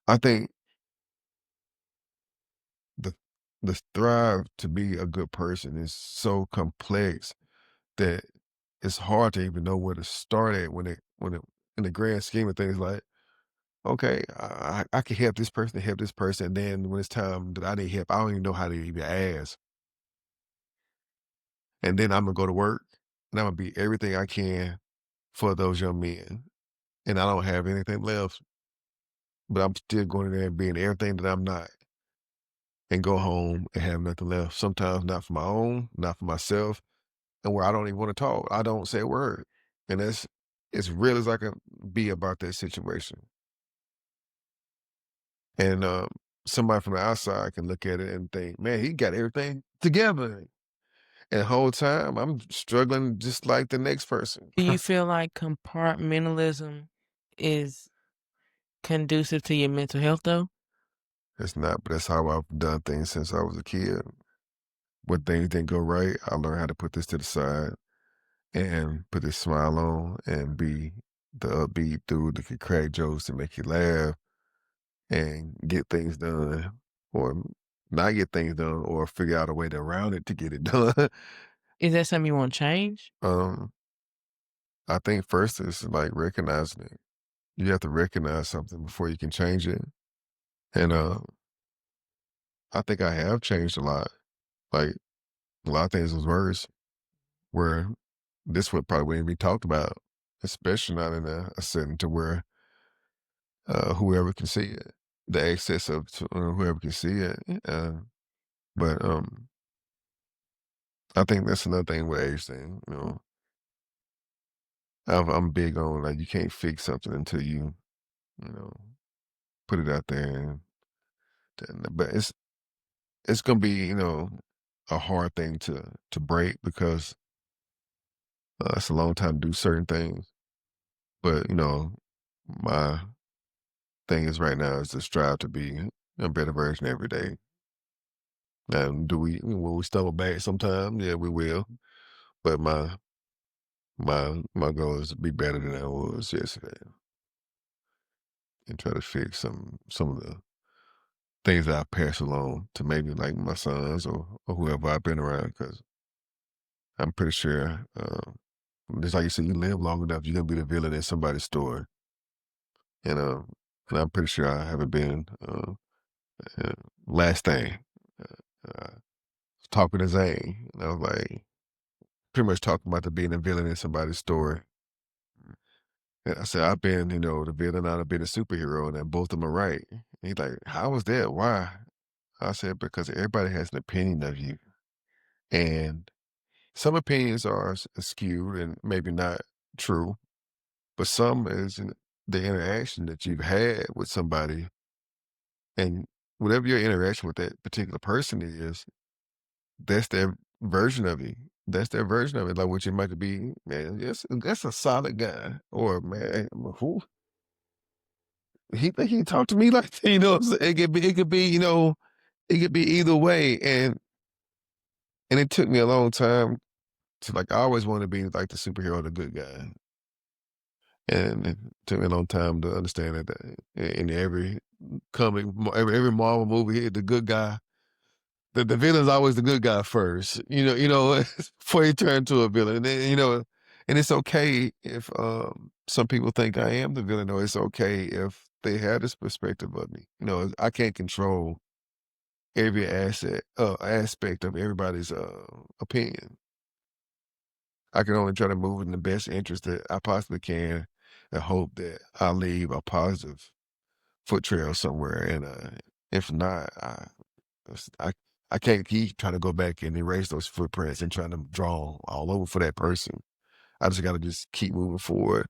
I think the the thrive to be a good person is so complex that it's hard to even know where to start at when it in the grand scheme of things. Like, okay, I can help this person, and then when it's time that I need help, I don't even know how to even ask. And then I'm gonna go to work and I'm gonna be everything I can for those young men. And I don't have anything left, but I'm still going in there and being everything that I'm not and go home and have nothing left. Sometimes not for my own, not for myself, and where I don't even want to talk. I don't say a word. And that's as real as I can be about that situation. And somebody from the outside can look at it and think, man, he got everything together. And the whole time I'm struggling just like the next person. Do you feel like compartmentalism is conducive to your mental health, though? It's not, but that's how I've done things since I was a kid. When things didn't go right, I learned how to put this to the side and put this smile on and be the upbeat dude that can crack jokes to make you laugh and get things done, or not get things done, or figure out a way to around it to get it done. Is that something you want to change? um, I think first is like recognizing it. You have to recognize something before you can change it. And I think I have changed a lot. Like a lot of things was worse where this would probably wouldn't be talked about, especially not in a setting to where whoever can see it, the access of whoever can see it. But I think that's another thing with age thing. You know, I'm big on like you can't fix something until you know put it out there. But it's gonna be a hard thing to break because it's a long time to do certain things. But my thing is right now is to strive to be a better version every day. And will we stumble back sometimes? Yeah, we will. But my goal is to be better than I was yesterday and try to fix some of the things that I pass along to maybe like my sons or whoever I've been around. Because I'm pretty sure, just like you said, you live long enough, you're gonna be the villain in somebody's story. And I'm pretty sure I haven't been. Uh, Last thing, talking to Zane, and I was like, pretty much talking about the being a villain in somebody's story. And I said, I've been, the villain, I've been a superhero, and then both of them are right. And he's like, how was that? Why? I said, because everybody has an opinion of you. And some opinions are skewed and maybe not true, but some is in the interaction that you've had with somebody. And whatever your interaction with that particular person is, that's their version of you. That's their version of it. Like what you might be, man, yes, that's a solid guy. Or man, who he think he talked to me like that, what I'm saying? It could be, it could be either way. And it took me a long time to like I always wanted to be like the superhero, the good guy. And it took me a long time to understand that in every every Marvel movie, the good guy, the villain's always the good guy first, before he turn to a villain. And then, and it's okay if some people think I am the villain, or it's okay if they have this perspective of me. I can't control every aspect of everybody's opinion. I can only try to move in the best interest that I possibly can and hope that I leave a positive foot trail somewhere. And if not, I I can't keep trying to go back and erase those footprints and trying to draw all over for that person. I just got to just keep moving forward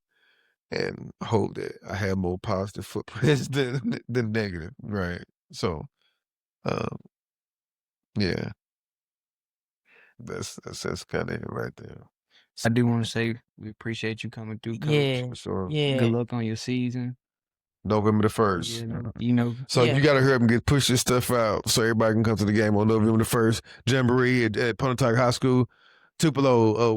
and hope that I have more positive footprints than negative, right? So, um, yeah, that's kind of it right there. I do want to say we appreciate you coming through, Coach. Yeah, For sure. Good yeah, luck on your season. November the 1st. So yeah. you got to hurry up and push this stuff out so everybody can come to the game on November the 1st. Jamboree at Pontotoc High School. Tupelo,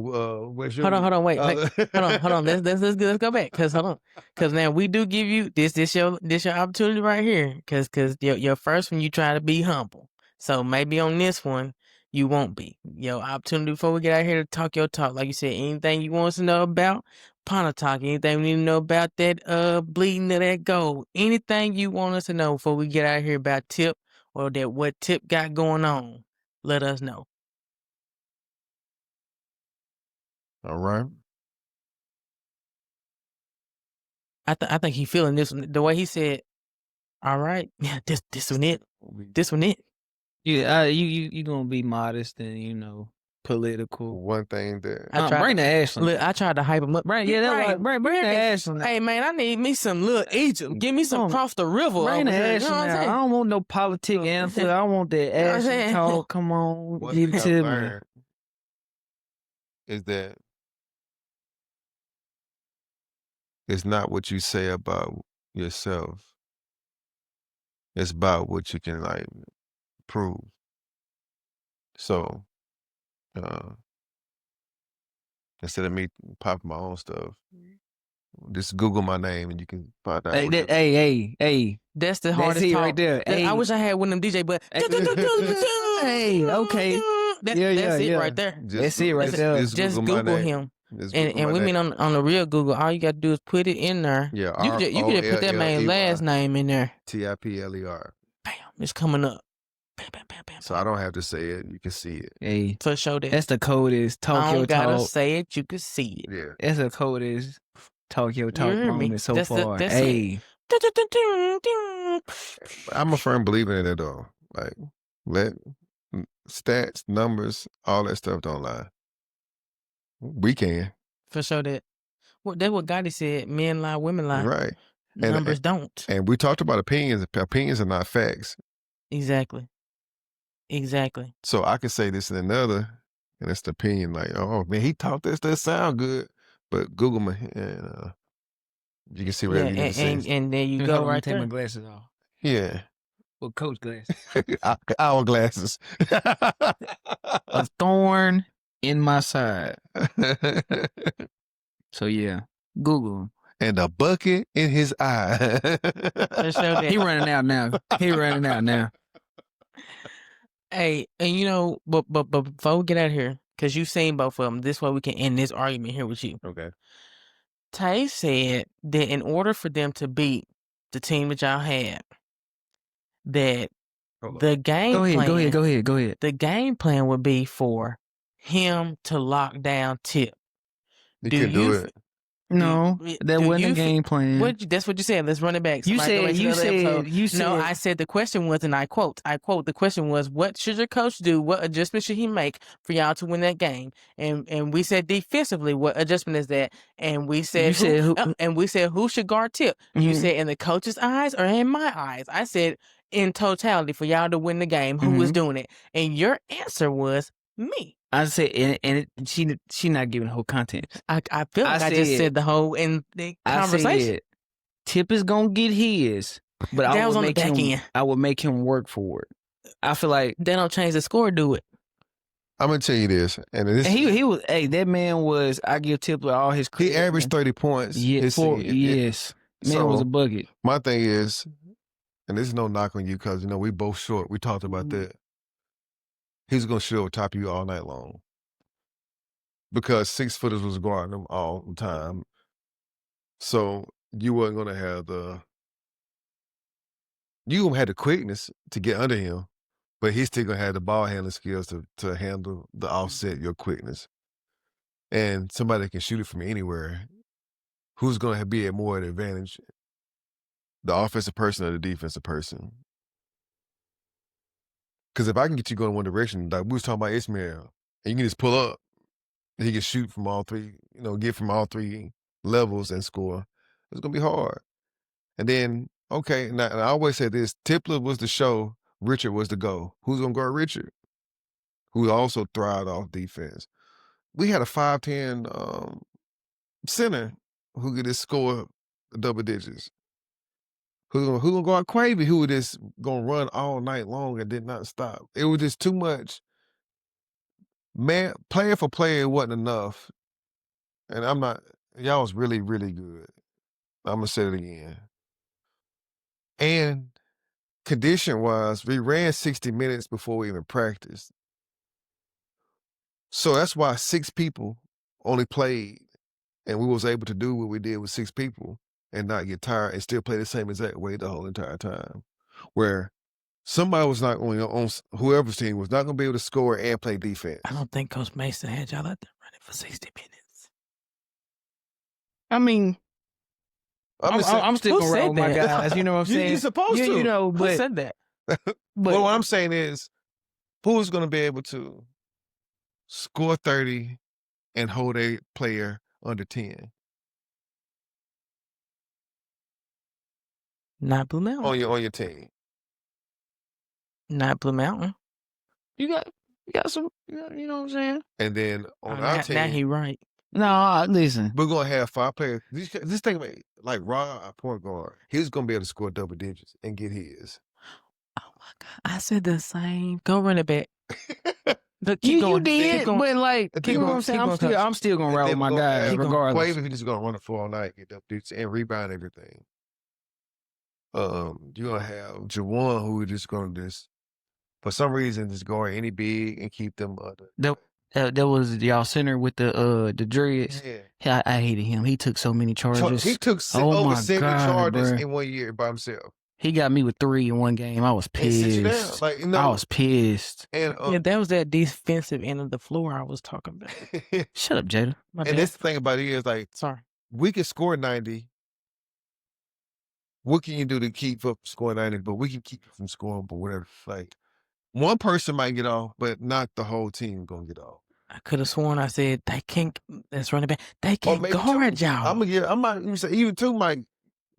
where's your... Hold on, wait, hold on. Let's go back, cause now we do give you this your opportunity right here, cause your first one you try to be humble, so maybe on this one you won't be. Your opportunity before we get out here to talk your talk, like you said, anything you want us to know about Pontotoc, anything we need to know about that bleeding of that gold, anything you want us to know before we get out here about Tip or that what Tip got going on, let us know. All right. I think he feeling this one. The way he said, "All right, yeah, this one it, this one it." Yeah, you gonna be modest and political. One thing that Bring the Ashland. Look, I tried to hype him up. Bring the Ashland. Hey man, I need me some little Egypt. Give me some cross the river. Bring the over here. Ashland. You know what I'm I saying? don't want no politic answer. I want that You know what I'm Ashland saying? talk. Come on, what give it I've to me. learned is that it's not what you say about yourself. It's about what you can like prove. So instead of me popping my own stuff, just Google my name and you can find out. Hey. That's the That's hardest it talk. right there. I wish I had one of them DJ, but Hey, okay. That's it right there. That's it right there. Just my Google name. him. Just And Google we my mean name. on the real Google, all you gotta do is put it in there. Yeah, you can just put that man's last name in there. Tipler. Bam, it's coming up. Bam. So I don't have to say it. You can see it. Hey, For sure that. that's the code is talk I your don't gotta talk. say it, you can see it. Yeah. That's the code is talk your talk hear me? moment so That's far. that's Hey, I'm a firm believer in it though. Like, let stats, numbers, all that stuff don't lie. We can. For sure that. That's what Gotti said. Men lie, women lie. Right. Numbers don't. And we talked about opinions. Opinions are not facts. Exactly. So I could say this and another, and it's the opinion. Like, oh man, he talked this. That sound good. But Google me, and you can see whatever you need to see. And there you go, right take there. my glasses off. Yeah. Well, coach glasses. Our glasses. A thorn in my side. So yeah, Google. And a bucket in his eye. He running out now. Hey, and you know, but before we get out of here, because you've seen both of them, this way we can end this argument here with you. Okay. Tae said that in order for them to beat the team that y'all had, that the game plan. Go ahead. The game plan would be for him to lock down Tip. You can do it. No, that wasn't the game plan. That's what you said. Let's run it back. You said. No, I said the question was, and I quote, the question was, what should your coach do? What adjustment should he make for y'all to win that game? And we said defensively, what adjustment is that? And we said, who should guard Tip? Mm-hmm. You said in the coach's eyes or in my eyes? I said in totality for y'all to win the game, who was doing it? And your answer was me. I said, and she not giving the whole content. I feel like I just said the whole in the conversation. I said, Tip is gonna get his, but I would make him work for it. I feel like they don't change the score, do it. I'm gonna tell you this, and he was. Hey, that man was. I give Tipler all his credit. He averaged 30 points. Yes, man was a bucket. My thing is, and this is no knock on you because you know we both short. We talked about that. He's going to shoot over top of you all night long. Because 6-footers was guarding him all the time. So you weren't going to have you going to have the quickness to get under him, but he's still going to have the ball handling skills to handle the offset, your quickness. And somebody that can shoot it from anywhere, who's going to be at more advantage? The offensive person or the defensive person? Because if I can get you going one direction, like we was talking about Ismail, and you can just pull up, and he can shoot from all three, get from all three levels and score, it's going to be hard. And then, okay, and I always say this, Tipler was the show, Richard was the go. Who's going to guard Richard? Who also thrived off defense. We had a 5'10" center who could just score double digits. Who gonna go out Quavy, who was just gonna run all night long and did not stop. It was just too much. Man, player for player, it wasn't enough. And y'all was really, really good. I'm gonna say it again. And condition-wise, we ran 60 minutes before we even practiced. So that's why 6 people only played, and we was able to do what we did with 6 people and not get tired and still play the same exact way the whole entire time. Where somebody was not only on whoever's team was not going to be able to score and play defense. I don't think Coach Mason had y'all out there running for 60 minutes. I mean, I'm still going to roll my guys. You know what I'm saying? You're supposed to. Who said that? But what I'm saying is, who's going to be able to score 30, and hold a player under 10 Not Blue Mountain. on your team. Not Blue Mountain. You got some, you know what I'm saying? And then on our Now team, he right. No, listen. we're gonna have 5 players. Just think about it, like Raw, our point guard, he's gonna be able to score double digits and get his. Oh my God. I said the same. Go run it back. Look, You going. did, Keep going. but like, Keep you know what going, I'm saying? keep going, I'm still gonna And ride then with my we're gonna guys have regardless. Quavo, if he's just gonna run the floor all night, get double digits and rebound everything. You're gonna have Jawan, who is just gonna for some reason just guard any big and keep them under. That was y'all center with the dreads. Yeah. I hated him. He took so many charges. He took over 70 charges in 1 year by himself. He got me with 3 in one game. I was And sit you down. pissed. Like, I was pissed. And Yeah, that was that defensive end of the floor I was talking about. Shut up, Jada. and that's the thing about it is like, sorry, we can score 90. What can you do to keep up scoring 90? But we can keep you from scoring, but whatever. Like, one person might get off, but not the whole team gonna get off. I could have sworn I said they can't. That's running back. They can't guard y'all. I might say even 2 might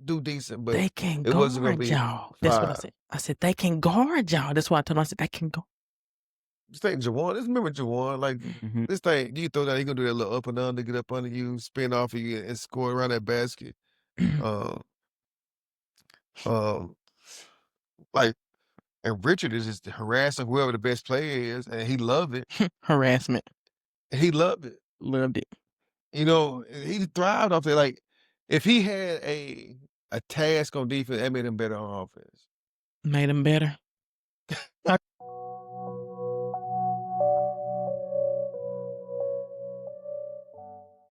do decent, but they can't it wasn't gonna guard be y'all. That's what I 5. said. I said they can guard y'all. That's why I told him. I said they can go. Just think Jawan. Just remember Jawan. Like this thing, you throw down, he gonna do that little up and under, get up under you, spin off of you, and score around that basket. Like, and Richard is just harassing whoever the best player is, and he loved it. Harassment. He loved it. Loved it. You know, he thrived off it. Like, if he had a task on defense, that made him better on offense. Made him better.